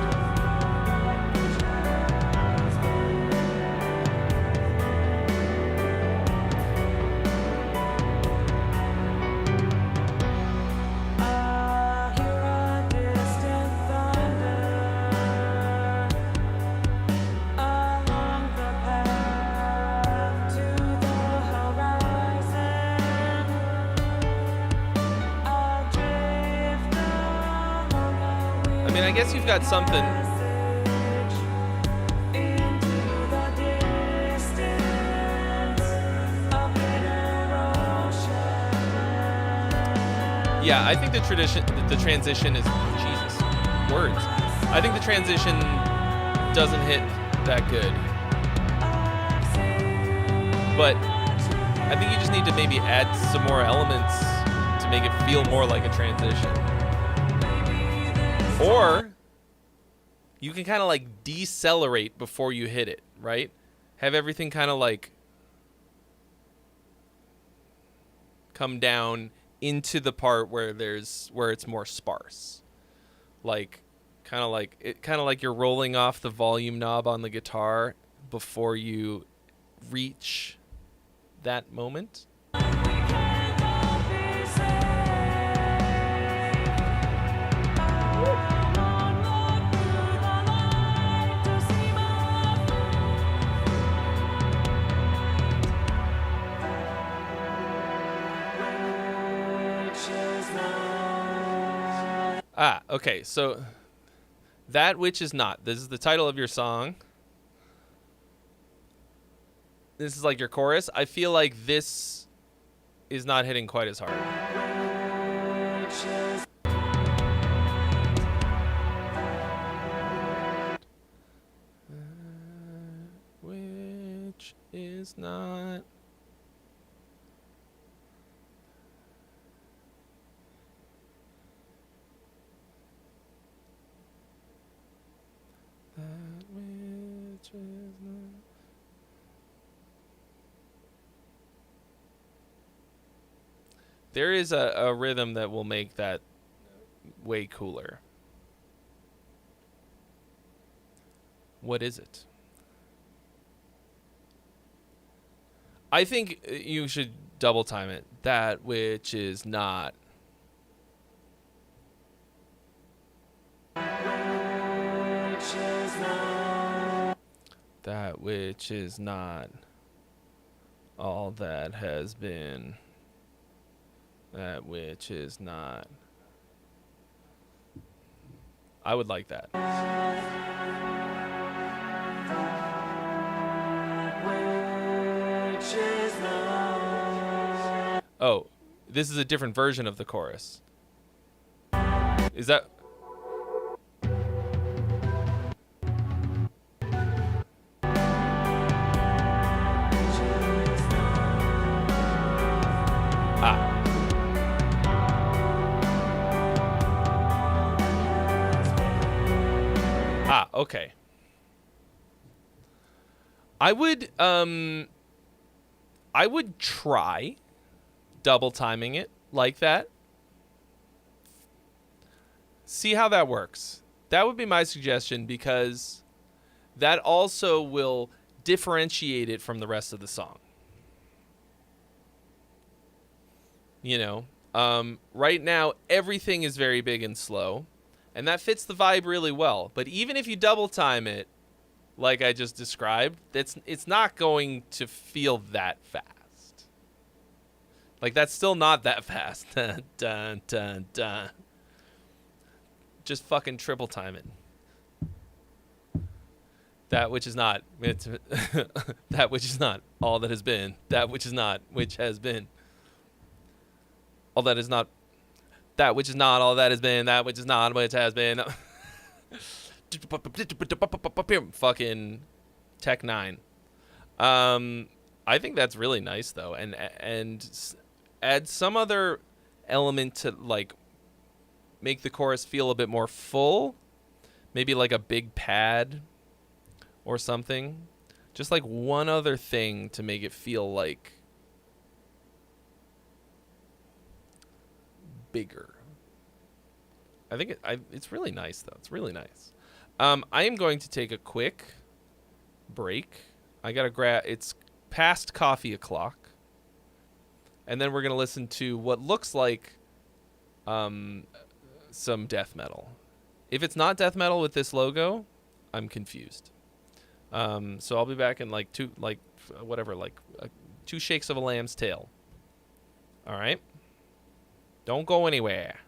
I mean, I guess you've got something. Yeah, I think the transition is Jesus words. I think the transition doesn't hit that good, but I think you just need to maybe add some more elements to make it feel more like a transition. Or you can kind of like decelerate before you hit it, right? Have everything kind of like come down into the part where it's more sparse. Like kind of like you're rolling off the volume knob on the guitar before you reach that moment. Okay, so that which is not. This is the title of your song. This is like your chorus. I feel like this is not hitting quite as hard. Which is not. That which is not. There is a rhythm that will make that way cooler. What is it? I think you should double time it. That which is not. That which is not all that has been. That which is not. I would like that. Oh, this is a different version of the chorus. Is that... Okay. I would try double timing it like that. See how that works. That would be my suggestion, because that also will differentiate it from the rest of the song. You know, right now everything is very big and slow. And that fits the vibe really well. But even if you double time it, like I just described, it's not going to feel that fast. Like, that's still not that fast. Dun, dun, dun, dun. Just fucking triple time it. That which is not. It's that which is not all that has been. That which is not which has been. All that is not. That which is not all that has been. That which is not which has been. Fucking Tech 9. I think that's really nice though, and add some other element to like make the chorus feel a bit more full. Maybe like a big pad or something. Just like one other thing to make it feel like bigger. I think it's really nice though. It's really nice. I am going to take a quick break. I gotta grab. It's past coffee o'clock, and then we're gonna listen to what looks like some death metal. If it's not death metal with this logo, I'm confused. So I'll be back in like two shakes of a lamb's tail. All right. Don't go anywhere.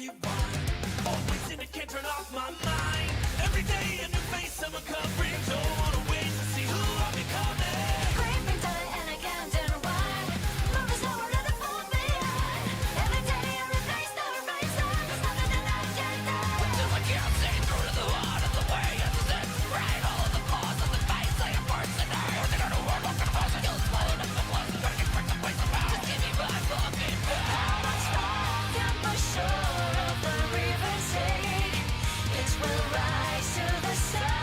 rewind. Always in, I can't turn off my mind. Every day a new face, I'm uncovering. Don't wanna wait to see who I'm becoming. Creeping tight and I can't unwind. Moving slower than the fall behind. Every day I replace the face. There's nothing that I can't do. Till I can't see through to the heart of the way. And the sense right, all of the flaws of the face. Like a person I working on a world, walking across the hills, swallowing up the blood. Trying to get back the place about. Just give me my fucking back. How much more can push short of the river take? It will rise to the sky.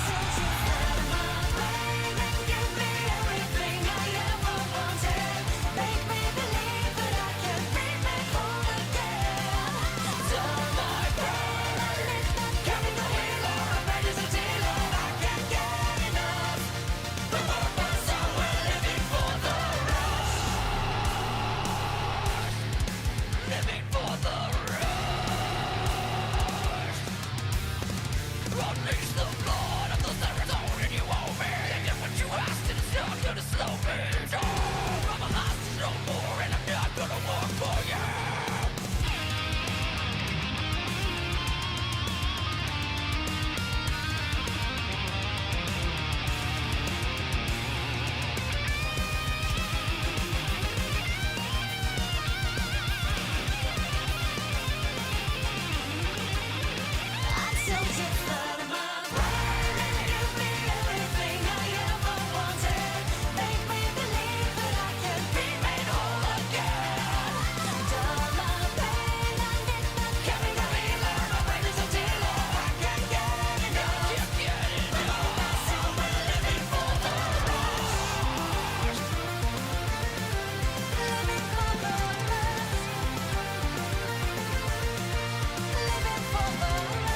Since you fell my way, then give me everything I ever wanted. Make me believe that I can be made whole again. Dull my brain, I live that carry the healer. A pages of dealer, I can't get enough. The purpose of we're living for the rush. Living for the rush. Unleash the blood of the serotonin you owe me. And get what you asked and it's not gonna slow me down. I'm a hostage no more and I'm not gonna work for you. I'm so different in my brain. Give me everything I ever wanted. Make me believe that I can be made whole again. Dull my pain, I need that carry the healer. My brain is a dealer, I can't get enough. So we're living for the rush. Living for the rush. Living for the rush.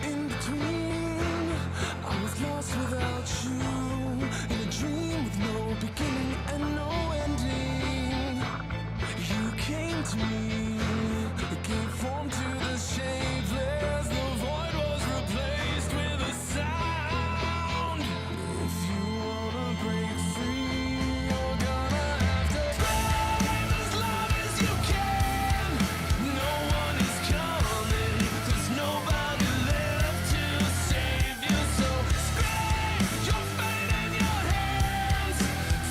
In between, I was lost without you. In a dream with no beginning and no ending. You came to me, gave form to the shapeless. The void was replaced with a sound. If you wanna break free, you're gonna have to scream as loud as you can. No one is coming, there's nobody left to save you. So scream your fate in your hands.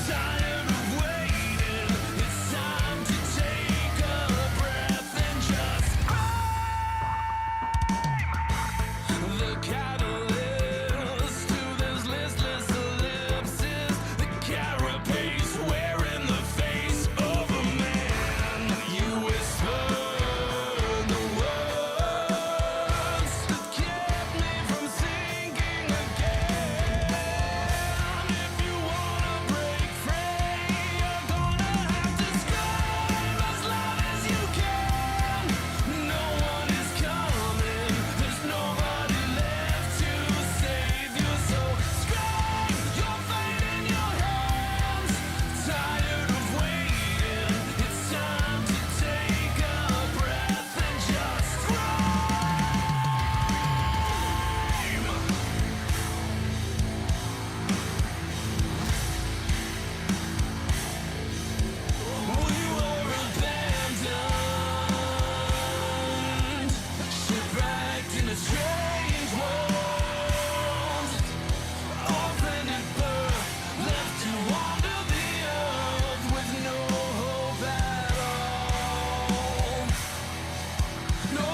Tired of waiting, it's time to take a breath and just scream. The catalyst to this listless ellipsis. The carapace wearing the face of a man. You whispered the words that kept me from sinking again. If you wanna break free, you're gonna have to scream as loud as you can. No one is coming, there's nobody left to save you. So scream your fate in your hands. Tired of waiting, it's time to take a breath and just scream. We were abandoned, shipwrecked in a strange world. Orphaned at birth, left to wander the earth with no hope at all. No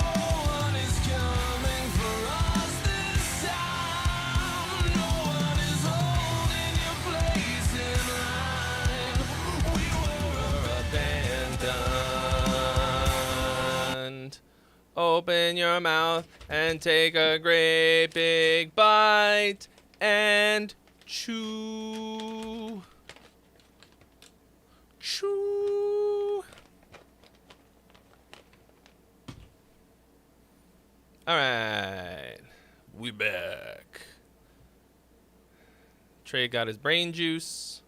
one is coming for us this time. No one is holding your place in line. We were abandoned. Open your mouth and take a great big bite and Choo. Choo. All right. We back. Trey got his brain juice.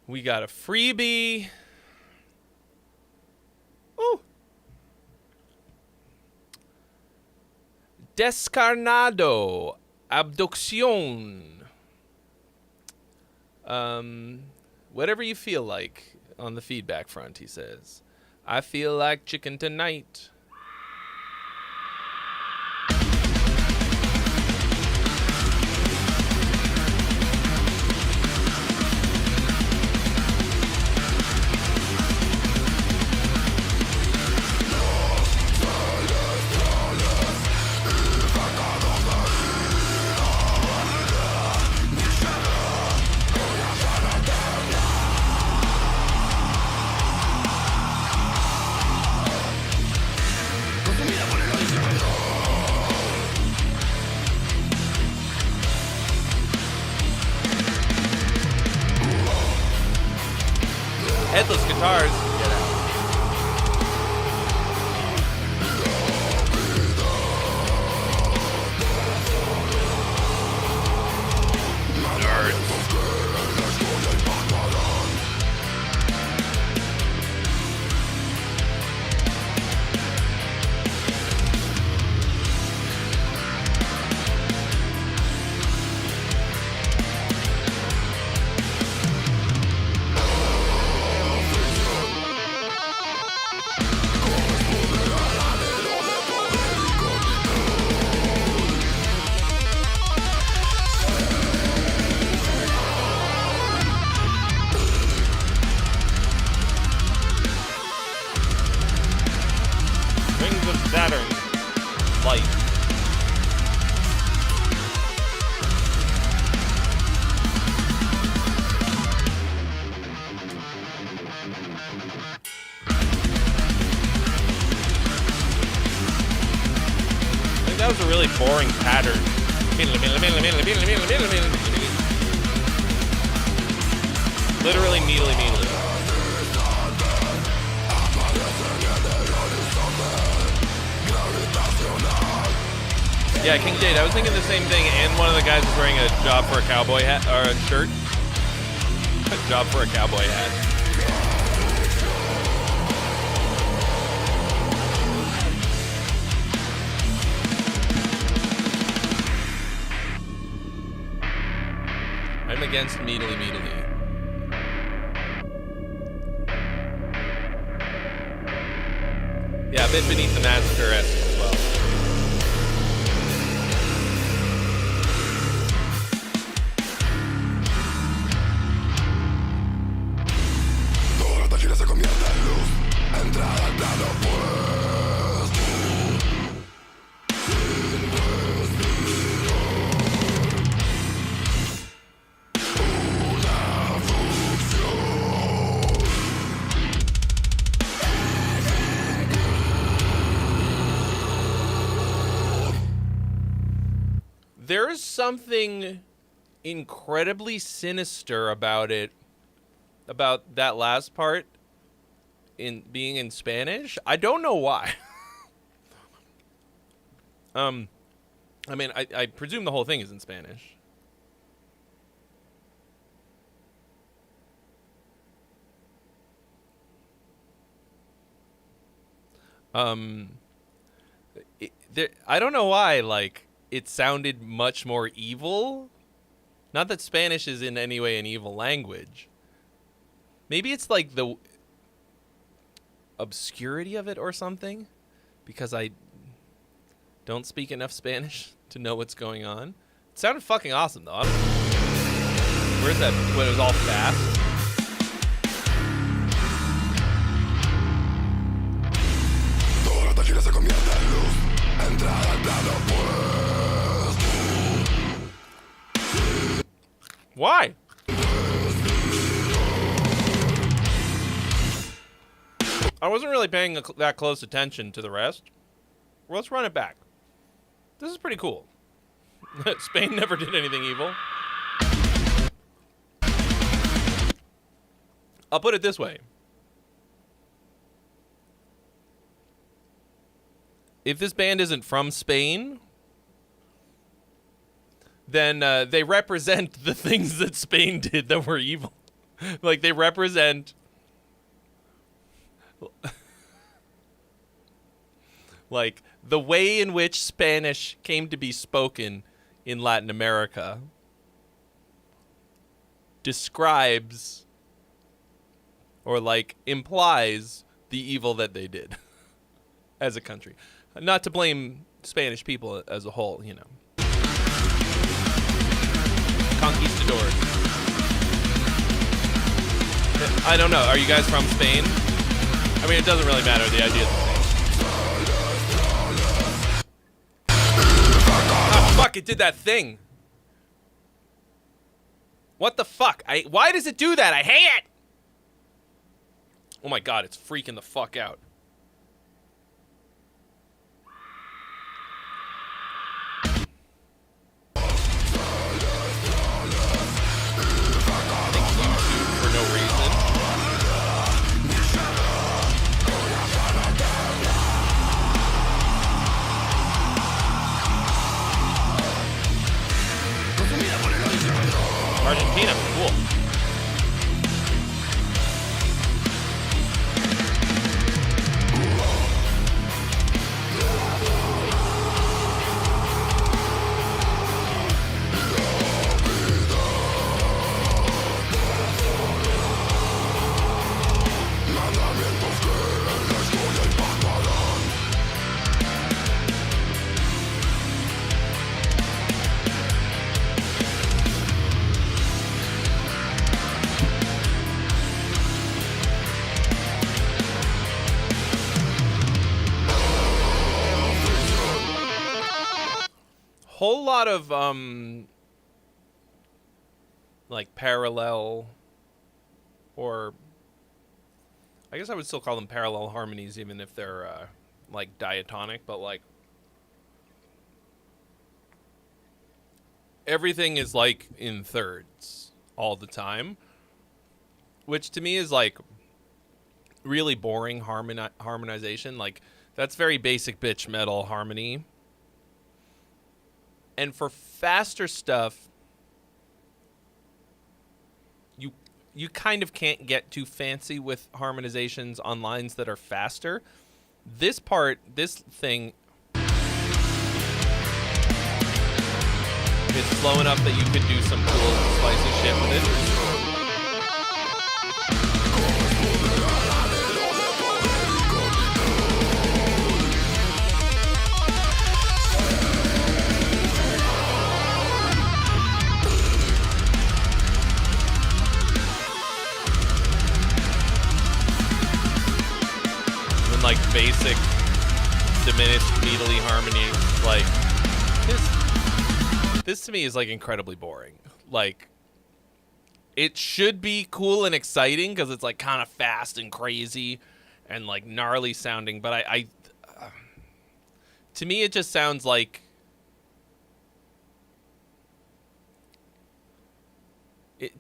We got a freebie. Ooh. Descarnado. Abducción. Whatever you feel like on the feedback front, he says. I feel like chicken tonight. Headless guitars. Get out. Rings of Saturn. Light. I think that was a really boring pattern. Literally, meedly. Yeah, King Jade, I was thinking the same thing, and one of the guys was wearing a job for a cowboy hat, or a shirt. A job for a cowboy hat. I'm against meedly. Yeah, a bit beneath the massacre-esque as well. There is something incredibly sinister about it, about that last part in being in Spanish. I don't know why. I mean, I presume the whole thing is in Spanish. I don't know why, like, it sounded much more evil. Not that Spanish is in any way an evil language. Maybe it's like the obscurity of it or something, because I don't speak enough Spanish to know what's going on. It sounded fucking awesome, though. Where's that? When it was all fast? Why? I wasn't really paying that close attention to the rest. Well, let's run it back. This is pretty cool. Spain never did anything evil. I'll put it this way. If this band isn't from Spain, then they represent the things that Spain did that were evil. Like, they represent... like, the way in which Spanish came to be spoken in Latin America describes or, like, implies the evil that they did as a country. Not to blame Spanish people as a whole, you know. Conquistadors. I don't know. Are you guys from Spain? I mean, it doesn't really matter. The idea is the same. Oh, fuck. It did that thing. What the fuck? Why does it do that? I hate it. Oh my god, it's freaking the fuck out. For no reason. Argentina, cool. Whole lot of like parallel, or I guess I would still call them parallel harmonies, even if they're like diatonic, but like everything is like in thirds all the time, which to me is like really boring harmonization. Like, that's very basic bitch metal harmony. And for faster stuff, you kind of can't get too fancy with harmonizations on lines that are faster. This thing is slow enough that you could do some cool, spicy shit with it. Like basic diminished needly harmony, like this to me is like incredibly boring. Like, it should be cool and exciting because it's like kind of fast and crazy and like gnarly sounding, but I to me it just sounds like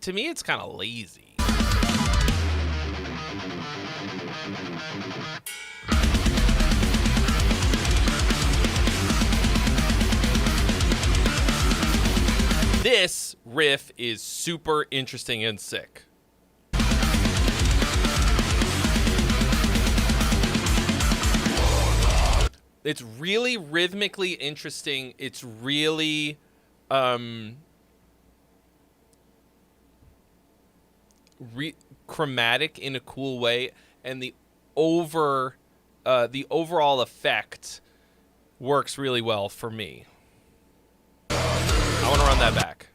to me it's kind of lazy. This riff is super interesting and sick. It's really rhythmically interesting. It's really chromatic in a cool way, and the overall effect works really well for me. I want to run that back.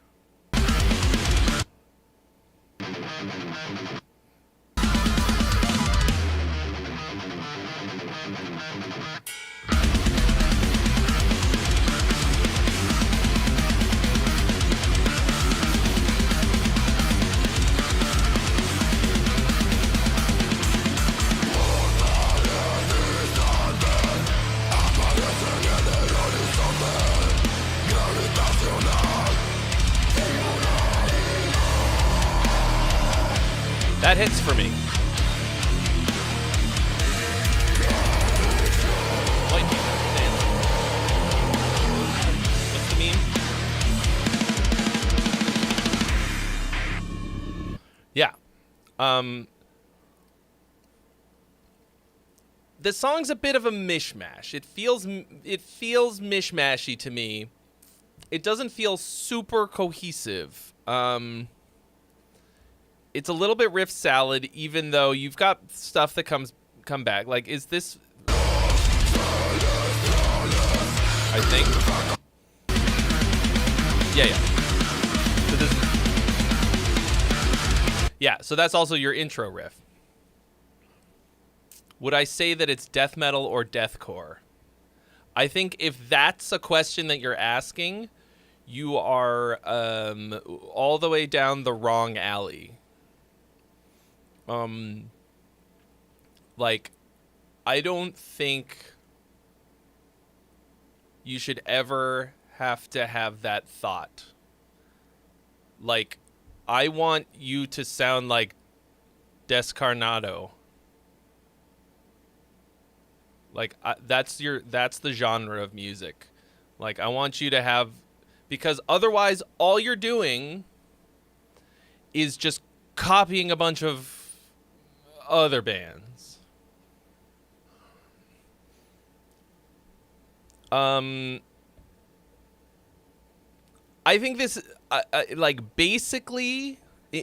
That hits for me. White people dance. What's the meme? Yeah. The song's a bit of a mishmash. It feels mishmashy to me. It doesn't feel super cohesive. It's a little bit riff salad, even though you've got stuff that come back. Like, is this? I think. Yeah. So this. Yeah. So that's also your intro riff. Would I say that it's death metal or deathcore? I think if that's a question that you're asking, you are all the way down the wrong alley. Like, I don't think you should ever have to have that thought. Like, I want you to sound like Descarnado. Like, that's the genre of music. Like, I want you to have, because otherwise all you're doing is just copying a bunch of other bands. I think this, like, basically,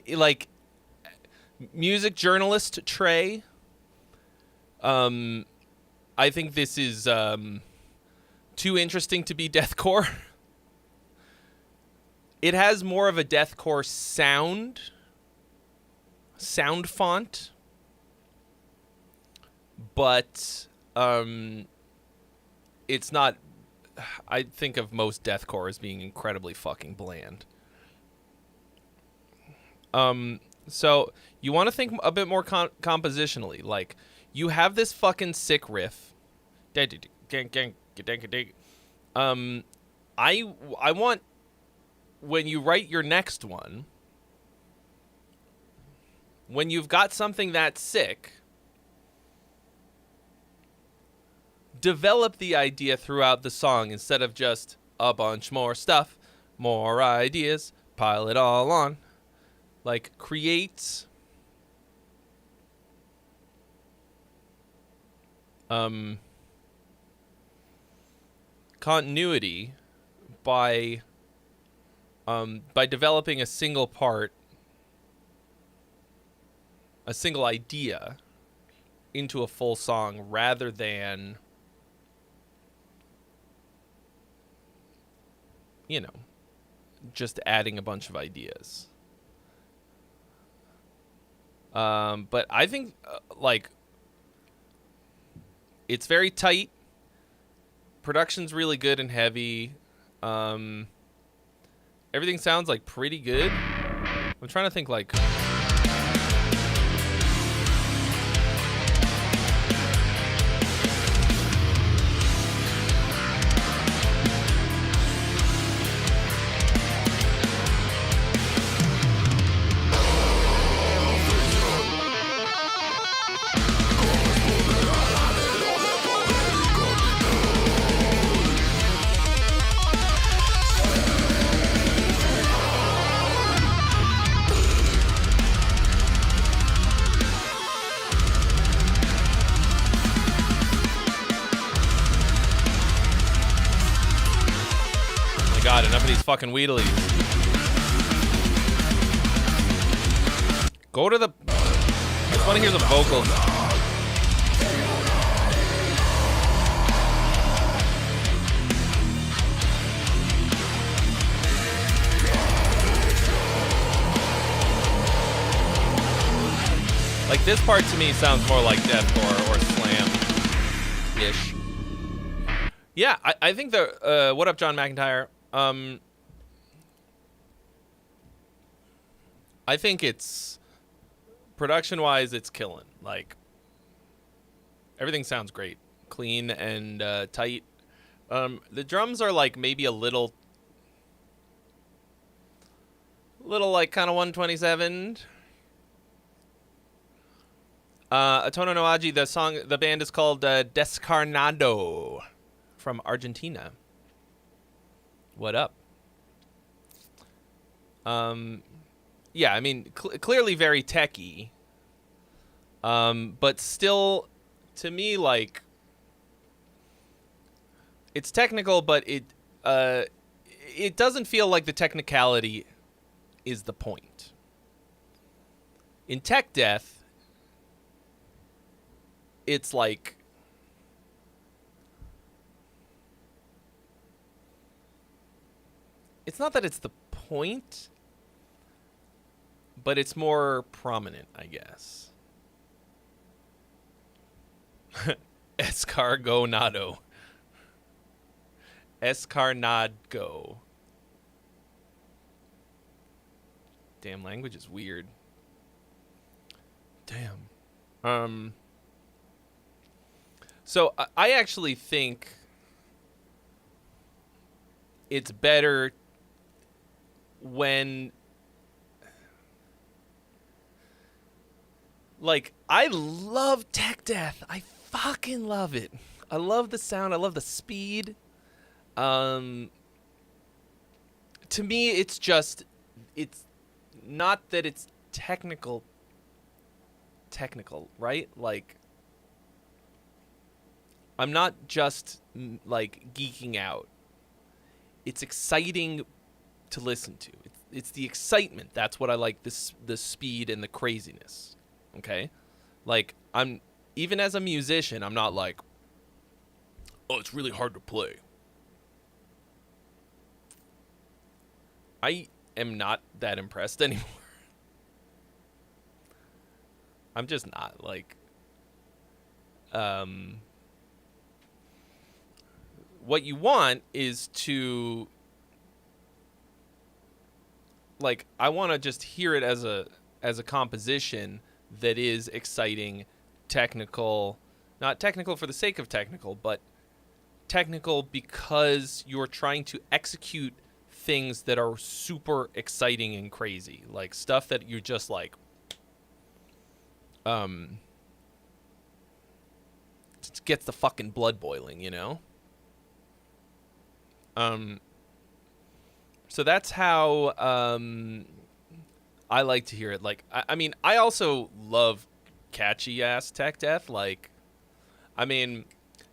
like, music journalist Trey, I think this is too interesting to be deathcore. It has more of a deathcore sound font, but it's not. I think of most deathcore as being incredibly fucking bland. So you want to think a bit more compositionally. Like, you have this fucking sick riff. I want, when you write your next one, when you've got something that sick, develop the idea throughout the song instead of just a bunch more stuff, more ideas, pile it all on. Like, create continuity by developing a single part, a single idea into a full song, rather than, you know, just adding a bunch of ideas. But I think, like, it's very tight. Production's really good and heavy. Everything sounds, like, pretty good. I'm trying to think, like, God, enough of these fucking Wheatleys. Go to the... I just want to hear the vocals. Like, this part to me sounds more like deathcore or slam-ish. Yeah, I think the... What Up, John McIntyre? I think it's, production-wise, it's killing. Like, everything sounds great, clean and tight. The drums are, like, maybe a little like kind of 127. Atono no Aji, the band is called Descarnado from Argentina. What up? Yeah, I mean, clearly very techy. But still, to me, like, it's technical, but it doesn't feel like the technicality is the point. In tech death, it's like, it's not that it's the point, but it's more prominent, I guess. Escargonado. Escarnado. Damn, language is weird. Damn. So I actually think it's better when, like, I love tech death. I fucking love it. I love the sound. I love the speed. To me, it's not that it's technical, right? Like, I'm not just, like, geeking out. It's exciting to listen to. It's the excitement. That's what I like, the speed and the craziness. Okay? Like, even as a musician, I'm not like, oh, it's really hard to play. I am not that impressed anymore. I'm just not, like, what you want is to, like, I want to just hear it as a composition that is exciting, technical, not technical for the sake of technical, but technical because you're trying to execute things that are super exciting and crazy, like stuff that you just like, just gets the fucking blood boiling, you know? So that's how I like to hear it. Like, I mean, I also love catchy ass tech death. Like, I mean,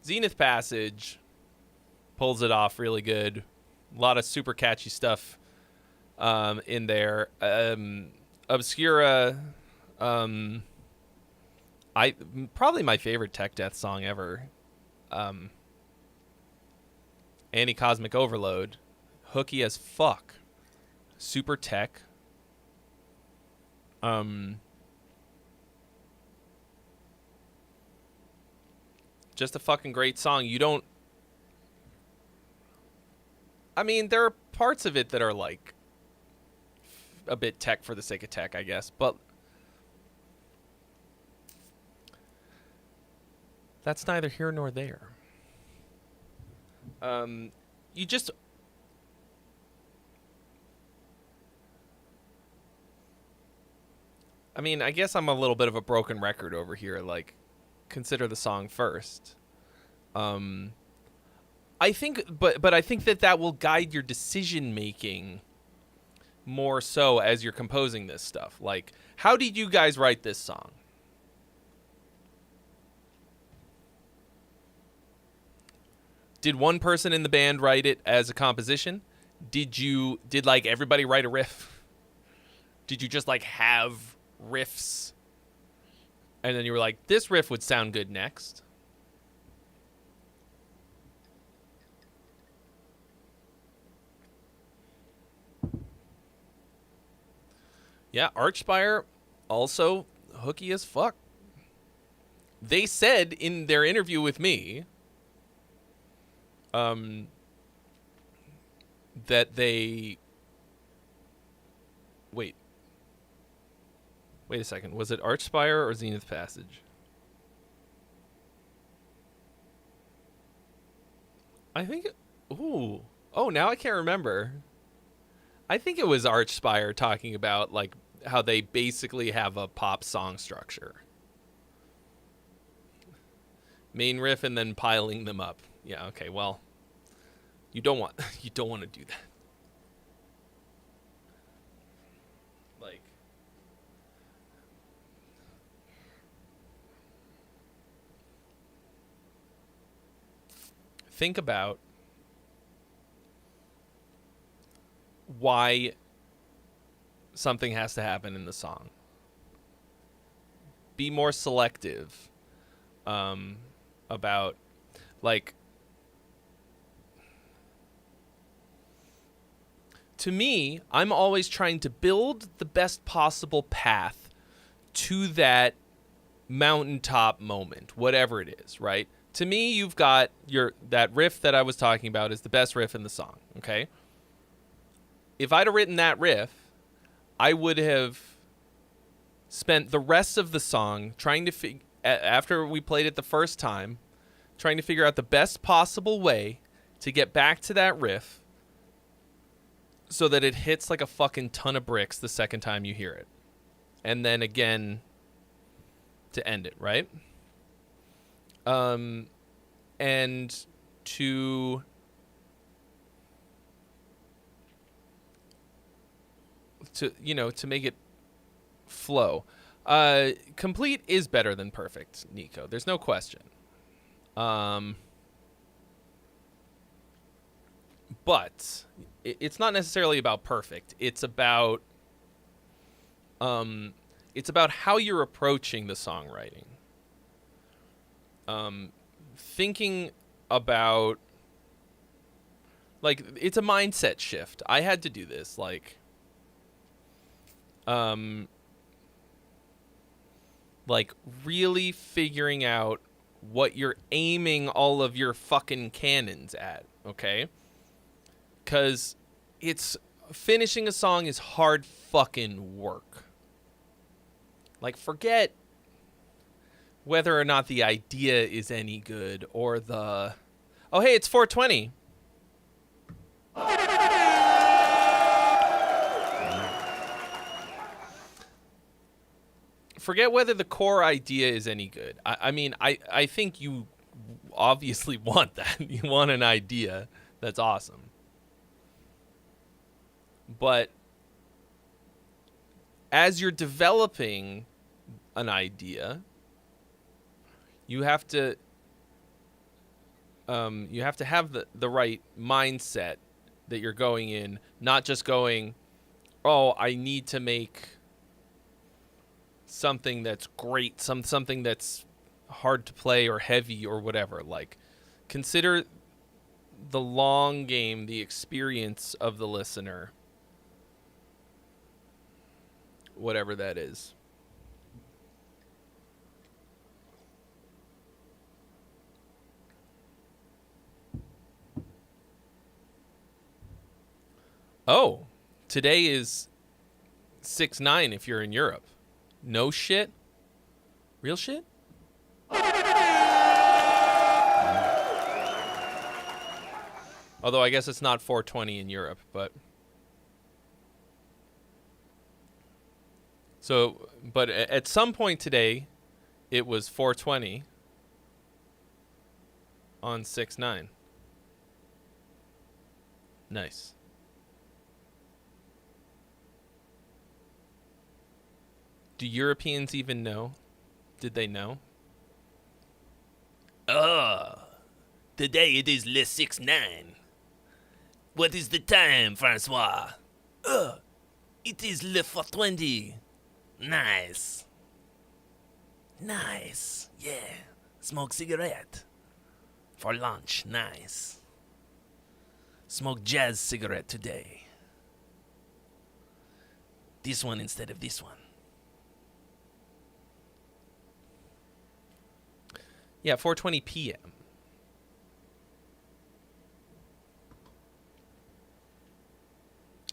Zenith Passage pulls it off really good. A lot of super catchy stuff in there. Obscura, probably my favorite tech death song ever. Anti-Cosmic Overload, hooky as fuck, super tech. Just a fucking great song. You don't, I mean, there are parts of it that are like a bit tech for the sake of tech, I guess, but that's neither here nor there. You just, I mean, I guess I'm a little bit of a broken record over here. Like, consider the song first. I think, but I think that will guide your decision making more so as you're composing this stuff. Like, how did you guys write this song? Did one person in the band write it as a composition? Did like everybody write a riff? Did you just like have riffs and then you were like, this riff would sound good next? Yeah, Archspire also hooky as fuck. They said in their interview with me that they... Wait a second. Was it Archspire or Zenith Passage? I think... Ooh. Oh, now I can't remember. I think it was Archspire talking about, like, how they basically have a pop song structure. Main riff and then piling them up. Yeah, okay, well, you don't want to do that. Like, think about why something has to happen in the song. Be more selective about, like, to me, I'm always trying to build the best possible path to that mountaintop moment, whatever it is, right? To me, you've got that riff that I was talking about is the best riff in the song, okay? If I'd have written that riff, I would have spent the rest of the song trying to after we played it the first time, trying to figure out the best possible way to get back to that riff so that it hits like a fucking ton of bricks the second time you hear it. And then again to end it, right? And to make it flow. Complete is better than perfect, Nico. There's no question. But it's not necessarily about perfect. It's about how you're approaching the songwriting. Thinking about, like, it's a mindset shift. I had to do this, like really figuring out what you're aiming all of your fucking cannons at, okay? Because finishing a song is hard fucking work. Like, forget whether or not the idea is any good or oh, hey, it's 420. Forget whether the core idea is any good. I mean, I think you obviously want that. You want an idea that's awesome. But as you're developing an idea, you have to have the right mindset that you're going in, not just going, oh, I need to make something that's great, something that's hard to play or heavy or whatever. Like, consider the long game, the experience of the listener, whatever that is. Oh, today is 6/9 if you're in Europe. No shit? Real shit? Although I guess it's not 420 in Europe, but... So, but at some point today, it was 420 on 6/9. Nice. Do Europeans even know? Did they know? Today it is le 6/9. What is the time, Francois? It is le 420. Nice. Nice. Yeah. Smoke cigarette. For lunch. Nice. Smoke jazz cigarette today. This one instead of this one. Yeah, 4:20 p.m.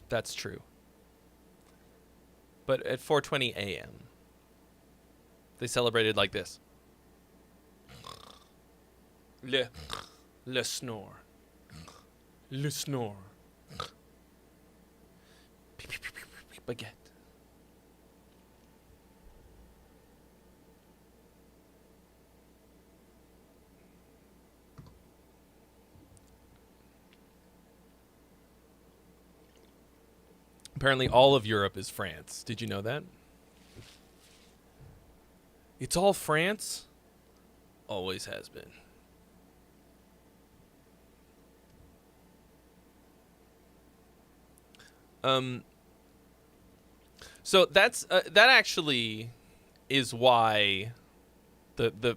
That's true. But at 4:20 a.m., they celebrated like this. Le snore. Le snore. Baguette. Apparently all of Europe is France. Did you know that? It's all France? Always has been. So that's that actually is why the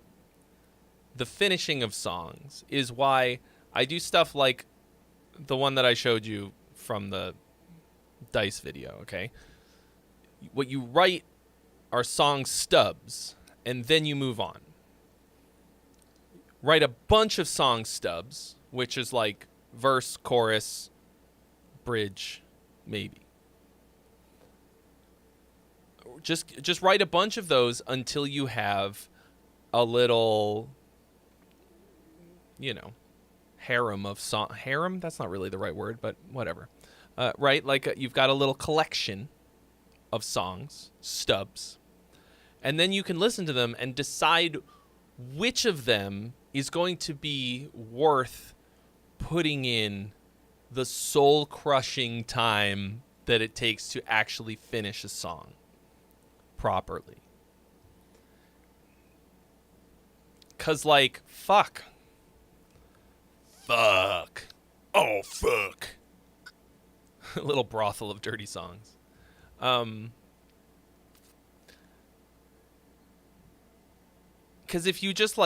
finishing of songs is why I do stuff like the one that I showed you from the Dice video, okay? What you write are song stubs, and then you move on. Write a bunch of song stubs, which is like verse, chorus, bridge, maybe. Just write a bunch of those until you have a little, harem of song. Harem? That's not really the right word, but whatever. Right? Like you've got a little collection of songs, stubs, and then you can listen to them and decide which of them is going to be worth putting in the soul-crushing time that it takes to actually finish a song properly. 'Cause fuck. Oh, fuck. A little brothel of dirty songs. Because if you just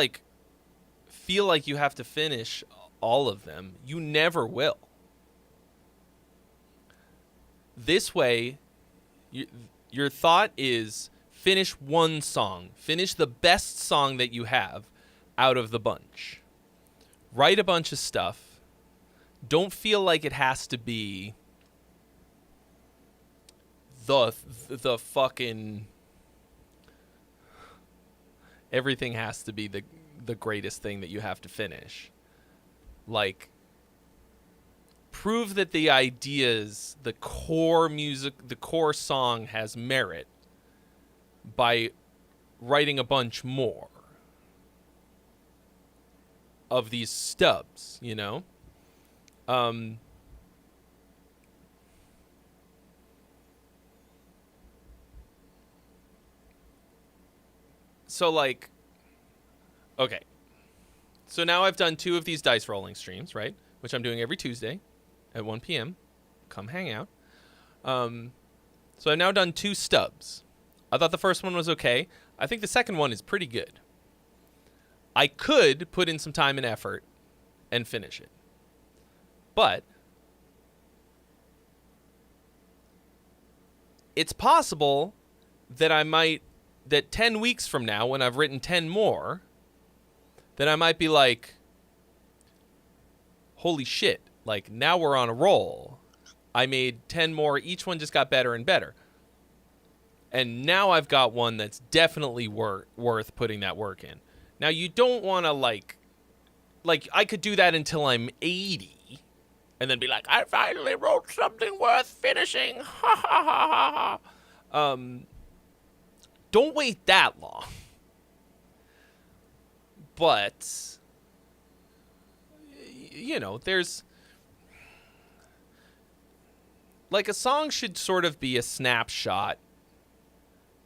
feel like you have to finish all of them, you never will. This way, your thought is finish one song. Finish the best song that you have out of the bunch. Write a bunch of stuff. Don't feel like it has to be the fucking... Everything has to be the greatest thing that you have to finish. Prove that the ideas, the core music, the core song has merit by writing a bunch more of these stubs, So okay. So now I've done 2 of these dice rolling streams, right? Which I'm doing every Tuesday at 1 p.m. Come hang out. So I've now done 2 stubs. I thought the first one was okay. I think the second one is pretty good. I could put in some time and effort and finish it. But it's possible that that 10 weeks from now, when I've written 10 more, that I might be like, holy shit, now we're on a roll. I made 10 more, each one just got better and better. And now I've got one that's definitely worth putting that work in. Now, you don't want to, I could do that until I'm 80, and then be like, I finally wrote something worth finishing. Ha ha ha ha. Don't wait that long. But, there's... a song should sort of be a snapshot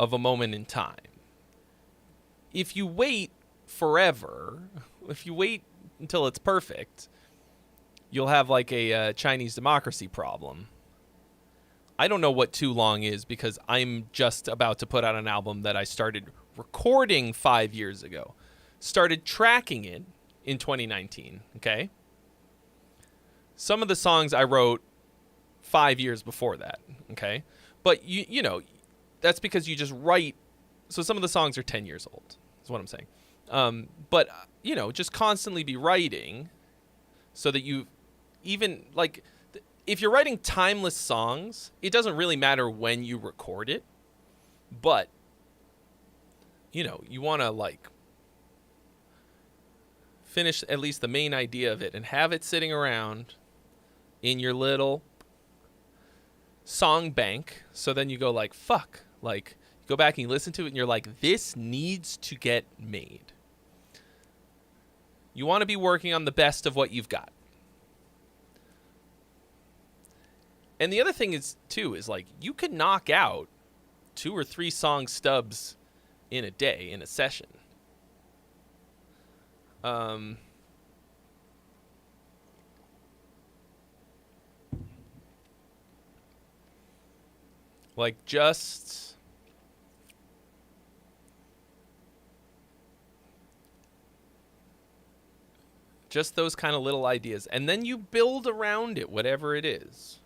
of a moment in time. If you wait forever, if you wait until it's perfect, you'll have a Chinese democracy problem. I don't know what too long is because I'm just about to put out an album that I started recording 5 years ago. Started tracking it in 2019, okay? Some of the songs I wrote 5 years before that, okay? But, you know, that's because you just write. So some of the songs are 10 years old, is what I'm saying. But, you know, just constantly be writing so that you even, if you're writing timeless songs, it doesn't really matter when you record it. But, you know, you want to, finish at least the main idea of it and have it sitting around in your little song bank. So then you go fuck. You go back and you listen to it and you're like, this needs to get made. You want to be working on the best of what you've got. And the other thing is, too, is like you could knock out 2 or 3 song stubs in a day, in a session. Like just those kind of little ideas. And then you build around it, whatever it is.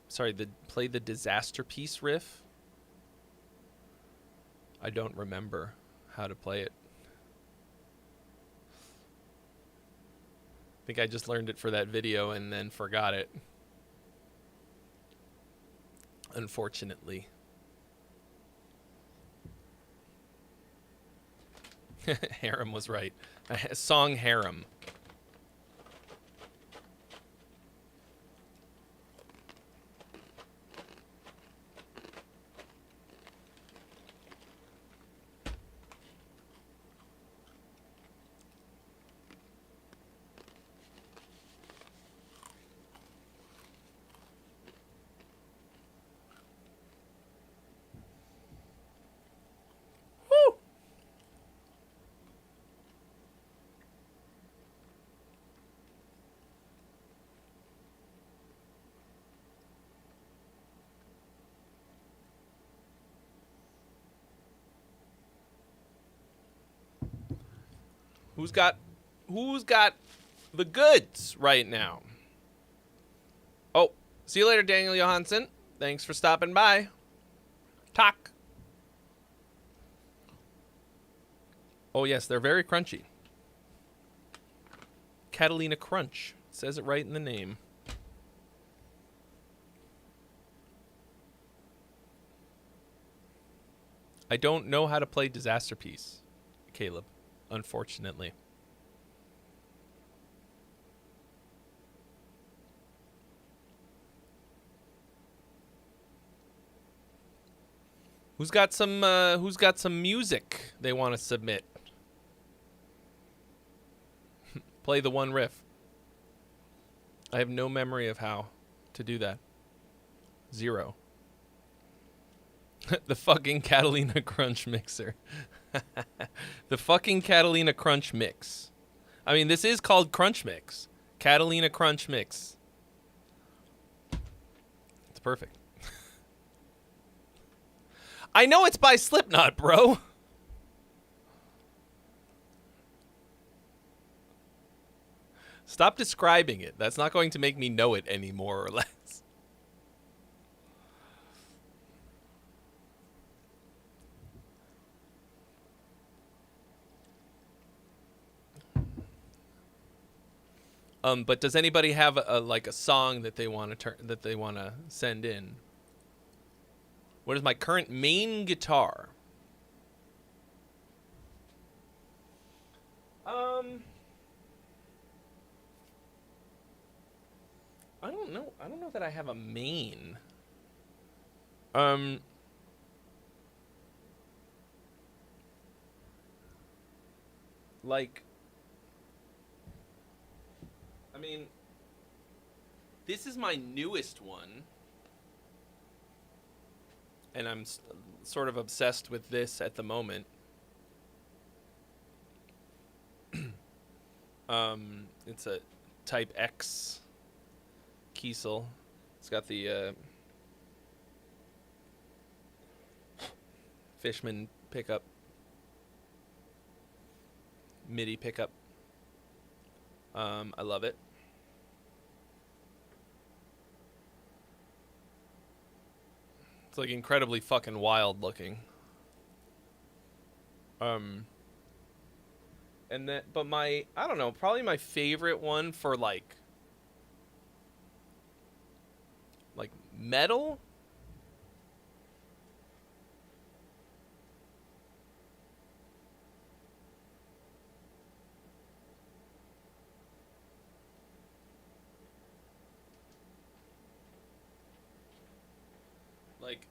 Sorry, play the disaster piece riff. I don't remember how to play it. I think I just learned it for that video and then forgot it. Unfortunately. Harem was right. Song Harem. Who's got the goods right now? Oh, see you later, Daniel Johansson. Thanks for stopping by. Talk. Oh, yes, they're very crunchy. Catalina Crunch. Says it right in the name. I don't know how to play Disaster Piece, Caleb. Unfortunately. Who's got some music they want to submit? Play the one riff. I have no memory of how to do that. 0. The fucking Catalina Crunch mixer. The fucking Catalina Crunch mix. I mean, this is called Crunch Mix. Catalina Crunch Mix. It's perfect. I know it's by Slipknot, bro. Stop describing it. That's not going to make me know it any more or less. But does anybody have a song that they want to send in? What is my current main guitar? I don't know. I don't know that I have a main. Like, I mean, this is my newest one, and I'm sort of obsessed with this at the moment. It's a Type X Kiesel. It's got the Fishman pickup, MIDI pickup. I love it. It's like incredibly fucking wild looking. And then, but I don't know, probably my favorite one for like metal. Like,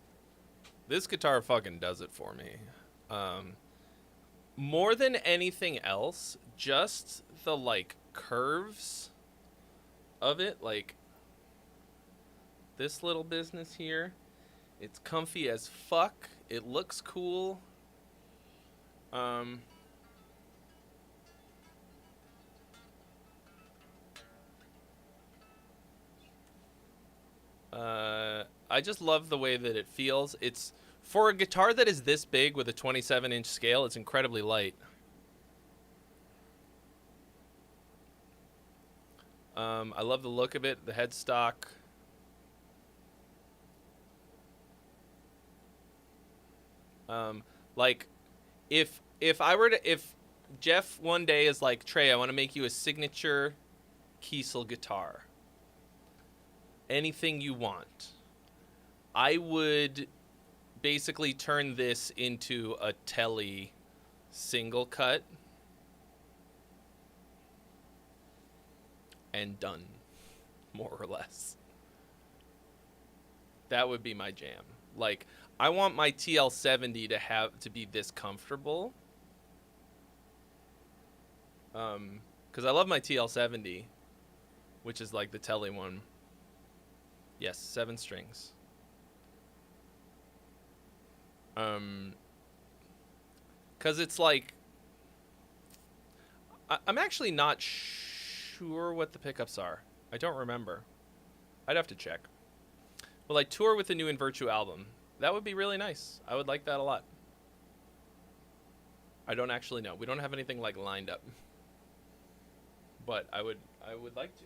This guitar fucking does it for me. More than anything else, just the like curves of it, like this little business here. It's comfy as fuck. It looks cool. I just love the way that it feels. It's for a guitar that is this big with a 27-inch scale, it's incredibly light. I love the look of it, the headstock. Like, if Jeff one day is like, Trey, I want to make you a signature Kiesel guitar. Anything you want. I would basically turn this into a Telly single cut. And done. More or less. That would be my jam. Like, I want my TL70 to be this comfortable. Because I love my TL70, which is like the Telly one. Yes, 7 strings. Because it's like, I'm actually not sure what the pickups are. I don't remember. I'd have to check. Will I tour with the new In Virtue album? That would be really nice. I would like that a lot. I don't actually know. We don't have anything like lined up. But I would like to.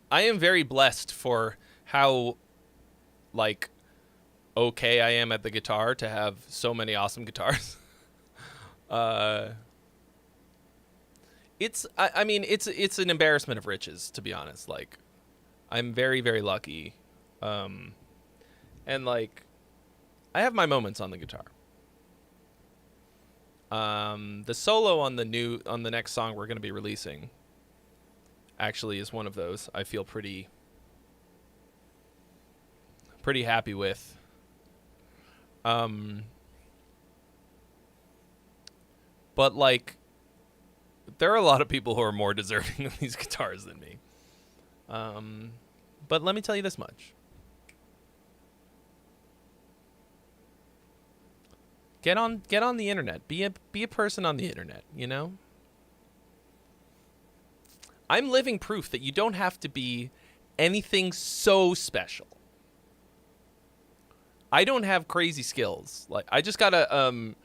I am very blessed for how like okay I am at the guitar to have so many awesome guitars. It's an embarrassment of riches, to be honest. Like, I'm very, very lucky. And like, I have my moments on the guitar. The solo on the next song we're going to be releasing actually is one of those I feel pretty happy with. But like, there are a lot of people who are more deserving of these guitars than me. But let me tell you this much. Get on the internet. Be a person on the internet, you know? I'm living proof that you don't have to be anything so special. I don't have crazy skills. Like, I just got a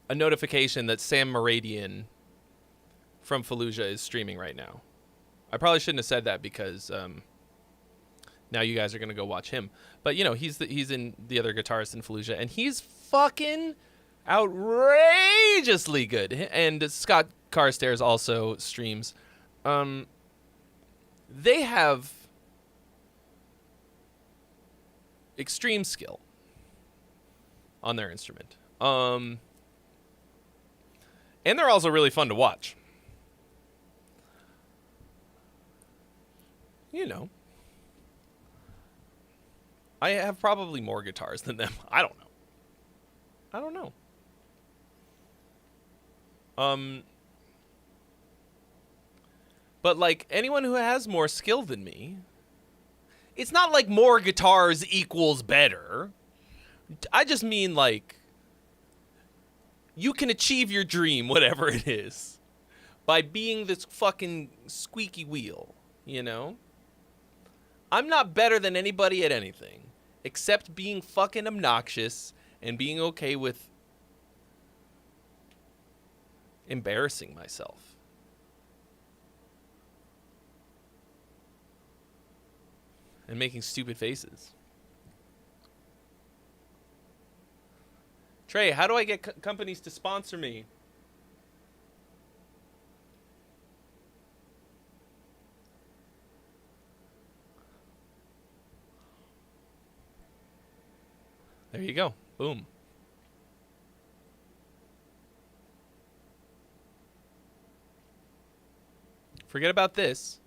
notification that Sam Moradian from Fallujah is streaming right now. I probably shouldn't have said that because now you guys are gonna go watch him. But you know, he's in the other guitarist in Fallujah, and he's fucking outrageously good. And Scott Carstairs also streams. They have extreme skill on their instrument. And they're also really fun to watch. You know. I have probably more guitars than them. I don't know. But like, anyone who has more skill than me, it's not like more guitars equals better. I just mean like, you can achieve your dream, whatever it is, by being this fucking squeaky wheel, you know? I'm not better than anybody at anything, except being fucking obnoxious and being okay with embarrassing myself. And making stupid faces. Trey, how do I get companies to sponsor me? There you go. Boom. Forget about this.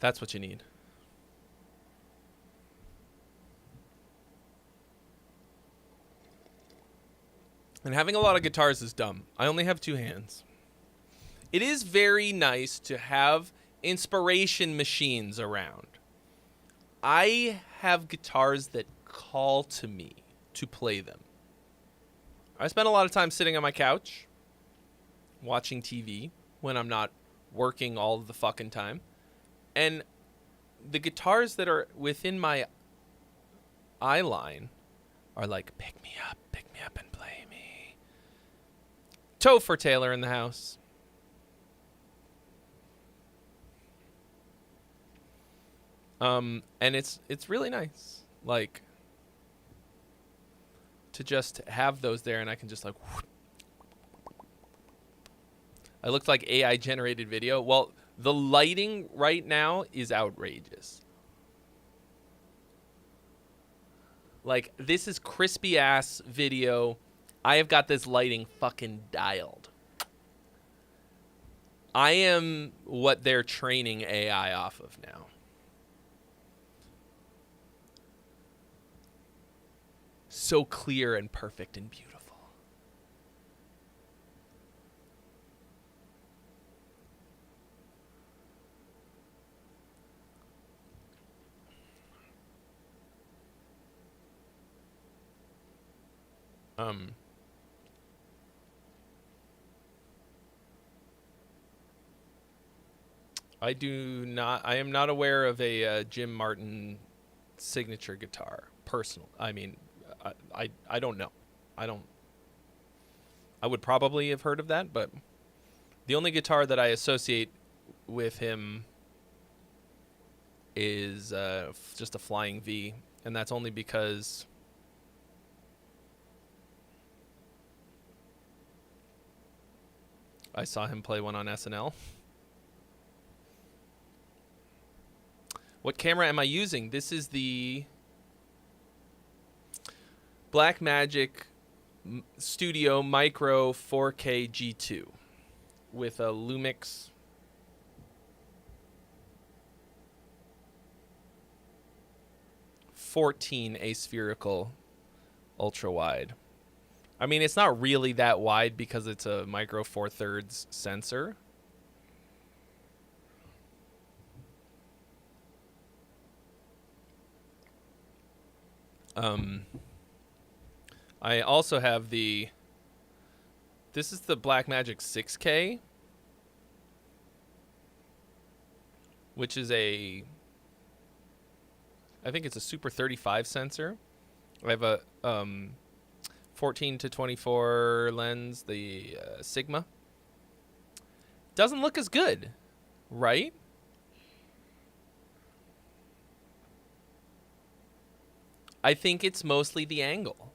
That's what you need. And having a lot of guitars is dumb. I only have 2 hands. It is very nice to have inspiration machines around. I have guitars that call to me to play them. I spend a lot of time sitting on my couch watching TV when I'm not working all the fucking time. And the guitars that are within my eye line are like, pick me up and play me. Topher Taylor in the house. And it's really nice, like, to just have those there, and I can just like. I looked like AI generated video. Well, the lighting right now is outrageous. Like, this is crispy ass video. I have got this lighting fucking dialed. I am what they're training AI off of now. So clear and perfect and beautiful. I am not aware of a Jim Martin signature guitar. Personal. I mean, I don't know. I would probably have heard of that, but the only guitar that I associate with him is just a Flying V, and that's only because I saw him play one on SNL. What camera am I using? This is the Blackmagic Studio Micro 4K G2 with a Lumix '14 aspherical ultra wide. I mean, it's not really that wide because it's a micro 4/3 sensor. I also have this is the Blackmagic 6K, which is I think it's a Super 35 sensor. I have a 14 to 24 lens, the Sigma. Doesn't look as good, right? I think it's mostly the angle.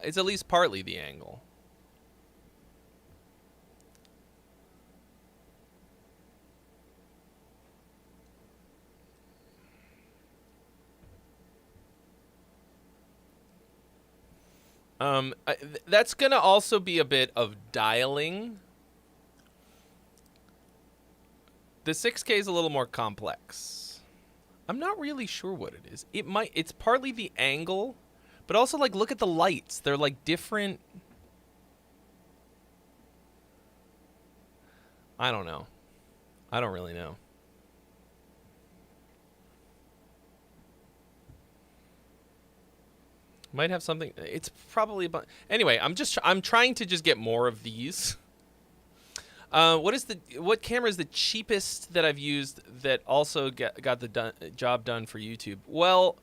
It's at least partly the angle. That's going to also be a bit of dialing. The 6K is a little more complex. I'm not really sure what it is. It's partly the angle, but also, like, look at the lights. They're like different. I don't know. I don't really know. Might have something. It's probably about. Anyway, I'm trying to just get more of these. What camera is the cheapest that I've used that also got the job done for YouTube? Well,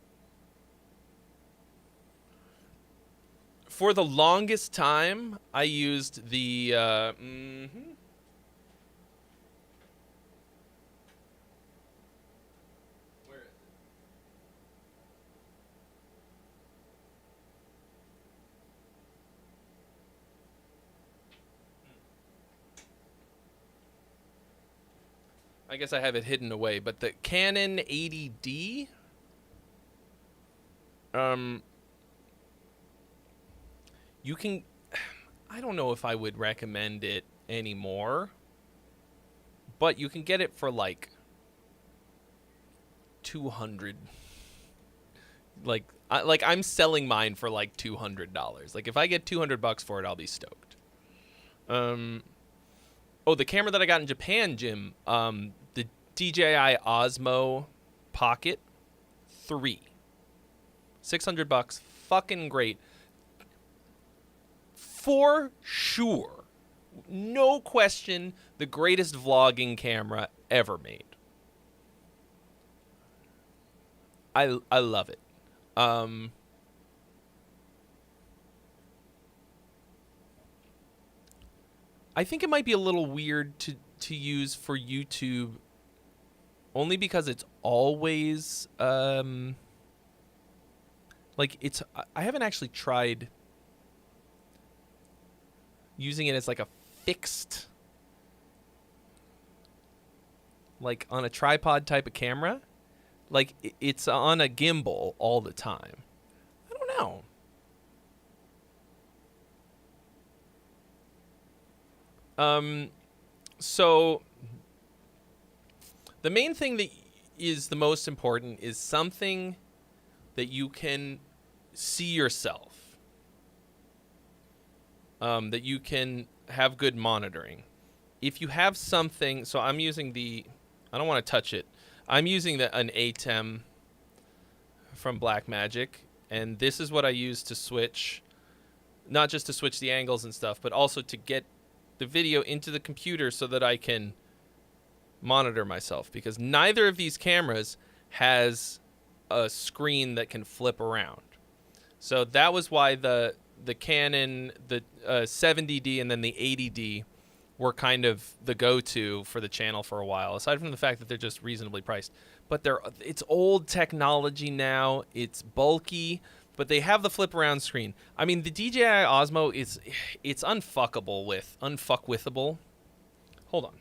for the longest time, I used the. Where is it? I guess I have it hidden away, but the Canon 80D, you can, I don't know if I would recommend it anymore, but you can get it for like $200. Like I'm selling mine for like $200. Like if I get $200 for it, I'll be stoked. Oh, the camera that I got in Japan, Jim, the DJI Osmo Pocket 3. $600, fucking great. For sure. No question, the greatest vlogging camera ever made. I love it. I think it might be a little weird to use for YouTube, only because it's always like it's. I haven't actually tried using it as like a fixed, like on a tripod type of camera. Like it's on a gimbal all the time. I don't know. So the main thing that is the most important is something that you can see yourself. That you can have good monitoring. If you have something, so I'm using I don't want to touch it. I'm using an ATEM from Blackmagic, and this is what I use to switch, not just to switch the angles and stuff, but also to get the video into the computer so that I can monitor myself, because neither of these cameras has a screen that can flip around. So that was why the Canon, the 70D and then the 80D were kind of the go-to for the channel for a while, aside from the fact that they're just reasonably priced. But it's old technology now. It's bulky, but they have the flip-around screen. I mean, the DJI Osmo it's unfuckwithable. Hold on.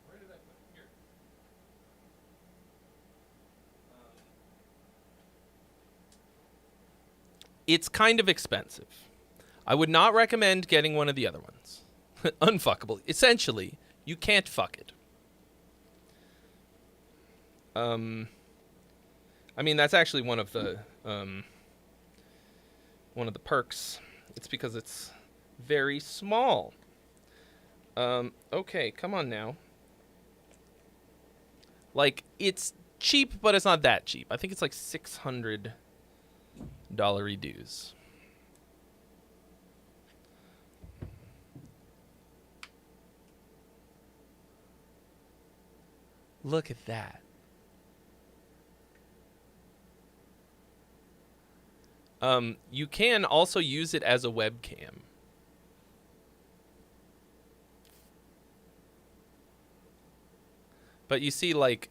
Where did I put it? Here. It's kind of expensive. I would not recommend getting one of the other ones. Unfuckable. Essentially, you can't fuck it. I mean, that's actually one of the perks. It's because it's very small. Okay, come on now. Like, it's cheap, but it's not that cheap. I think it's like $600 dues. Look at that. You can also use it as a webcam. But you see, like,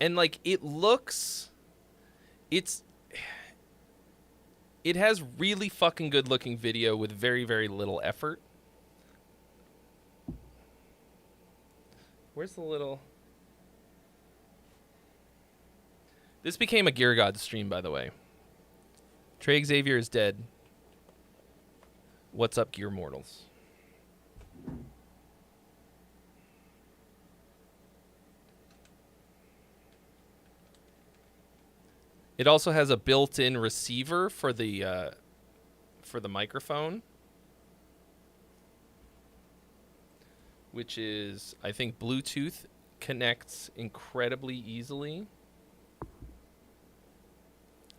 and like it has really fucking good looking video with very, very little effort. Where's the little... This became a Gear God stream, by the way. Trey Xavier is dead. What's up, Gear Mortals? It also has a built-in receiver for the microphone, which is, I think, Bluetooth, connects incredibly easily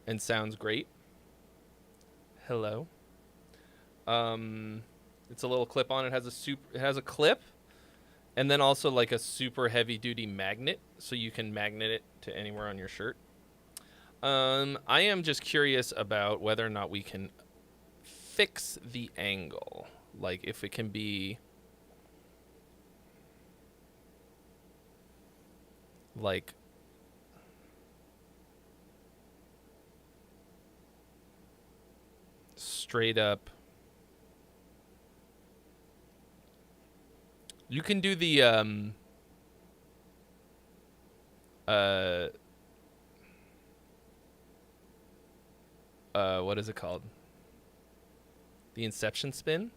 and sounds great. Hello. It's a little clip on. It has a clip, and then also like a super heavy duty magnet, so you can magnet it to anywhere on your shirt. I am just curious about whether or not we can fix the angle. Like if it can be like straight up. You can do the what is it called? The Inception spin.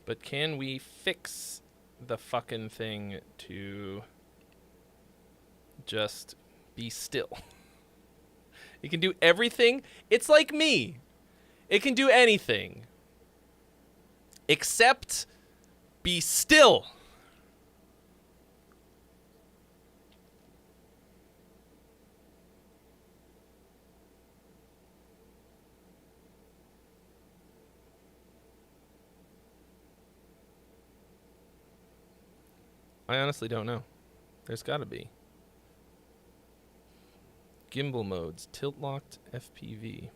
But can we fix the fucking thing to just be still? It can do everything. It's like me. It can do anything except be still. I honestly don't know. There's got to be. Gimbal modes, tilt-locked FPV.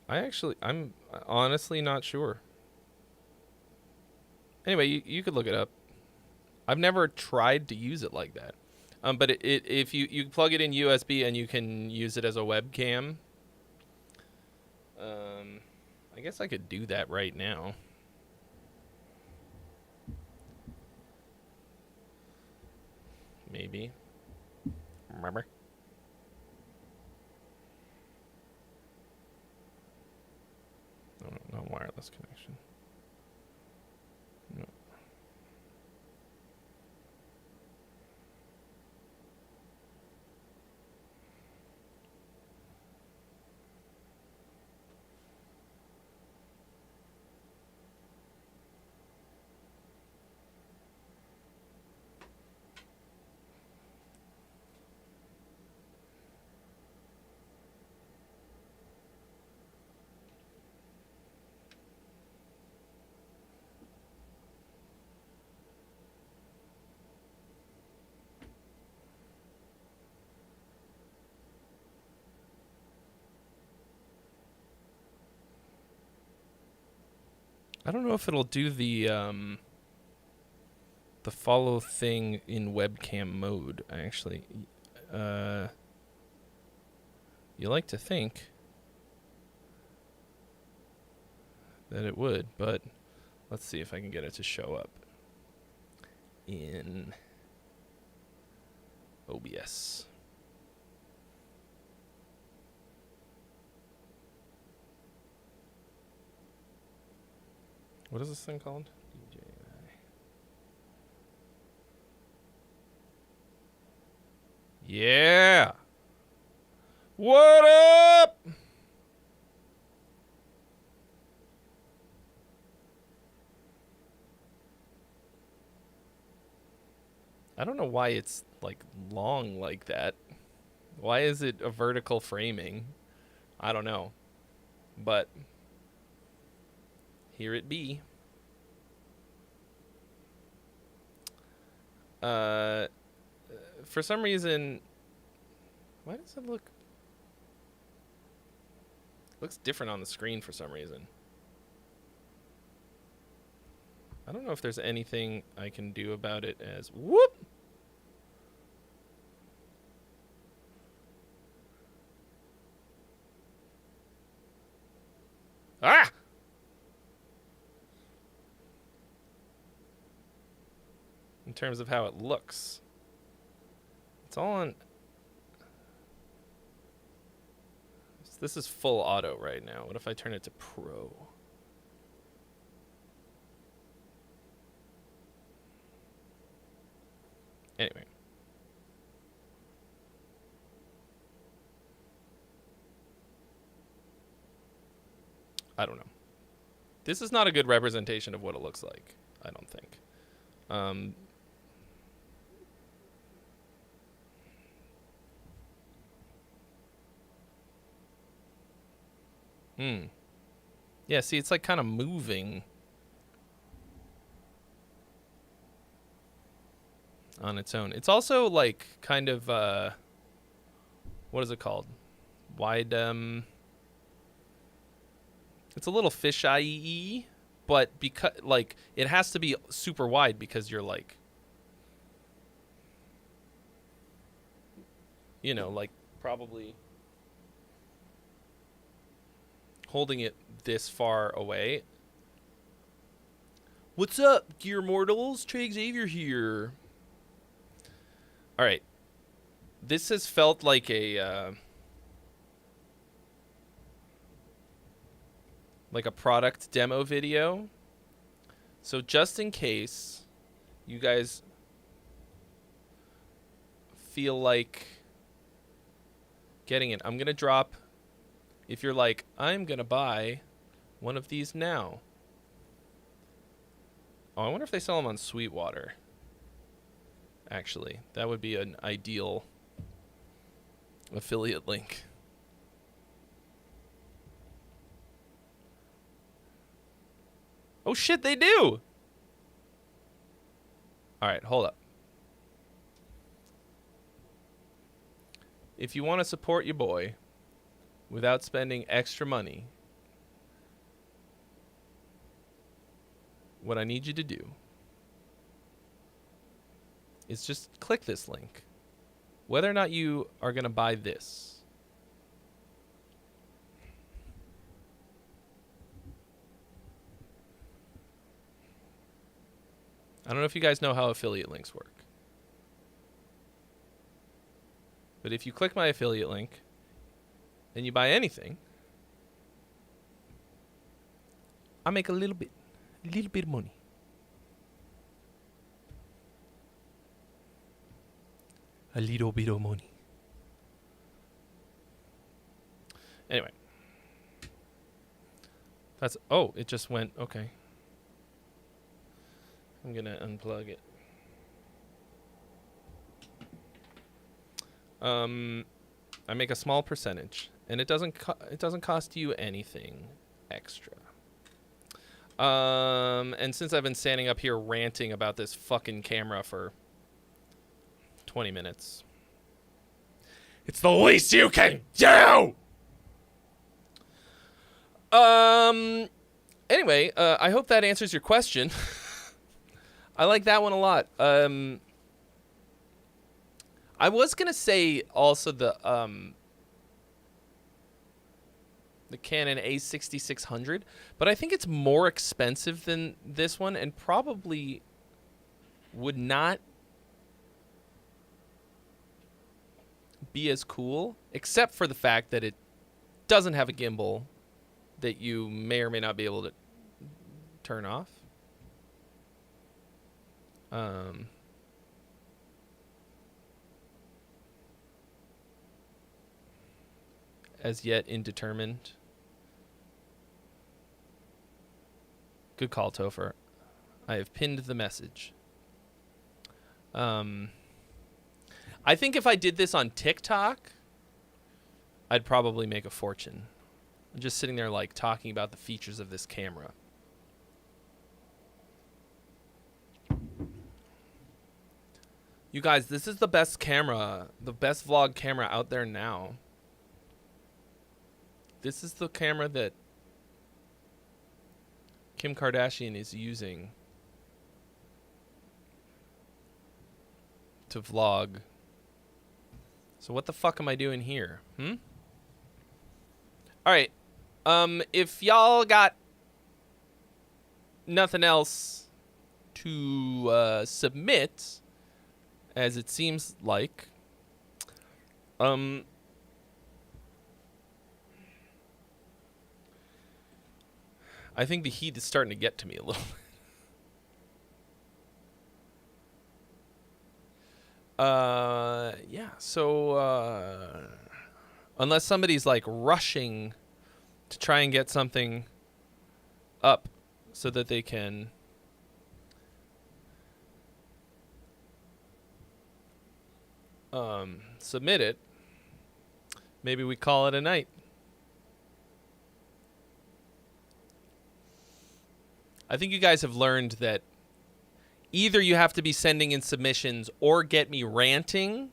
I'm honestly not sure. Anyway, you could look it up. I've never tried to use it like that. But if you plug it in USB and you can use it as a webcam. I guess I could do that right now. Maybe. Remember? No wireless connection. No. I don't know if it'll do the follow thing in webcam mode, actually. You like to think that it would, but let's see if I can get it to show up in OBS. What is this thing called? DJI. Yeah. What up? I don't know why it's like long like that. Why is it a vertical framing? I don't know. But here it be. For some reason, why does it look? Looks different on the screen for some reason. I don't know if there's anything I can do about it as whoop. Ah! In terms of how it looks. It's all on. This is full auto right now. What if I turn it to pro? Anyway. I don't know. This is not a good representation of what it looks like, I don't think. Yeah, see, it's like kind of moving. on its own. It's also like kind of what is it called? Wide. It's a little fisheye-y, but because like it has to be super wide because you're like, you know, like probably holding it this far away. What's up, Gear Mortals? Trey Xavier here. All right. This has felt like a product demo video. So just in case you guys feel like getting it, I'm going to drop, if you're like, I'm going to buy one of these now. Oh, I wonder if they sell them on Sweetwater. Actually, that would be an ideal affiliate link. Oh shit, they do! Alright, hold up. If you want to support your boy without spending extra money, what I need you to do is just click this link. Whether or not you are going to buy this. I don't know if you guys know how affiliate links work. But if you click my affiliate link and you buy anything, I make a little bit of money. A little bit of money. Anyway. That's, oh, it just went, okay. I'm gonna unplug it. I make a small percentage, and it doesn't cost you anything extra. And since I've been standing up here ranting about this fucking camera for 20 minutes, it's the least you can do. Anyway, I hope that answers your question. I like that one a lot. I was gonna say also the Canon A6600, but I think it's more expensive than this one and probably would not be as cool, except for the fact that it doesn't have a gimbal that you may or may not be able to turn off. As yet indeterminate. Good call, Topher. I have pinned the message. I think if I did this on TikTok, I'd probably make a fortune. I'm just sitting there like talking about the features of this camera. You guys, this is the best camera, the best vlog camera out there now. This is the camera that Kim Kardashian is using to vlog. So what the fuck am I doing here? All right. If y'all got nothing else to submit, as it seems like, I think the heat is starting to get to me a little bit. Yeah, so unless somebody's like rushing to try and get something up so that they can submit it, maybe we call it a night. I think you guys have learned that either you have to be sending in submissions or get me ranting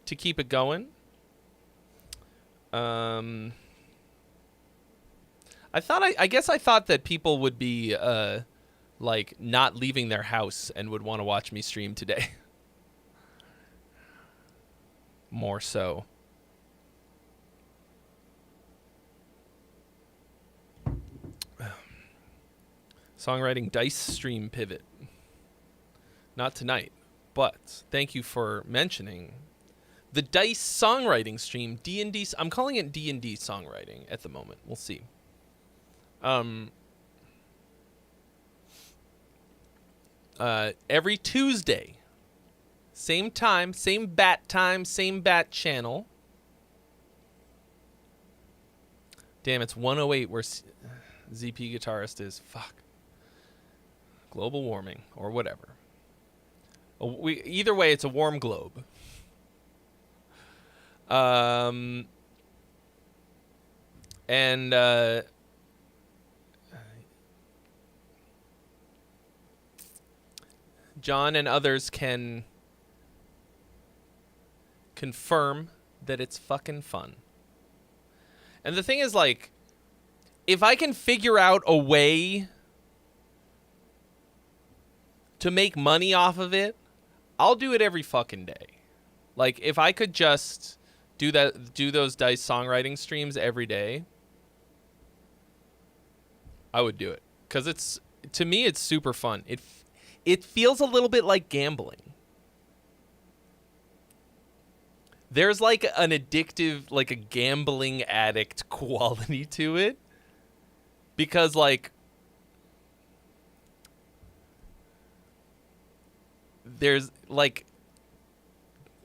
to keep it going. I guess I thought that people would be like not leaving their house and would want to watch me stream today. More so. Songwriting dice stream pivot. Not tonight, but thank you for mentioning the dice songwriting stream. D&D. I'm calling it D&D songwriting at the moment. We'll see. Every Tuesday, same time, same bat channel. Damn, it's 108 where ZP guitarist is. Fuck. Global warming or whatever. Either way, it's a warm globe. John and others can confirm that it's fucking fun. And the thing is, like, if I can figure out a way to make money off of it, I'll do it every fucking day. Like, if I could just do those dice songwriting streams every day, I would do it. 'Cause to me, it's super fun. It feels a little bit like gambling. There's like an addictive, like a gambling addict quality to it. Because, like, there's, like,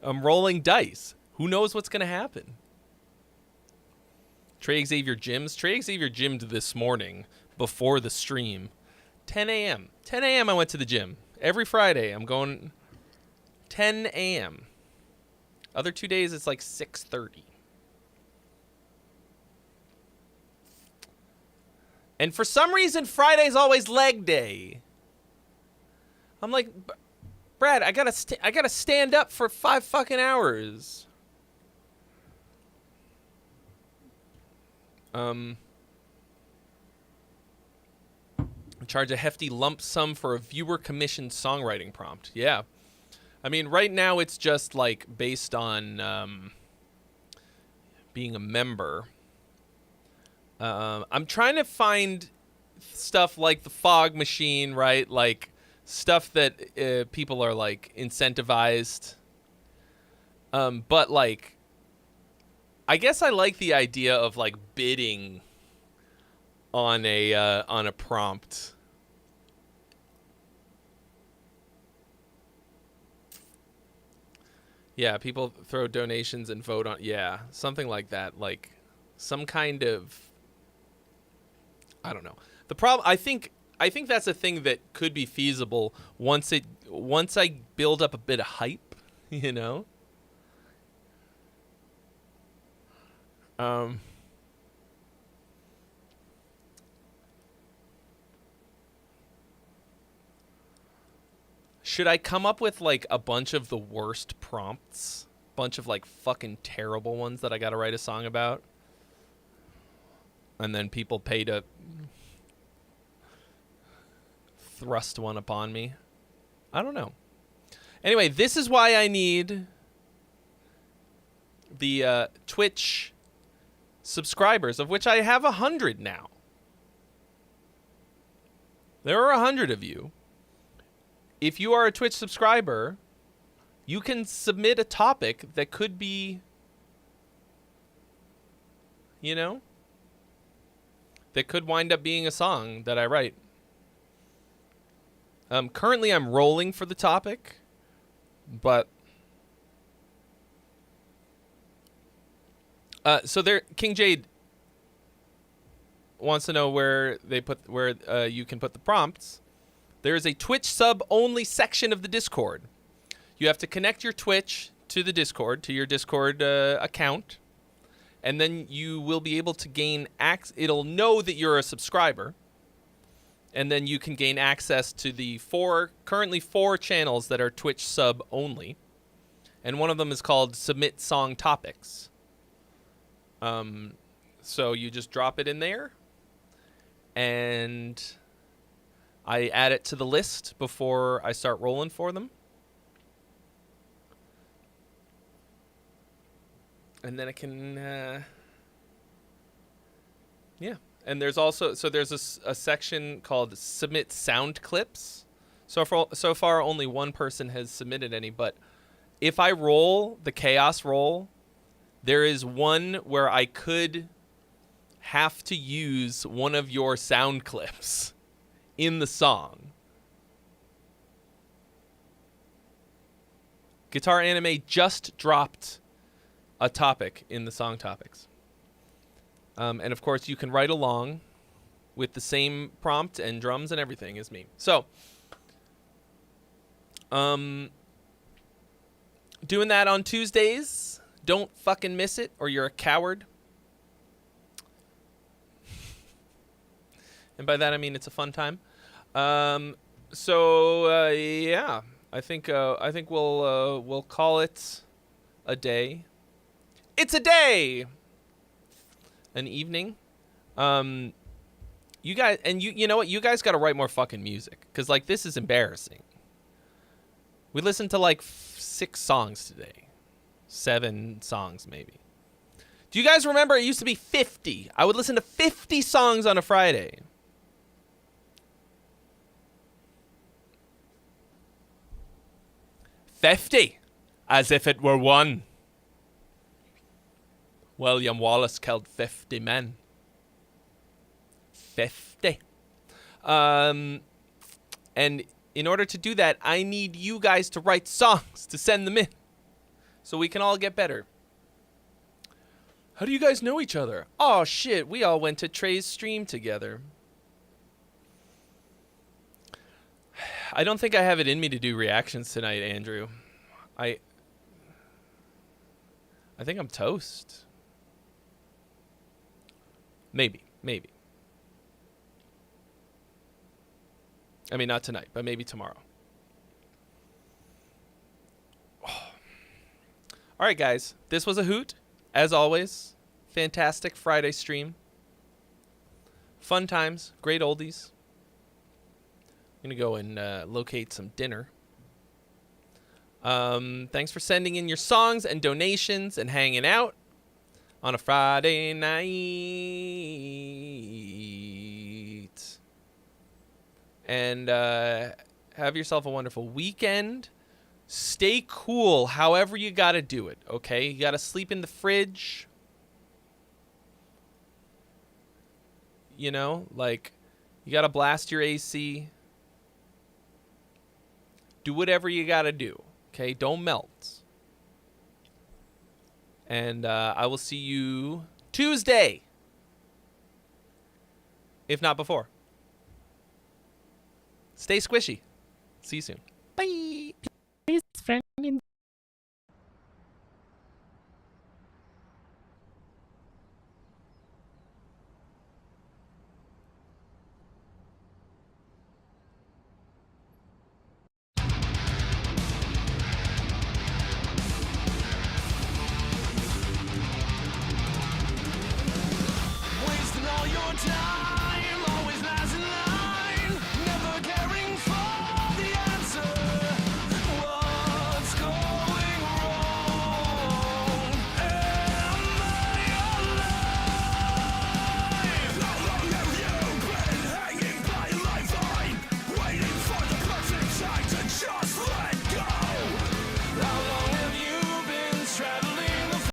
I'm rolling dice. Who knows what's going to happen? Trey Xavier gyms. Trey Xavier gymmed this morning before the stream. 10 a.m. 10 a.m. I went to the gym. Every Friday I'm going 10 a.m. Other 2 days it's like 6:30. And for some reason Friday's always leg day. I'm like, Brad, I gotta stand up for 5 fucking hours. Charge a hefty lump sum for a viewer commissioned songwriting prompt. Yeah. I mean, right now it's just like based on being a member. I'm trying to find stuff like the fog machine, right? Like stuff that people are like incentivized. But like, I guess I like the idea of like bidding on a prompt. Yeah, people throw donations and vote on, yeah, something like that, like some kind of, I don't know. The problem, I think that's a thing that could be feasible once I build up a bit of hype, you know? Should I come up with like a bunch of the worst prompts? Bunch of like fucking terrible ones that I gotta write a song about? And then people pay to thrust one upon me? I don't know. Anyway, this is why I need the Twitch subscribers, of which I have 100 now. There are 100 of you. If you are a Twitch subscriber, you can submit a topic that could be, you know, that could wind up being a song that I write. Currently I'm rolling for the topic, but so there, King Jade wants to know where you can put the prompts. There is a Twitch sub only section of the Discord. You have to connect your Twitch to the Discord, to your Discord account, and then you will be able to gain access. It'll know that you're a subscriber, And then you can gain access to the currently four channels that are Twitch sub only. And one of them is called Submit Song Topics. So you just drop it in there. And I add it to the list before I start rolling for them. And then I can... yeah. And there's also, so there's a section called Submit Sound Clips. So far, only one person has submitted any. But if I roll the Chaos roll, there is one where I could have to use one of your sound clips in the song. Guitar Anime just dropped a topic in the song topics. And of course, you can write along with the same prompt and drums and everything as me. So, doing that on Tuesdays. Don't fucking miss it, or you're a coward. And by that I mean it's a fun time. Yeah, I think we'll call it a day. It's a day. An evening. You guys, and you know what? You guys got to write more fucking music, because like this is embarrassing. We listened to like 6 songs today. 7 songs maybe. Do you guys remember it used to be 50? I would listen to 50 songs on a Friday. $50, as if it were one. William Wallace killed 50 men. 50. And in order to do that, I need you guys to write songs to send them in, so we can all get better. How do you guys know each other? Oh shit, we all went to Trey's stream together. I don't think I have it in me to do reactions tonight, Andrew. I think I'm toast. Maybe. I mean, not tonight, but maybe tomorrow. Oh. All right, guys. This was a hoot, as always. Fantastic Friday stream. Fun times. Great oldies. I'm going to go and locate some dinner. Thanks for sending in your songs and donations and hanging out on a Friday night. And have yourself a wonderful weekend. Stay cool however you got to do it, okay? You got to sleep in the fridge. You know, like, you got to blast your AC. Do whatever you got to do, okay? Don't melt. And I will see you Tuesday, if not before. Stay squishy. See you soon. Bye. Peace, friend. Wasting all your time.